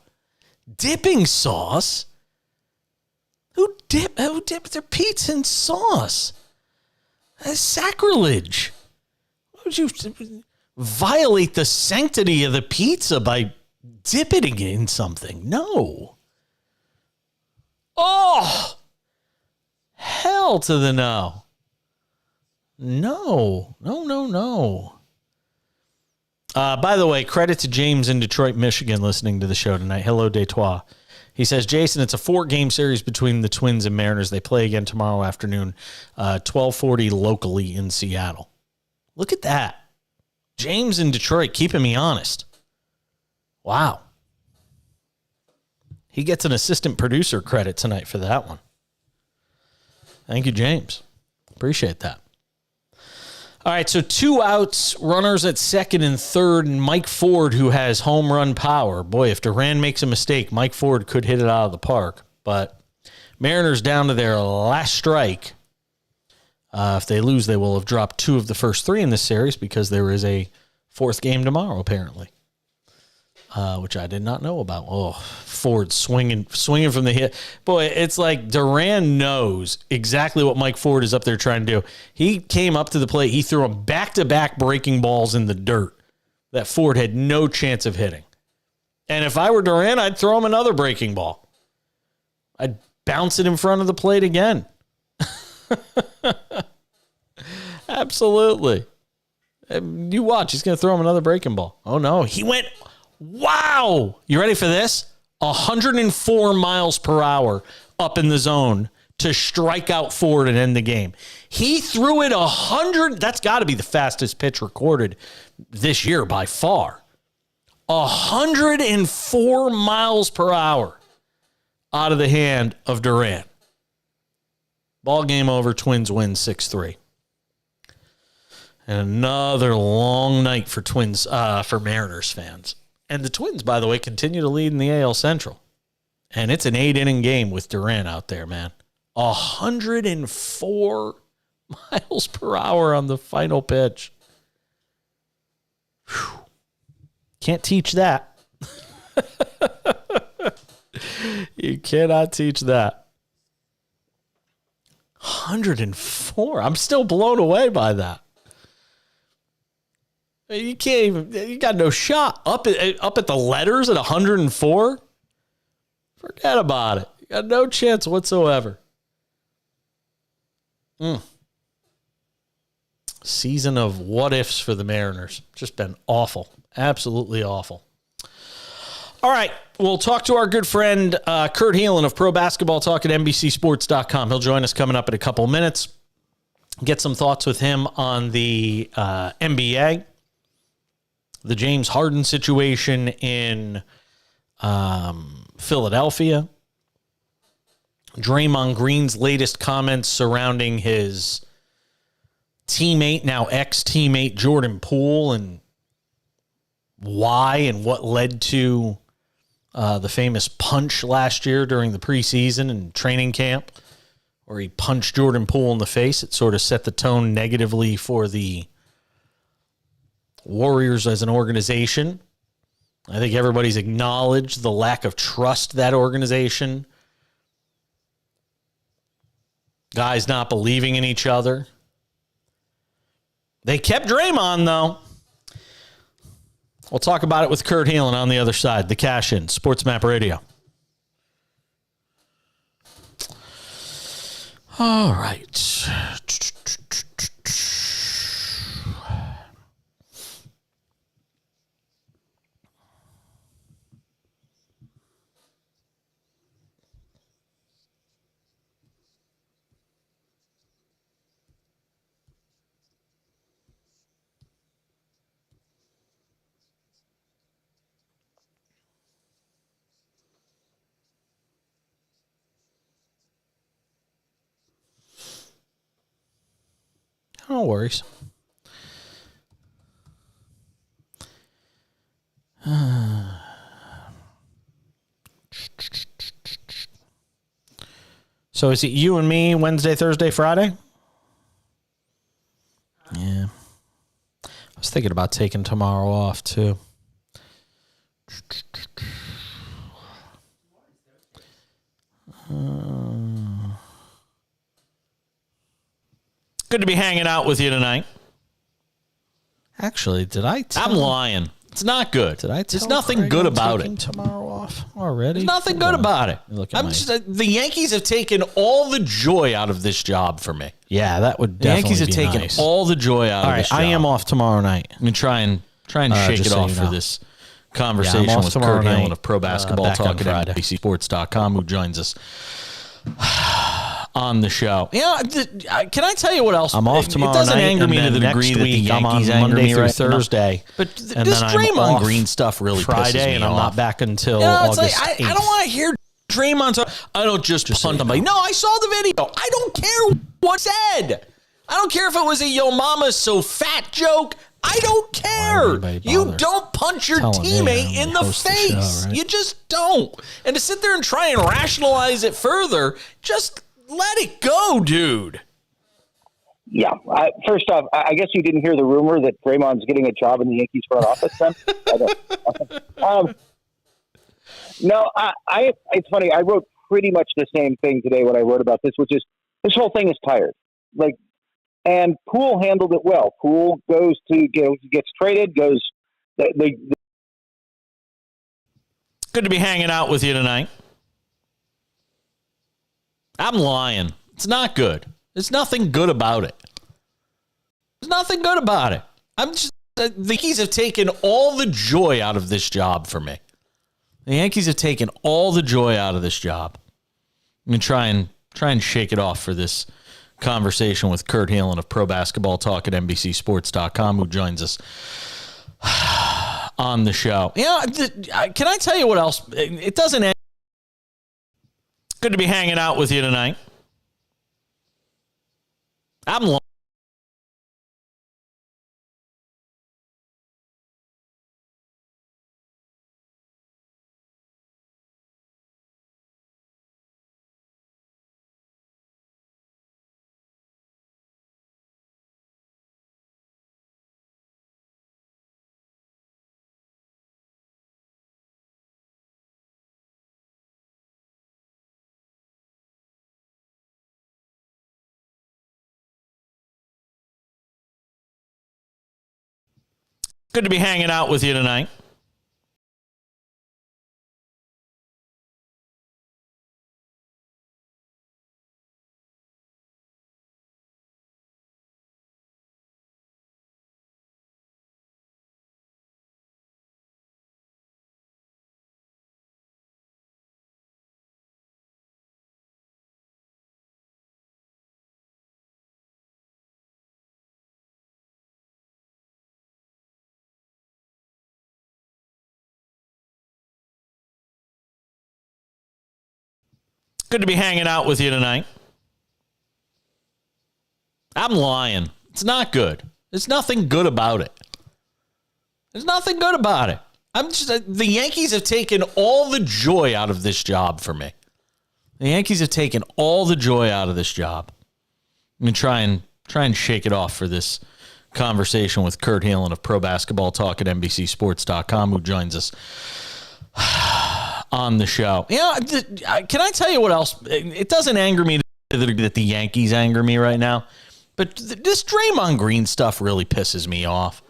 Dipping sauce? Who dips their pizza in sauce? That's sacrilege. Why would you violate the sanctity of the pizza by dipping it in something? No. Oh, hell to the no. No. By the way, credit to James in Detroit, Michigan, listening to the show tonight. Hello, Detroit. He says, Jason, it's a 4-game series between the Twins and Mariners. They play again tomorrow afternoon, 12:40 locally in Seattle. Look at that. James in Detroit keeping me honest. Wow. He gets an assistant producer credit tonight for that one. Thank you, James. Appreciate that. All right, so 2 outs, runners at second and third, and Mike Ford, who has home run power. Boy, if Duran makes a mistake, Mike Ford could hit it out of the park. But Mariners down to their last strike. If they lose, they will have dropped 2 of the first 3 in this series because there is a 4th game tomorrow, apparently, which I did not know about. Oh, Ford swinging from the hit. Boy, it's like Duran knows exactly what Mike Ford is up there trying to do. He came up to the plate. He threw him back-to-back breaking balls in the dirt that Ford had no chance of hitting. And if I were Duran, I'd throw him another breaking ball. I'd bounce it in front of the plate again. Absolutely. You watch. He's going to throw him another breaking ball. Oh, no. He went, wow. You ready for this? 104 miles per hour up in the zone to strike out Ford and end the game. He threw it 100. That's got to be the fastest pitch recorded this year by far. 104 miles per hour out of the hand of Duran. Ball game over. Twins win 6-3. And another long night for for Mariners fans. And the Twins, by the way, continue to lead in the AL Central. And it's an 8-inning game with Duran out there, man. 104 miles per hour on the final pitch. Whew. Can't teach that. You cannot teach that. 104. I'm still blown away by that. You can't even, you got no shot. Up at the letters at 104? Forget about it. You got no chance whatsoever. Season of what ifs for the Mariners. Just been awful. Absolutely awful. All right. We'll talk to our good friend Kurt Heelan of Pro Basketball Talk at NBCSports.com. He'll join us coming up in a couple of minutes. Get some thoughts with him on the NBA. The James Harden situation in Philadelphia. Draymond Green's latest comments surrounding his teammate, now ex-teammate Jordan Poole, and why and what led to the famous punch last year during the preseason and training camp, where he punched Jordan Poole in the face. It sort of set the tone negatively for the Warriors as an organization. I think everybody's acknowledged the lack of trust that organization. Guys not believing in each other. They kept Draymond, though. We'll talk about it with Kurt Heelan on the other side. The Cash In, SportsMap Radio. All right. No worries. So is it you and me Wednesday, Thursday, Friday? Yeah. I was thinking about taking tomorrow off, too. Good to be hanging out with you tonight. Actually, did I tell I'm lying. It's not good. Did I tell There's nothing Craig good about it. Tomorrow off already? There's nothing good about it. The Yankees have taken all the joy out of this job for me. Yeah, that would definitely be nice. The Yankees have taken all the joy out of this job. I am off tomorrow night. I'm going to try and shake it off for this conversation with Kurt Heelan of Pro Basketball Talk at NBCSports.com, who joins us on the show. Can I tell you what else? I'm off tomorrow night. It doesn't anger me to the degree that the Yankees anger me through Thursday. But this Draymond Green stuff really pisses me off. And I'm not back until August 8th. I don't want to hear Draymond talk. I don't just punt somebody. No, I saw the video. I don't care what said. I don't care if it was a Yo Mama's so fat joke. I don't care. You don't punch your teammate in the face. You just don't. And to sit there and try and rationalize it further, just let it go, dude. Yeah. First off, I guess you didn't hear the rumor that Draymond's getting a job in the Yankees front office then? No, it's funny. I wrote pretty much the same thing today when I wrote about this, which is this whole thing is tired. And Poole handled it well. Poole gets traded, Good to be hanging out with you tonight. I'm lying. It's not good. There's nothing good about it. There's nothing good about it. The Yankees have taken all the joy out of this job for me. The Yankees have taken all the joy out of this job. I'm going to try and shake it off for this conversation with Kurt Heelan of Pro Basketball Talk at NBCSports.com, who joins us on the show. Can I tell you what else? It doesn't end. Good to be hanging out with you tonight. I'm lying. Good to be hanging out with you tonight. Good to be hanging out with you tonight. I'm lying. It's not good. There's nothing good about it. There's nothing good about it. The Yankees have taken all the joy out of this job for me. The Yankees have taken all the joy out of this job. I'm going to try and shake it off for this conversation with Kurt Heelan of Pro Basketball Talk at NBCSports.com, who joins us on the show. Can I tell you what else? It doesn't anger me that the Yankees anger me right now, but this Draymond Green stuff really pisses me off.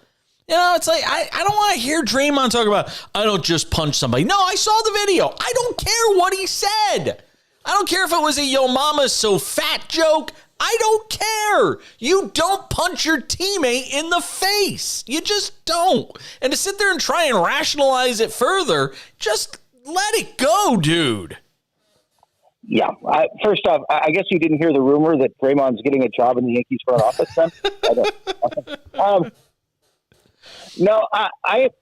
It's like, I don't want to hear Draymond talk about, I don't just punch somebody. No, I saw the video. I don't care what he said. I don't care if it was a yo mama's so fat joke. I don't care. You don't punch your teammate in the face. You just don't. And to sit there and try and rationalize it further, just let it go, dude. Yeah. First off, I guess you didn't hear the rumor that Draymond's getting a job in the Yankees front office then? No,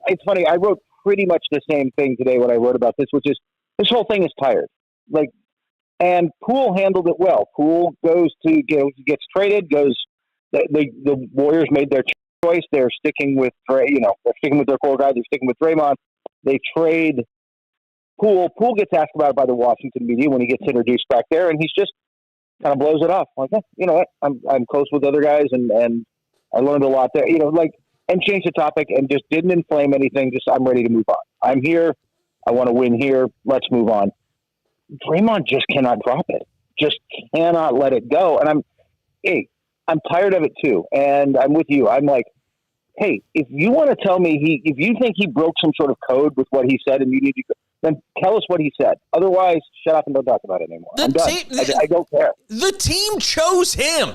it's funny. I wrote pretty much the same thing today when I wrote about this, which is this whole thing is tired. And Poole handled it well. Poole gets traded, the Warriors made their choice. They're sticking with they're sticking with their core guy. They're sticking with Draymond. They trade Poole. Poole gets asked about it by the Washington media when he gets introduced back there, and he's just kind of blows it off. Like, you know what? I'm close with other guys, and I learned a lot there. And changed the topic and just didn't inflame anything. Just, I'm ready to move on. I'm here. I want to win here. Let's move on. Draymond just cannot drop it. Just cannot let it go. And I'm tired of it too. And I'm with you. I'm like, hey, if you want to tell me if you think he broke some sort of code with what he said and you need to, then tell us what he said. Otherwise, shut up and don't talk about it anymore. I'm done. I don't care. The team chose him.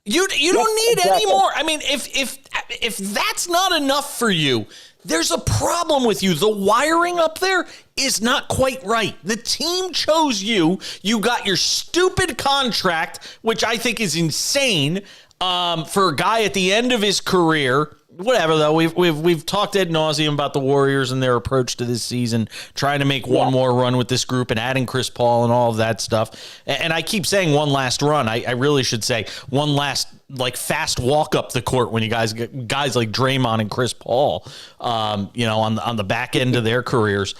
You don't need any more. I mean, if that's not enough for you, there's a problem with you. The wiring up there is not quite right. The team chose you. You got your stupid contract, which I think is insane for a guy at the end of his career. Whatever, though, we've talked ad nauseum about the Warriors and their approach to this season, trying to make one more run with this group and adding Chris Paul and all of that stuff. And I keep saying one last run. I really should say one last fast walk up the court when you guys get guys like Draymond and Chris Paul, on the back end of their careers.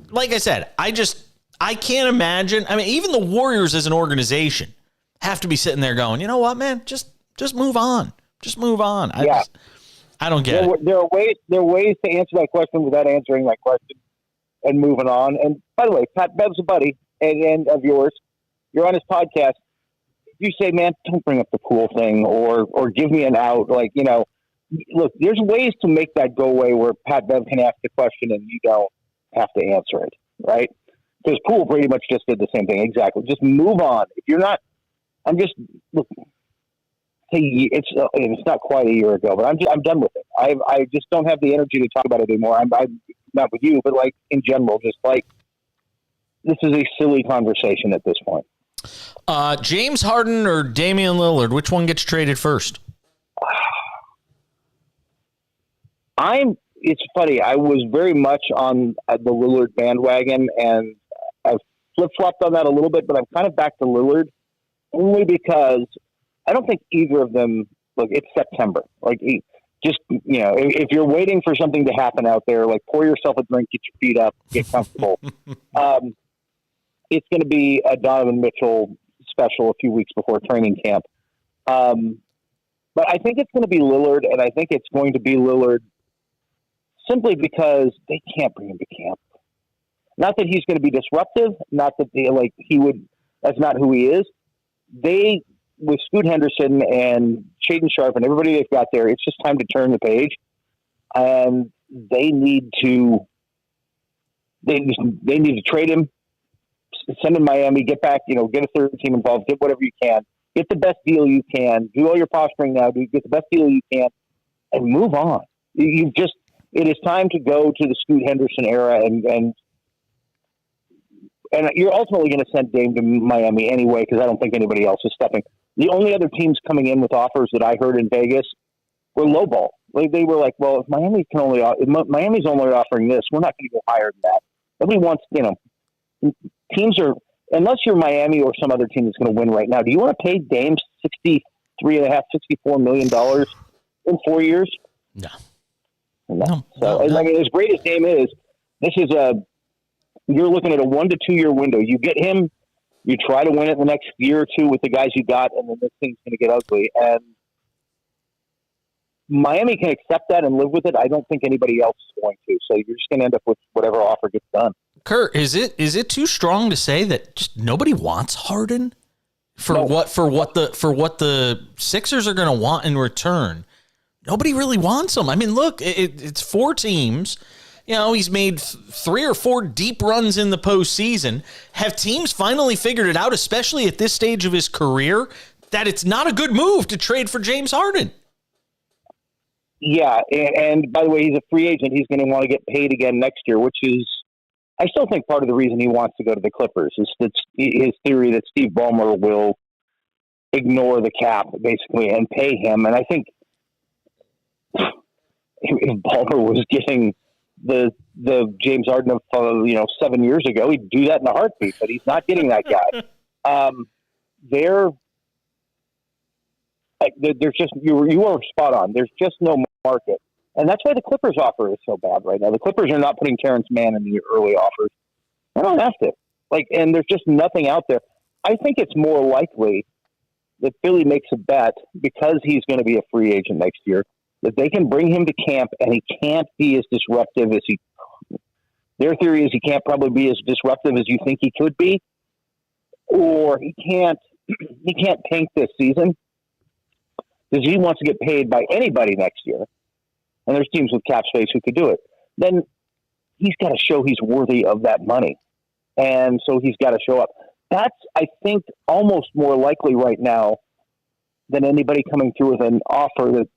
Like I said, I can't imagine. I mean, even the Warriors as an organization have to be sitting there going, you know what, man, just move on. Just move on. I don't get it. There are ways to answer that question without answering that question and moving on. And by the way, Pat Bev's a buddy and of yours. You're on his podcast. You say, man, don't bring up the Poole thing or give me an out. Look, there's ways to make that go away where Pat Bev can ask the question and you don't have to answer it, right? Because Poole pretty much just did the same thing. Exactly. Just move on. If you're not, look. It's not quite a year ago, but I'm done with it. I just don't have the energy to talk about it anymore. I'm not with you, but in general, just this is a silly conversation at this point. James Harden or Damian Lillard, which one gets traded first? It's funny. I was very much on the Lillard bandwagon, and I've flip-flopped on that a little bit, but I'm kind of back to Lillard only because I don't think either of them. Look, it's September. If you're waiting for something to happen out there, pour yourself a drink, get your feet up, get comfortable. It's going to be a Donovan Mitchell special a few weeks before training camp. But I think it's going to be Lillard, and I think it's going to be Lillard simply because they can't bring him to camp. Not that he's going to be disruptive. Not that he would. That's not who he is. With Scoot Henderson and Shaedon Sharpe and everybody they've got there, it's just time to turn the page. And they need to trade him, send him to Miami, get back, get a third team involved, get whatever you can, get the best deal you can, do all your posturing now, get the best deal you can, and move on. It is time to go to the Scoot Henderson era and you're ultimately going to send Dame to Miami anyway, because I don't think anybody else is stepping. The only other teams coming in with offers that I heard in Vegas were lowball. They were like, well, if Miami's only offering this, we're not going to go higher than that. Nobody wants, teams are, unless you're Miami or some other team that's going to win right now, do you want to pay Dame $64 million in 4 years? No. I mean, as great as Dame is, you're looking at a 1 to 2 year window. You get him, you try to win it the next year or two with the guys you got, and then this thing's going to get ugly. And Miami can accept that and live with it. I don't think anybody else is going to. So you're just going to end up with whatever offer gets done. Kurt, is it too strong to say that just nobody wants Harden for what the Sixers are going to want in return? Nobody really wants him. I mean, look, it's 4 teams. You know, he's made 3 or 4 deep runs in the postseason. Have teams finally figured it out, especially at this stage of his career, that it's not a good move to trade for James Harden? Yeah, and by the way, he's a free agent. He's going to want to get paid again next year, which is, I still think part of the reason he wants to go to the Clippers is his theory that Steve Ballmer will ignore the cap, basically, and pay him. And I think if Ballmer was getting the James Harden of 7 years ago, he'd do that in a heartbeat, but he's not getting that guy. There's just, you are spot on. There's just no market. And that's why the Clippers offer is so bad right now. The Clippers are not putting Terrence Mann in the early offers. They don't have to. And there's just nothing out there. I think it's more likely that Philly makes a bet, because he's going to be a free agent next year, that they can bring him to camp and he can't be as disruptive as their theory is he can't probably be as disruptive as you think he could be, or he can't tank this season because he wants to get paid by anybody next year. And there's teams with cap space who could do it. Then he's got to show he's worthy of that money. And so he's got to show up. That's, I think, almost more likely right now than anybody coming through with an offer that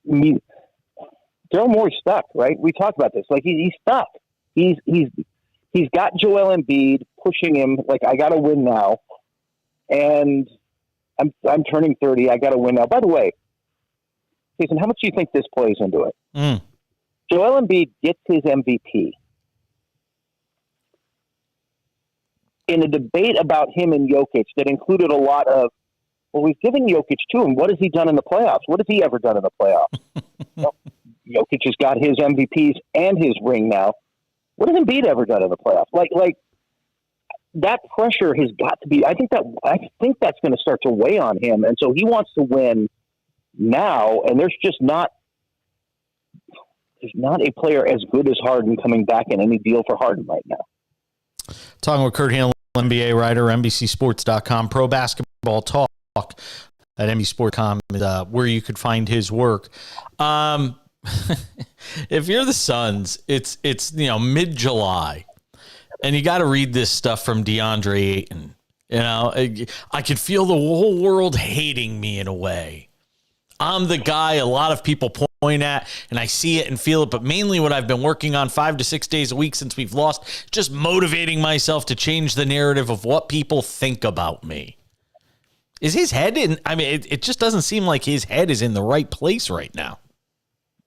Daryl Morey's stuck, right? We talked about this. He's stuck. He's got Joel Embiid pushing him. I got to win now. And I'm turning 30. I got to win now. By the way, Jason, how much do you think this plays into it? Joel Embiid gets his MVP. In a debate about him and Jokic that included a lot of, well, we've given Jokic to him. What has he done in the playoffs? What has he ever done in the playoffs? Well, Jokic has got his MVPs and his ring now. What has Embiid ever done in the playoffs? That pressure has got to be. I think that's going to start to weigh on him, and so he wants to win now. And there's not a player as good as Harden coming back in any deal for Harden right now. Talking with Kurt Hanlon, NBA writer, NBCSports.com, pro basketball talk at NBCSports.com is where you could find his work. If you're the Suns, it's mid-July, and you got to read this stuff from DeAndre Ayton. I could feel the whole world hating me in a way. I'm the guy a lot of people point at, and I see it and feel it, but mainly what I've been working on 5 to 6 days a week since we've lost, just motivating myself to change the narrative of what people think about me. Is his head in? I mean, it just doesn't seem like his head is in the right place right now.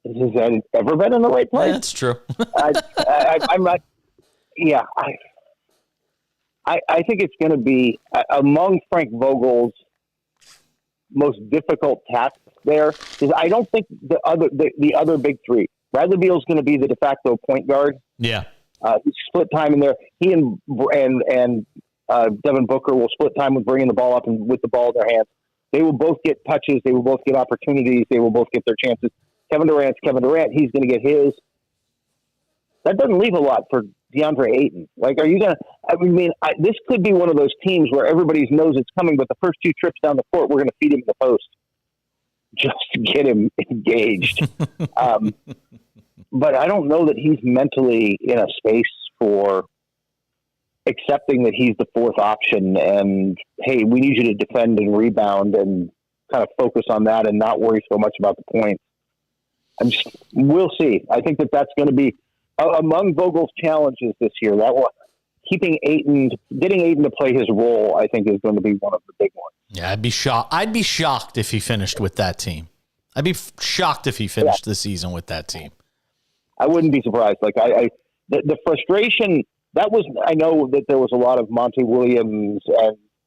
Has his head ever been in the right place? Yeah, that's true. I'm not. Yeah, I think it's going to be among Frank Vogel's most difficult tasks there. Is I don't think the other big three. Bradley Beal's going to be the de facto point guard. Yeah, he split time in there. He and Devin Booker will split time with bringing the ball up and with the ball in their hands. They will both get touches. They will both get opportunities. They will both get their chances. Kevin Durant's Kevin Durant. He's going to get his. That doesn't leave a lot for DeAndre Ayton. Are you going to, this could be one of those teams where everybody knows it's coming, but the first 2 trips down the court, we're going to feed him the post just to get him engaged. But I don't know that he's mentally in a space for accepting that he's the 4th option and, hey, we need you to defend and rebound and kind of focus on that and not worry so much about the points. We'll see. I think that's going to be among Vogel's challenges this year. Getting Ayton to play his role, I think, is going to be one of the big ones. Yeah, I'd be shocked. I'd be shocked if he finished with that team. I'd be shocked if he finished the season with that team. I wouldn't be surprised. The frustration that was. I know that there was a lot of Monty Williams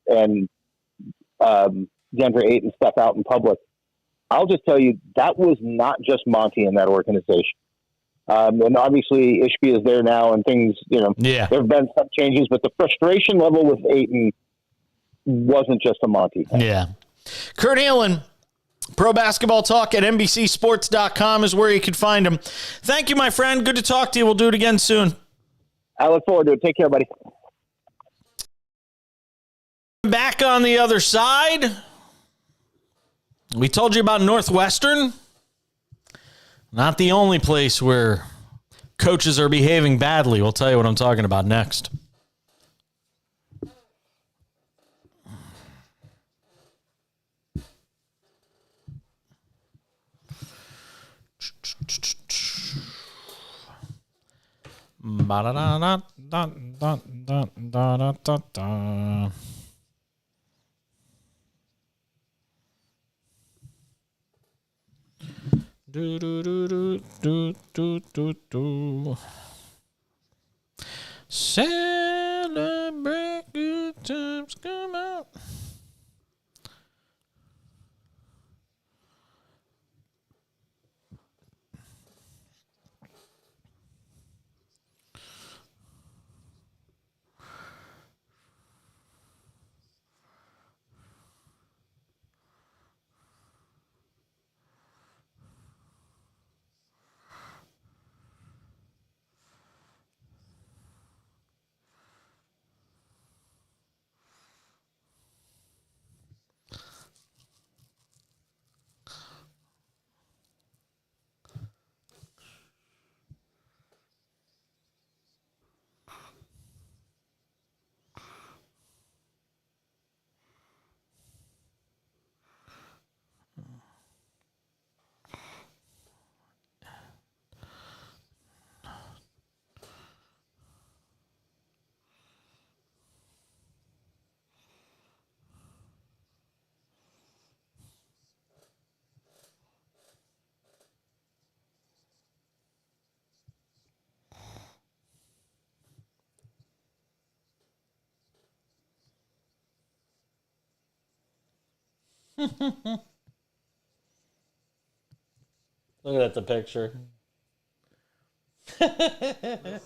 and DeAndre Ayton stuff out in public. I'll just tell you, that was not just Monty in that organization. And obviously Ishbia is there now and things, Yeah. there have been some changes, but the frustration level with Ayton wasn't just a Monty thing. Yeah. Kurt Heelan, Pro Basketball Talk at NBCSports.com is where you can find him. Thank you, my friend. Good to talk to you. We'll do it again soon. I look forward to it. Take care, buddy. Back on the other side, we told you about Northwestern. Not the only place where coaches are behaving badly. We'll tell you what I'm talking about next. Do, do, do, do, do, do, do, do. Celebrate good times come out. Look at the picture. I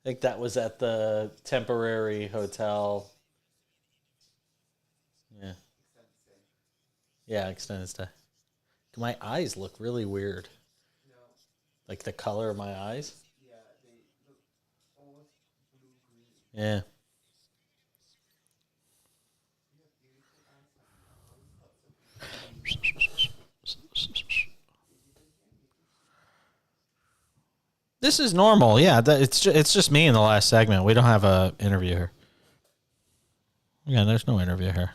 think that was at the temporary hotel. Yeah. Yeah, extended stay. My eyes look really weird. Like the color of my eyes. Yeah. This is normal. Yeah, it's just me in the last segment. We don't have a interview here. Yeah, there's no interview here.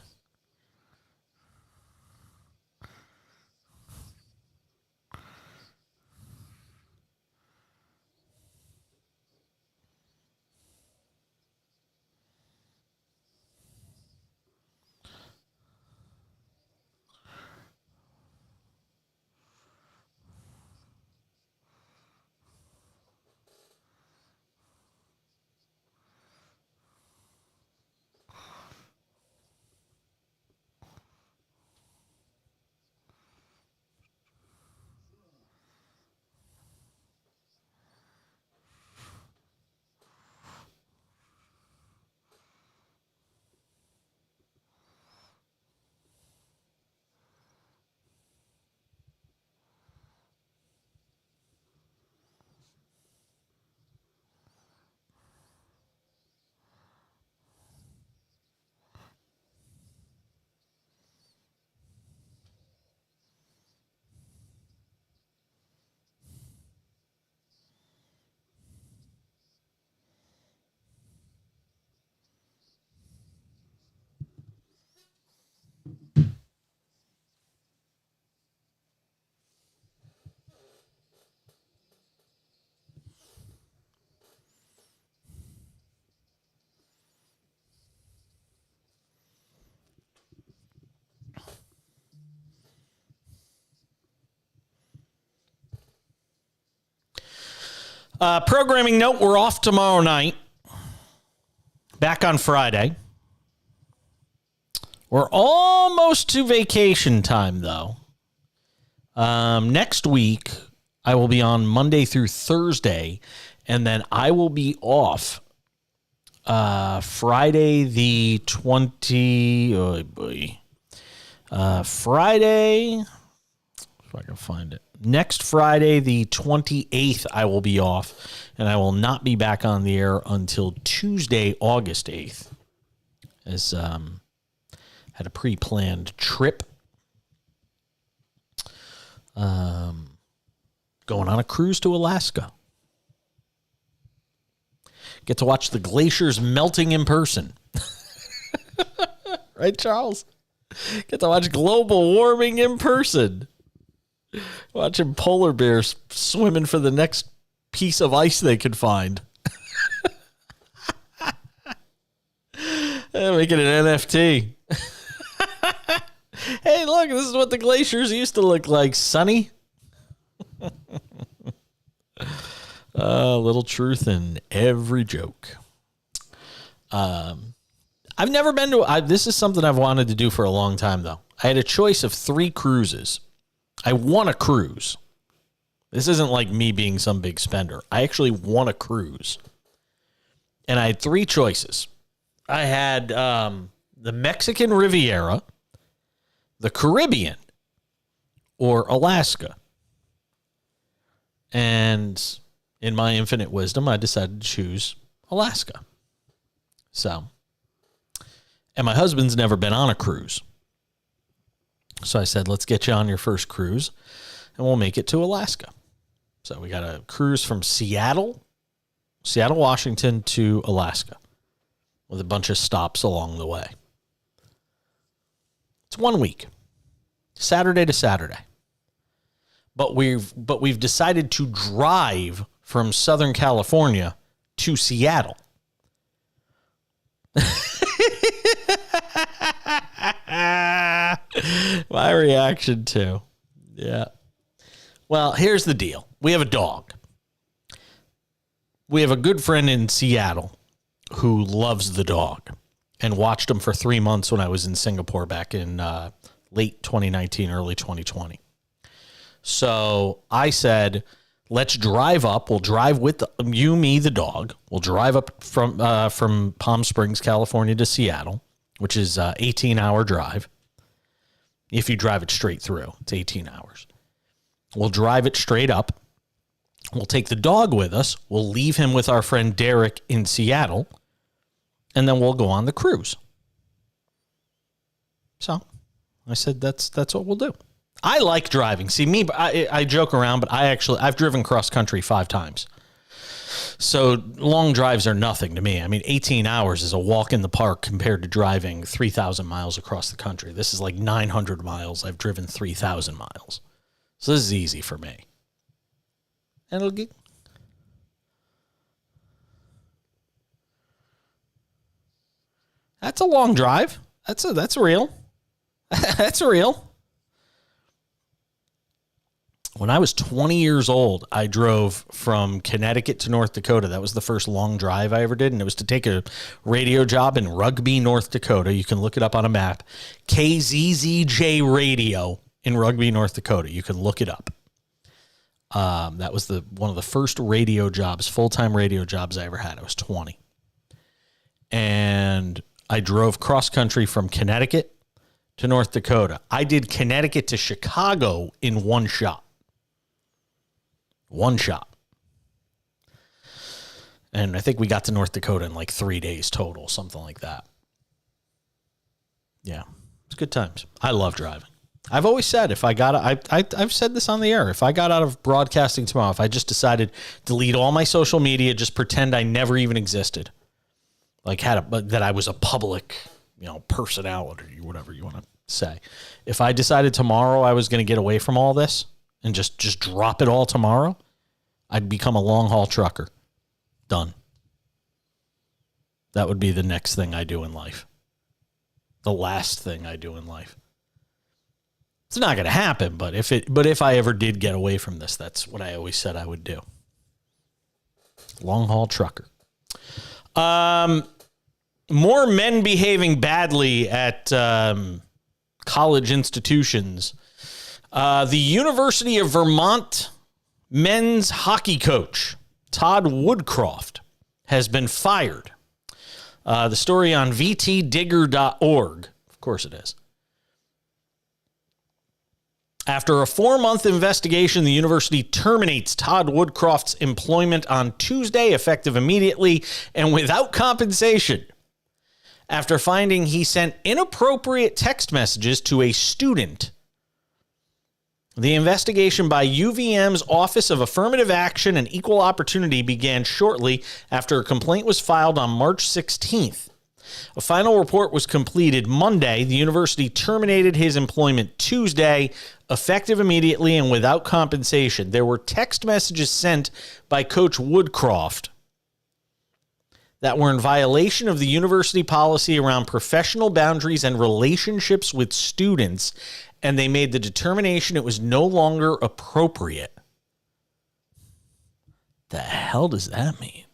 Programming note, we're off tomorrow night. Back on Friday. We're almost to vacation time, though. Next week, I will be on Monday through Thursday, and then I will be off Friday the 20. Oh boy. Friday, if I can find it. Next Friday, the 28th, I will be off, and I will not be back on the air until Tuesday, August 8th. As had a pre-planned trip. Going on a cruise to Alaska. Get to watch the glaciers melting in person. Right, Charles? Get to watch global warming in person. Watching polar bears swimming for the next piece of ice they can find. Making an NFT. Hey, look, this is what the glaciers used to look like, Sonny. Little truth in every joke. I've never been to... this is something I've wanted to do for a long time, though. I had a choice of 3 cruises. I want a cruise. This isn't like me being some big spender. I actually want a cruise. And I had 3 choices. I had the Mexican Riviera, the Caribbean, or Alaska. And in my infinite wisdom, I decided to choose Alaska. So, and my husband's never been on a cruise. So I said, let's get you on your first cruise, and we'll make it to Alaska. So we got a cruise from Seattle, Washington to Alaska with a bunch of stops along the way. It's 1 week, Saturday to Saturday. But we've decided to drive from Southern California to Seattle. My reaction too. Yeah. Well, here's the deal. We have a dog. We have a good friend in Seattle who loves the dog and watched him for 3 months when I was in Singapore back in late 2019, early 2020. So I said, let's drive up. We'll drive with you, me, the dog. We'll drive up from Palm Springs, California to Seattle, which is an 18-hour drive. If you drive it straight through, it's 18 hours. We'll drive it straight up. We'll take the dog with us. We'll leave him with our friend Derek in Seattle, and then we'll go on the cruise. So I said, that's what we'll do. I like driving. See, me, I joke around, but I've driven cross country 5 times. So long drives are nothing to me. I mean, 18 hours is a walk in the park compared to driving 3,000 miles across the country. This is like 900 miles. I've driven 3,000 miles. So this is easy for me. And it'll get... That's a long drive. That's real. That's real. When I was 20 years old, I drove from Connecticut to North Dakota. That was the first long drive I ever did, and it was to take a radio job in Rugby, North Dakota. You can look it up on a map. KZZJ Radio in Rugby, North Dakota. You can look it up. That was one of the first radio jobs, full-time radio jobs I ever had. I was 20. And I drove cross-country from Connecticut to North Dakota. I did Connecticut to Chicago in one shot. One shot. And I think we got to North Dakota in like 3 days total, something like that. Yeah, it's good times. I love driving. I've always said I've said this on the air. If I got out of broadcasting tomorrow, if I just decided to delete all my social media, just pretend I never even existed, like that I was a public, personality, or whatever you want to say. If I decided tomorrow I was going to get away from all this and just drop it all tomorrow, I'd become a long haul trucker. Done. That would be the next thing I do in life. The last thing I do in life. It's not going to happen, but if I ever did get away from this, that's what I always said I would do. Long haul trucker. more men behaving badly at college institutions. The University of Vermont men's hockey coach, Todd Woodcroft, has been fired. The story on vtdigger.org. Of course it is. After a 4-month investigation, the university terminates Todd Woodcroft's employment on Tuesday, effective immediately and without compensation, after finding he sent inappropriate text messages to a student. The investigation by UVM's Office of Affirmative Action and Equal Opportunity began shortly after a complaint was filed on March 16th. A final report was completed Monday. The university terminated his employment Tuesday, effective immediately and without compensation. There were text messages sent by Coach Woodcroft that were in violation of the university policy around professional boundaries and relationships with students, and they made the determination it was no longer appropriate. The hell does that mean?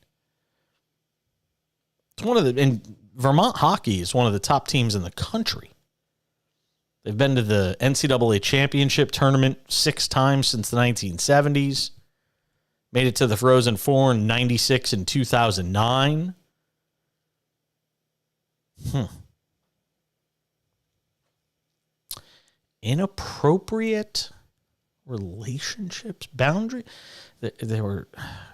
It's one of the, and Vermont hockey is one of the top teams in the country. They've been to the NCAA championship tournament 6 times since the 1970s. Made it to the Frozen Four in 96 and 2009. Inappropriate relationships, boundary. There were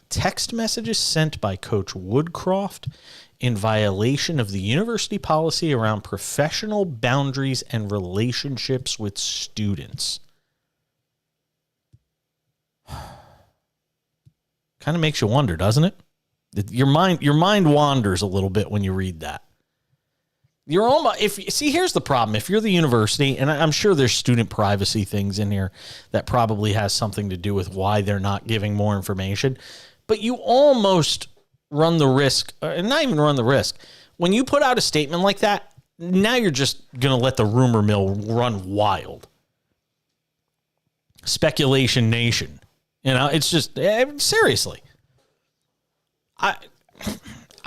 text messages sent by Coach Woodcroft in violation of the university policy around professional boundaries and relationships with students. Kind of makes you wonder, doesn't it? Your mind wanders a little bit when you read that. You're almost, here's the problem. If you're the university, and I'm sure there's student privacy things in here that probably has something to do with why they're not giving more information, but you almost run the risk, and not even run the risk. When you put out a statement like that, now you're just going to let the rumor mill run wild. Speculation nation. It's just, seriously.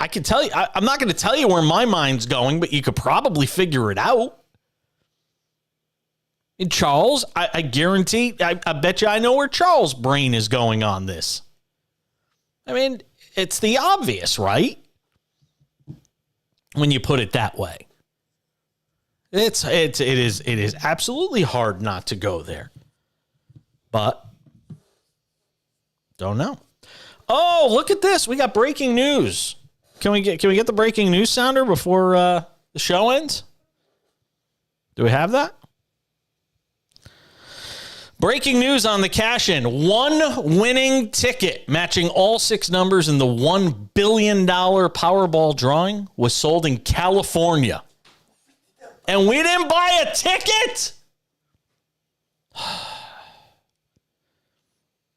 I can tell you, I'm not going to tell you where my mind's going, but you could probably figure it out. And Charles, I guarantee, I bet you I know where Charles' brain is going on this. I mean, it's the obvious, right? When you put it that way. It is absolutely hard not to go there. But don't know. Oh, look at this. We got breaking news. Can we get the breaking news sounder before the show ends? Do we have that? Breaking news on the cash-in. One winning ticket matching all 6 numbers in the $1 billion Powerball drawing was sold in California. And we didn't buy a ticket?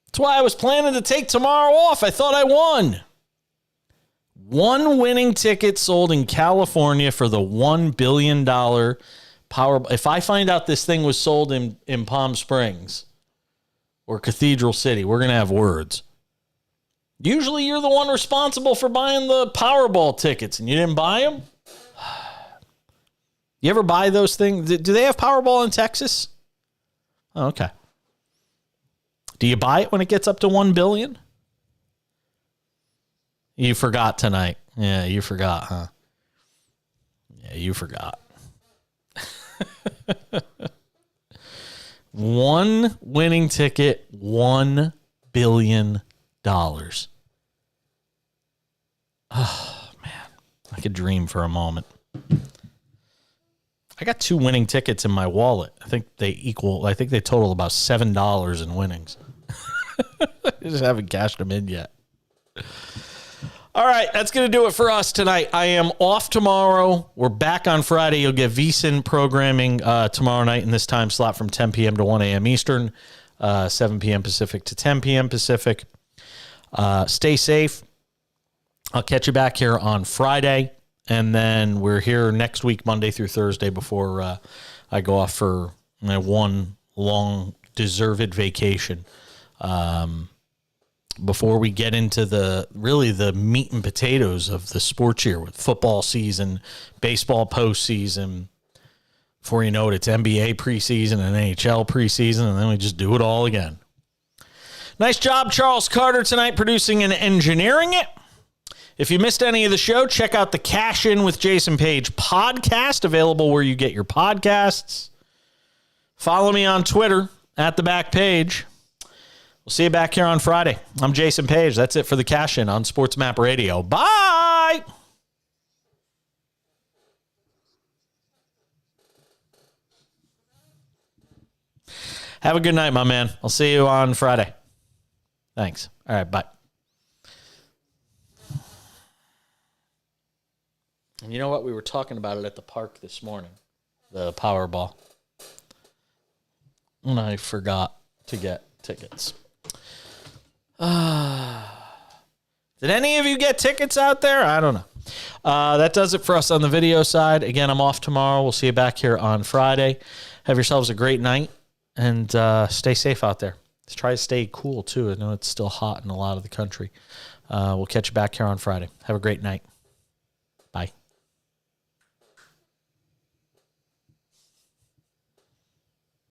That's why I was planning to take tomorrow off. I thought I won. One winning ticket sold in California for the $1 billion Powerball. If I find out this thing was sold in Palm Springs or Cathedral City, we're going to have words. Usually you're the one responsible for buying the Powerball tickets and you didn't buy them? You ever buy those things? Do they have Powerball in Texas? Oh, okay. Do you buy it when it gets up to 1 billion? You forgot tonight. Yeah, you forgot, huh? Yeah, you forgot. One winning ticket, $1 billion. Oh, man. I could dream for a moment. I got 2 winning tickets in my wallet. I think they total about $7 in winnings. I just haven't cashed them in yet. All right, that's going to do it for us tonight. I am off tomorrow. We're back on Friday. You'll get VSiN programming tomorrow night in this time slot from 10 p.m. to 1 a.m. Eastern, 7 p.m. Pacific to 10 p.m. Pacific. Stay safe. I'll catch you back here on Friday, and then we're here next week, Monday through Thursday, before I go off for my one long, deserved vacation. before we get into the meat and potatoes of the sports year with football season, baseball postseason. Before you know it, it's NBA preseason and NHL preseason, and then we just do it all again. Nice job, Charles Carter, tonight producing and engineering it. If you missed any of the show, check out the Cash In with Jason Page podcast, available where you get your podcasts. Follow me on Twitter, @TheBackPage. We'll see you back here on Friday. I'm Jason Page. That's it for the Cash In on SportsMap Radio. Bye! Have a good night, my man. I'll see you on Friday. Thanks. All right, bye. And you know what? We were talking about it at the park this morning, the Powerball. And I forgot to get tickets. Did any of you get tickets out there? I don't know. That does it for us on the video side. Again, I'm off tomorrow. We'll see you back here on Friday. Have yourselves a great night, and stay safe out there. Let's try to stay cool, too. I know it's still hot in a lot of the country. We'll catch you back here on Friday. Have a great night.